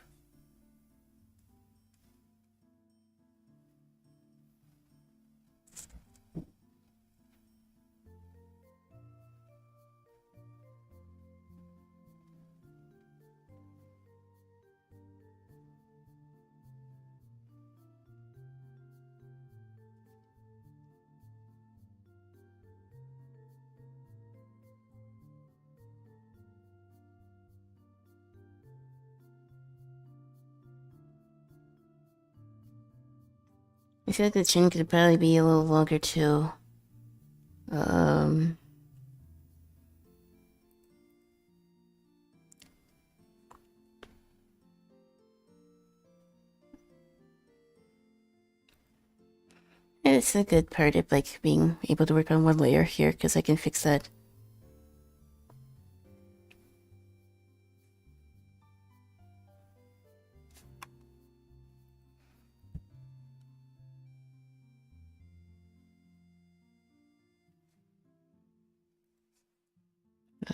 A: I feel like the chin could probably be a little longer too. Um, it's a good part of like being able to work on one layer here because I can fix that.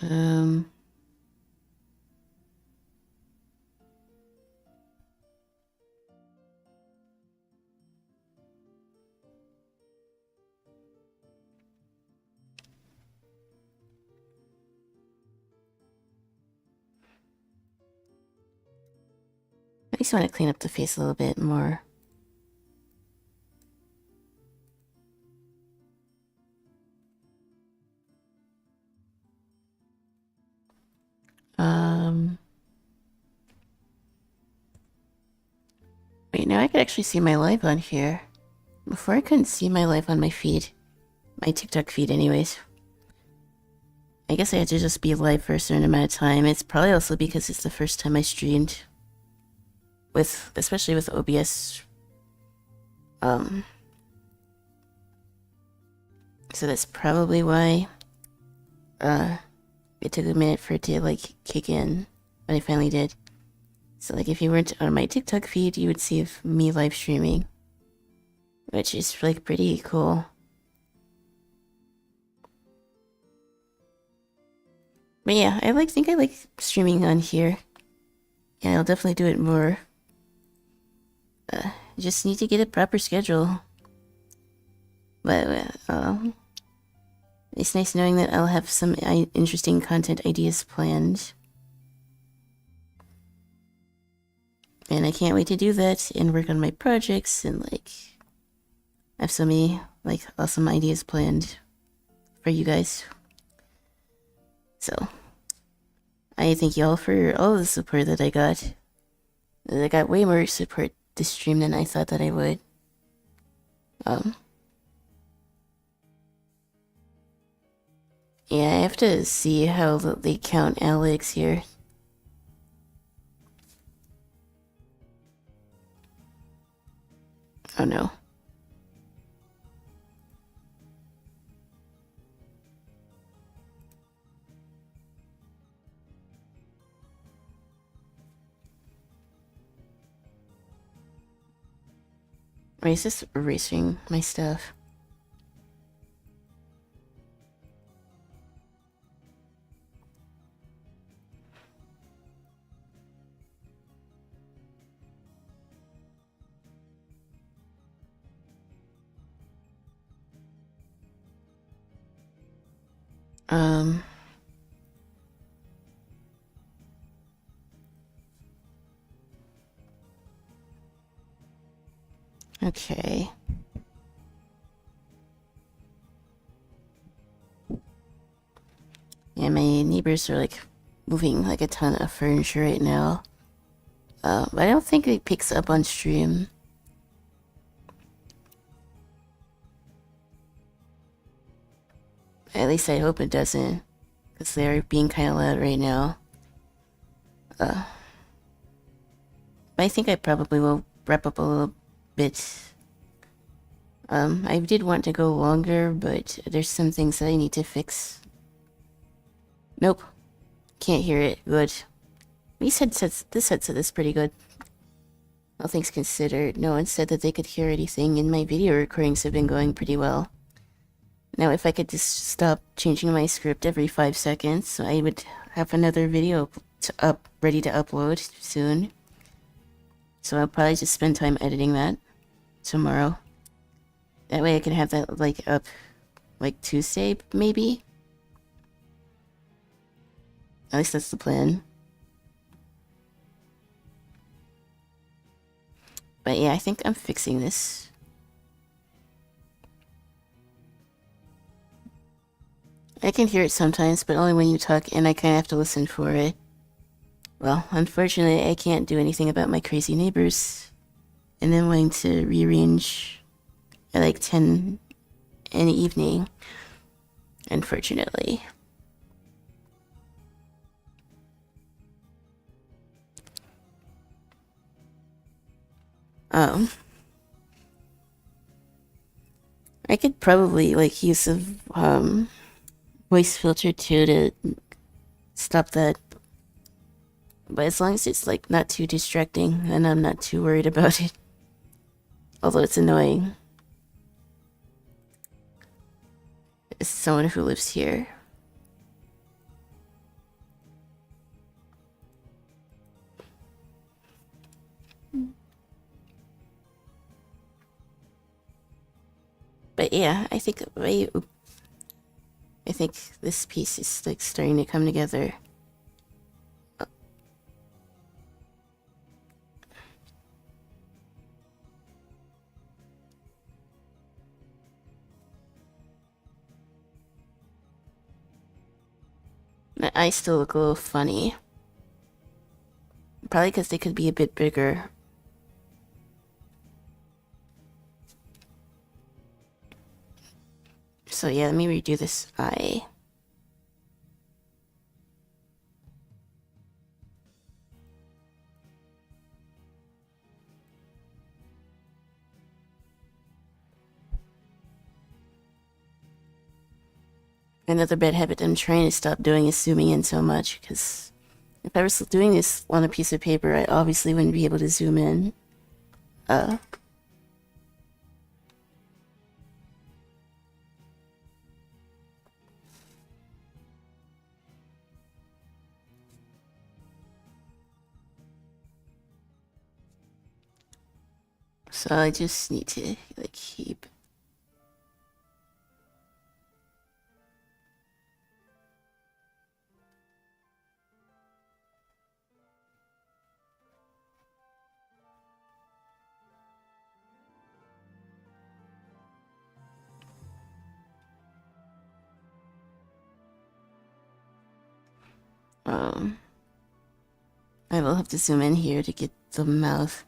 A: Um, I just want to clean up the face a little bit more. Um, Wait, now I could actually see my live on here. Before I couldn't see my live on my feed. My TikTok feed anyways. I guess I had to just be live for a certain amount of time. It's probably also because it's the first time I streamed. Especially with OBS. So that's probably why, it took a minute for it to, like, kick in. But I finally did. So, like, if you weren't on my TikTok feed, you would see me live streaming. Which is, like, pretty cool. But yeah, think I like streaming on here. Yeah, I'll definitely do it more. Just need to get a proper schedule. But, it's nice knowing that I'll have some interesting content ideas planned. And I can't wait to do that and work on my projects and, like, I have so many, like, awesome ideas planned for you guys. So, I thank y'all for all the support that I got. I got way more support this stream than I thought that I would. Yeah, I have to see how they count Alex here. Oh no. Wait, is this erasing my stuff? Okay. Yeah, my neighbors are like moving like a ton of furniture right now. But I don't think it picks up on stream. At least I hope it doesn't. Because they're being kind of loud right now. But I think I probably will wrap up a little bit I did want to go longer, but there's some things that I need to fix. Nope. Can't hear it. Good. This headset is pretty good. All things considered, no one said that they could hear anything, and my video recordings have been going pretty well. Now, if I could just stop changing my script every 5 seconds, I would have another video ready to upload soon. So I'll probably just spend time editing that tomorrow. That way I can have that, like, up, like, Tuesday, maybe? At least that's the plan. But yeah, I think I'm fixing this. I can hear it sometimes, but only when you talk, and I kinda have to listen for it. Well, unfortunately, I can't do anything about my crazy neighbors. And then wanting to rearrange at like 10 in the evening, unfortunately. I could probably like use a voice filter too to stop that. But as long as it's like not too distracting, then I'm not too worried about it. Although it's annoying. As someone who lives here. But yeah, I think this piece is like starting to come together. My eyes still look a little funny. Probably because they could be a bit bigger. So yeah, let me redo this eye. Another bad habit I'm trying to stop doing is zooming in so much, because if I was doing this on a piece of paper, I obviously wouldn't be able to zoom in. So I just need to like keep. I will have to zoom in here to get the mouth.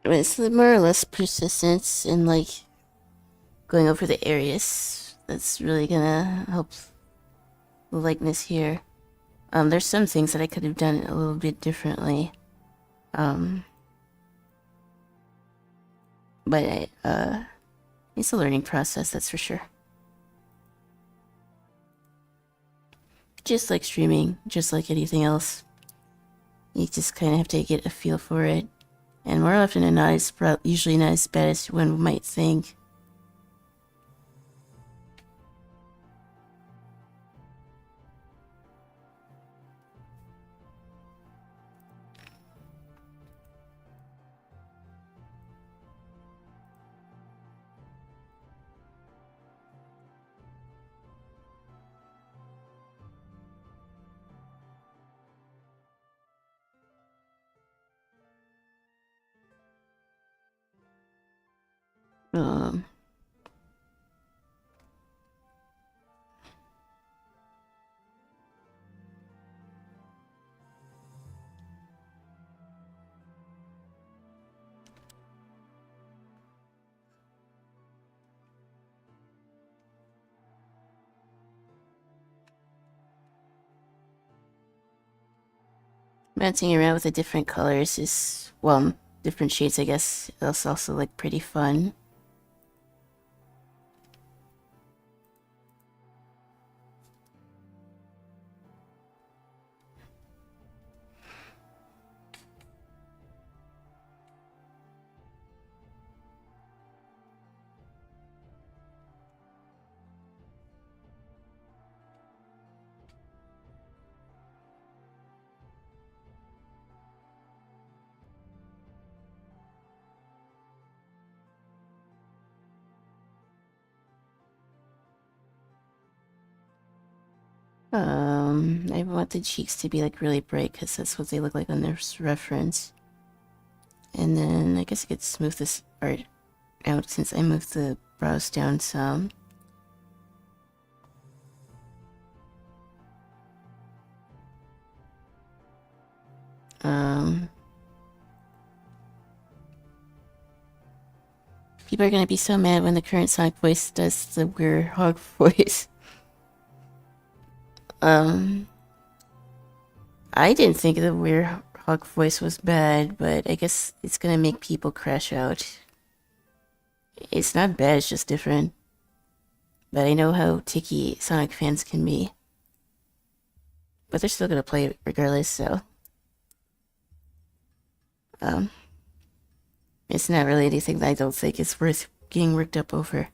A: It's more or less persistence in like going over the areas that's really gonna help the likeness here. There's some things that I could have done a little bit differently. But it's a learning process, that's for sure. Just like streaming, just like anything else. You just kind of have to get a feel for it. And more often than not, it's usually not as bad as one might think. Um, Bouncing around with the different colors is, well, different shades, I guess. That's also like pretty fun. I want the cheeks to be like really bright because that's what they look like on this reference. And then I guess I could smooth this art out since I moved the brows down some. People are gonna be so mad when the current Sonic voice does the weird hog voice. I didn't think the weird hog voice was bad, but I guess it's gonna make people crash out. It's not bad, it's just different. But I know how ticky Sonic fans can be. But they're still gonna play it regardless, so. It's not really anything that I don't think is worth getting worked up over.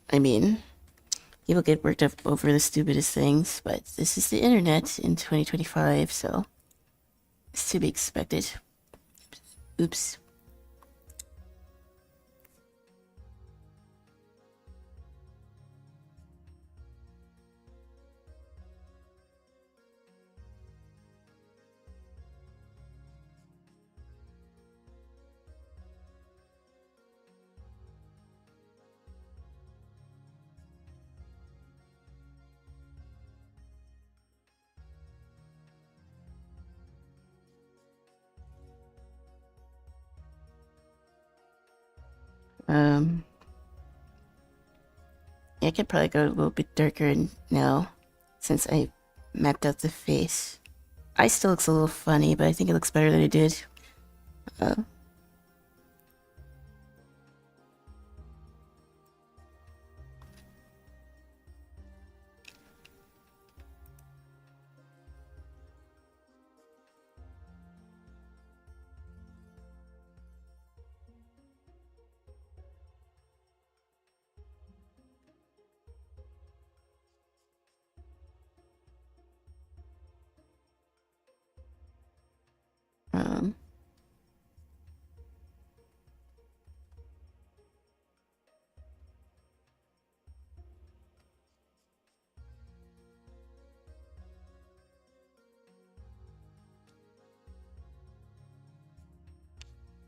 A: I mean, people get worked up over the stupidest things, but this is the internet in 2025, so it's to be expected. Oops. I could probably go a little bit darker now, since I mapped out the face. Eye still looks a little funny, but I think it looks better than it did.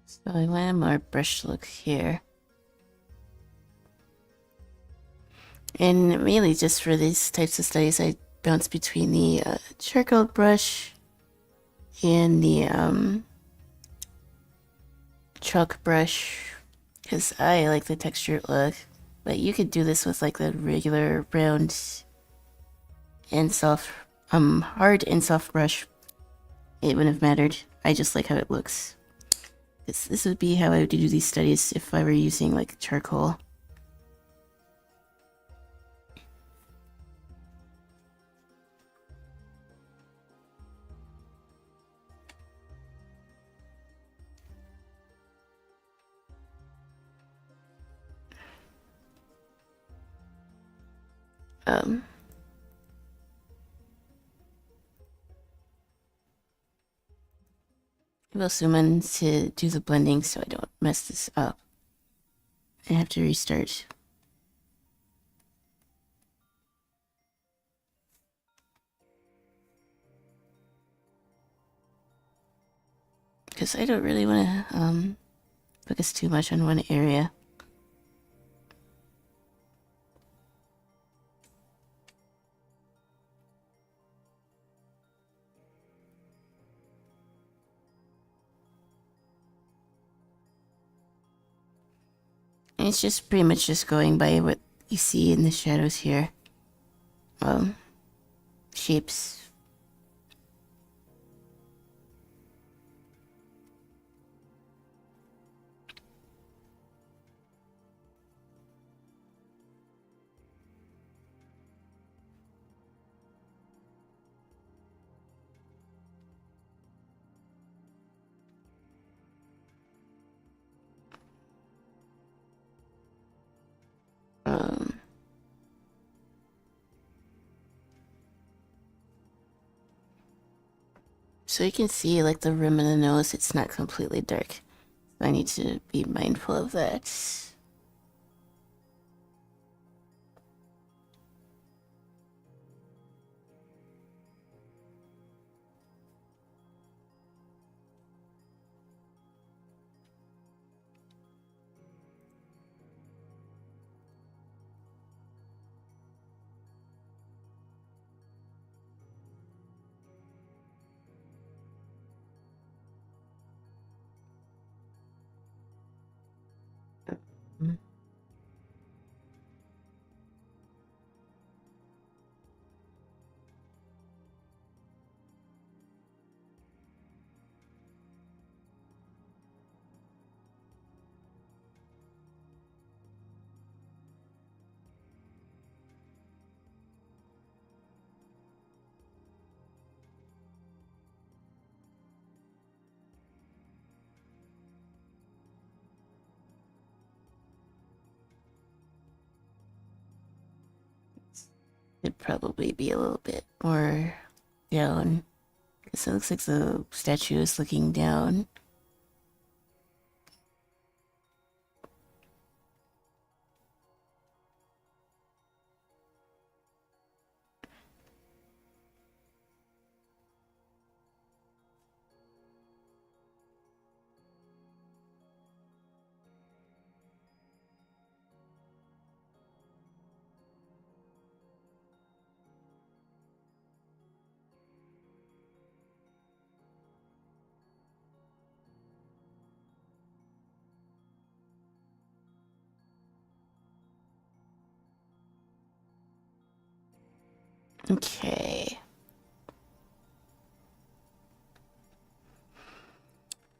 A: So I want a more brush look here. And mainly just for these types of studies, I bounce between the charcoal brush and the chalk brush because I like the textured look. But you could do this with like the regular round and soft, hard and soft brush. It wouldn't have mattered. I just like how it looks. This would be how I would do these studies if I were using like charcoal. I will zoom in to do the blending so I don't mess this up. I have to restart. Because I don't really want to focus too much on one area. It's just pretty much just going by what you see in the shadows here. Shapes. So you can see like the rim of the nose, it's not completely dark. So I need to be mindful of that. It'd probably be a little bit more down. Because it looks like the statue is looking down. Okay.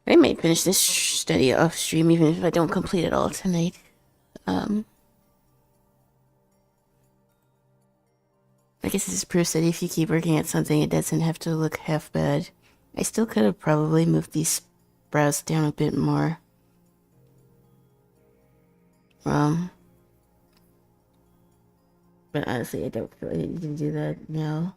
A: I might finish this study off stream even if I don't complete it all tonight. I guess this proves that if you keep working at something, it doesn't have to look half bad. I still could have probably moved these brows down a bit more. But honestly, I don't feel I need to do that now.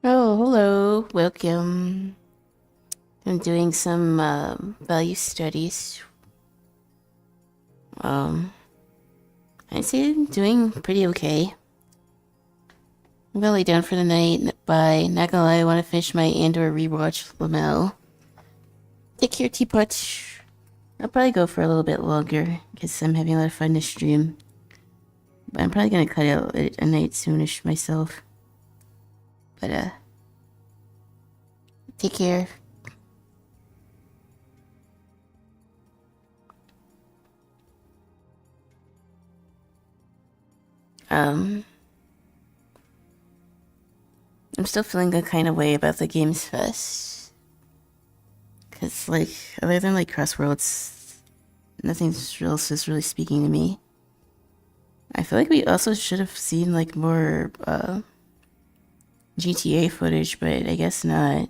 A: Oh, hello. Welcome. I'm doing some value studies. I'd say I'm doing pretty okay. I'm gonna lay down for the night. Bye. Not gonna lie, I want to finish my Andor rewatch Lamel. Take care, Teapot. I'll probably go for a little bit longer because I'm having a lot of fun this stream. But I'm probably gonna cut out a night soonish myself. But take care. I'm still feeling a kind of way about the Games Fest. Cause like, other than like Crossworlds, nothing else is really speaking to me. I feel like we also should have seen like more GTA footage, but I guess not.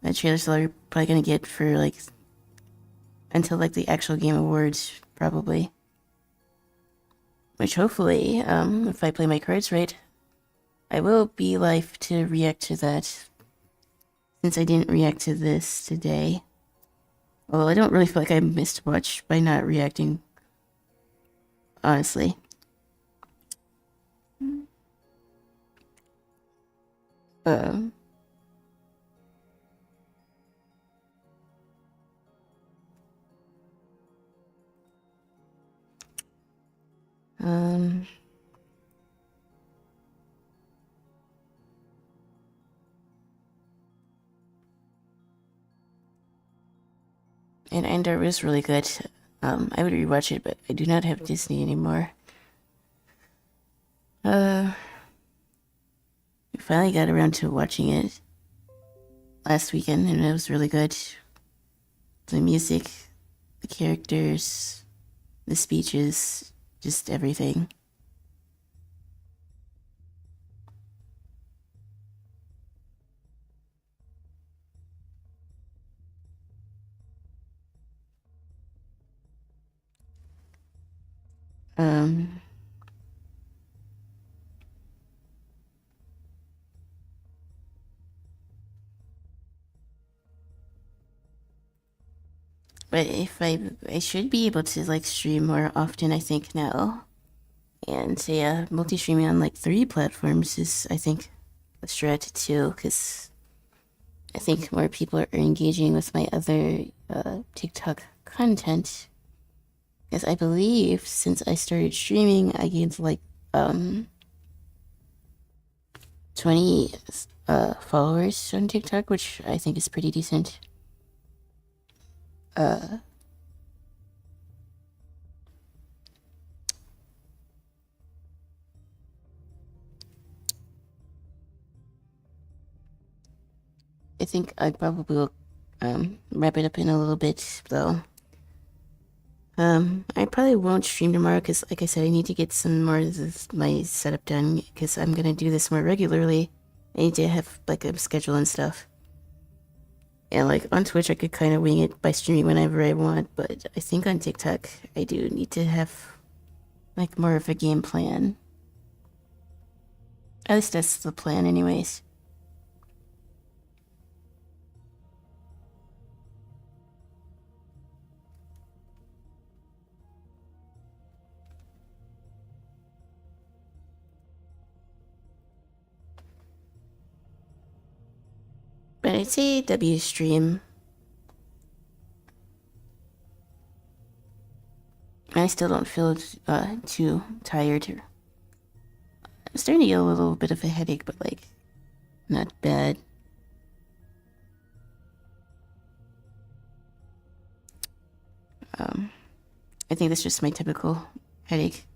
A: That trailer's all you're probably gonna get for like until like the actual Game Awards, probably. Which hopefully, if I play my cards right, I will be live to react to that. Since I didn't react to this today. Well, I don't really feel like I missed much by not reacting, honestly. Uh, um, and Andor was really good. I would rewatch it, but I do not have Disney anymore. I finally got around to watching it last weekend, and it was really good. The music, the characters, the speeches, just everything. Um, but if I should be able to like stream more often, I think now. And yeah, multi-streaming on like 3 platforms is, I think, a strat too, because I think more people are engaging with my other TikTok content. Because I believe since I started streaming, I gained like 20 followers on TikTok, which I think is pretty decent. I think I probably will wrap it up in a little bit, though. I probably won't stream tomorrow because, like I said, I need to get some more of my setup done because I'm gonna do this more regularly. I need to have like a schedule and stuff. And like on Twitch, I could kind of wing it by streaming whenever I want, but I think on TikTok, I do need to have like more of a game plan. At least that's the plan, anyways. But I'd say W stream. I still don't feel too tired. I'm starting to get a little bit of a headache, but like not bad. I think that's just my typical headache,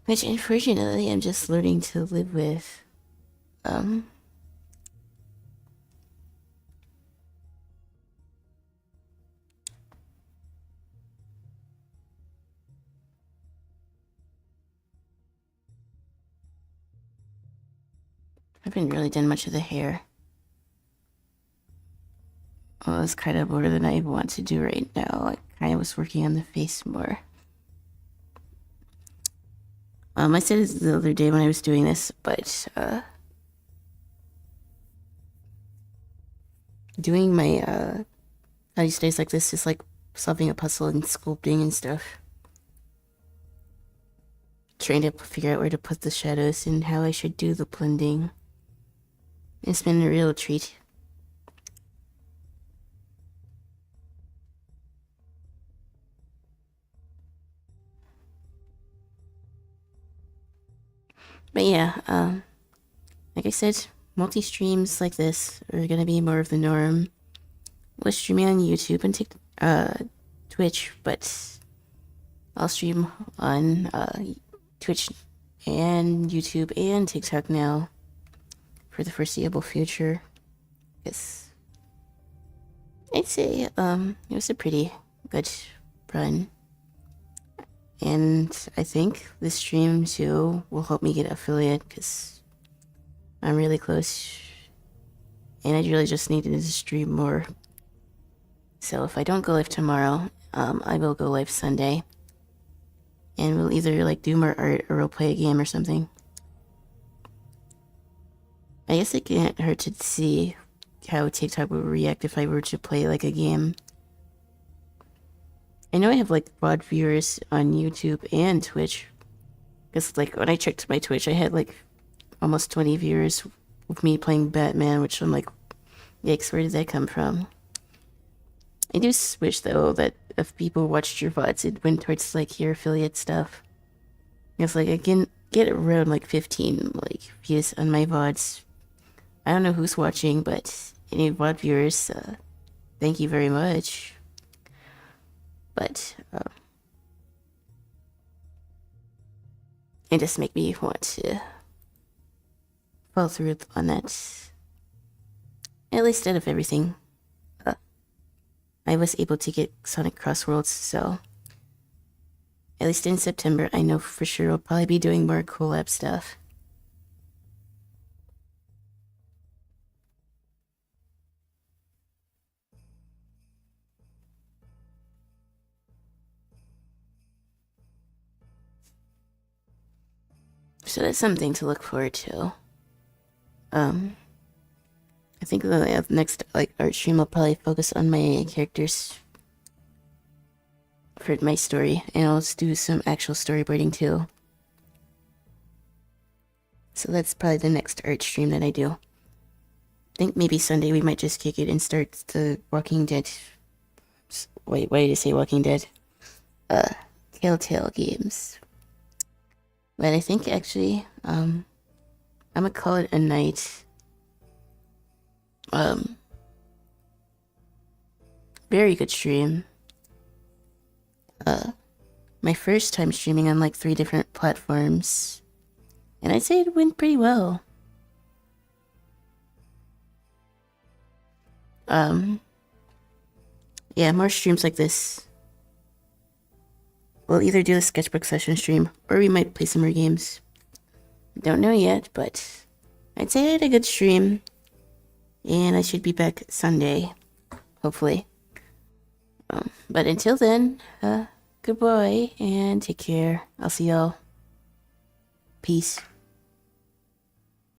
A: which unfortunately I'm just learning to live with. I haven't really done much of the hair. Well, it's kind of more than I want to do right now. I kind of was working on the face more. I said this the other day when I was doing this, but doing my these days like this is like solving a puzzle and sculpting and stuff. Trying to figure out where to put the shadows and how I should do the blending. It's been a real treat. But yeah, like I said, multi-streams like this are gonna be more of the norm. We're streaming on YouTube and Twitch, but I'll stream on Twitch and YouTube and TikTok now for the foreseeable future. Yes, I'd say it was a pretty good run. And I think this stream too will help me get affiliate because I'm really close and I really just needed to stream more. So if I don't go live tomorrow, I will go live Sunday. And we'll either like do more art or we'll play a game or something. I guess it can't hurt to see how TikTok would react if I were to play like a game I know I have like VOD viewers on YouTube and Twitch. Because like when I checked my Twitch, I had like almost 20 viewers with me playing Batman, which I'm like, yikes, where did that come from? I do wish though that if people watched your VODs, it went towards like your affiliate stuff. It's like I can get around like 15 like views on my VODs. I don't know who's watching, but any VOD viewers, thank you very much. But it just make me want to follow through on that. At least out of everything, I was able to get Sonic Crossworlds, so at least in September, I know for sure we'll probably be doing more collab stuff. So that's something to look forward to. I think the next like art stream will probably focus on my characters for my story, and I'll do some actual storyboarding too. So that's probably the next art stream that I do. I think maybe Sunday we might just kick it and start the Walking Dead. Wait, why did I say Walking Dead? Telltale games. But I think actually, I'm gonna call it a night. Very good stream. My first time streaming on like 3 different platforms, and I'd say it went pretty well. Yeah, more streams like this. We'll either do a sketchbook session stream, or we might play some more games. Don't know yet, but I'd say I had a good stream, and I should be back Sunday, hopefully. But until then, goodbye, and take care. I'll see y'all. Peace.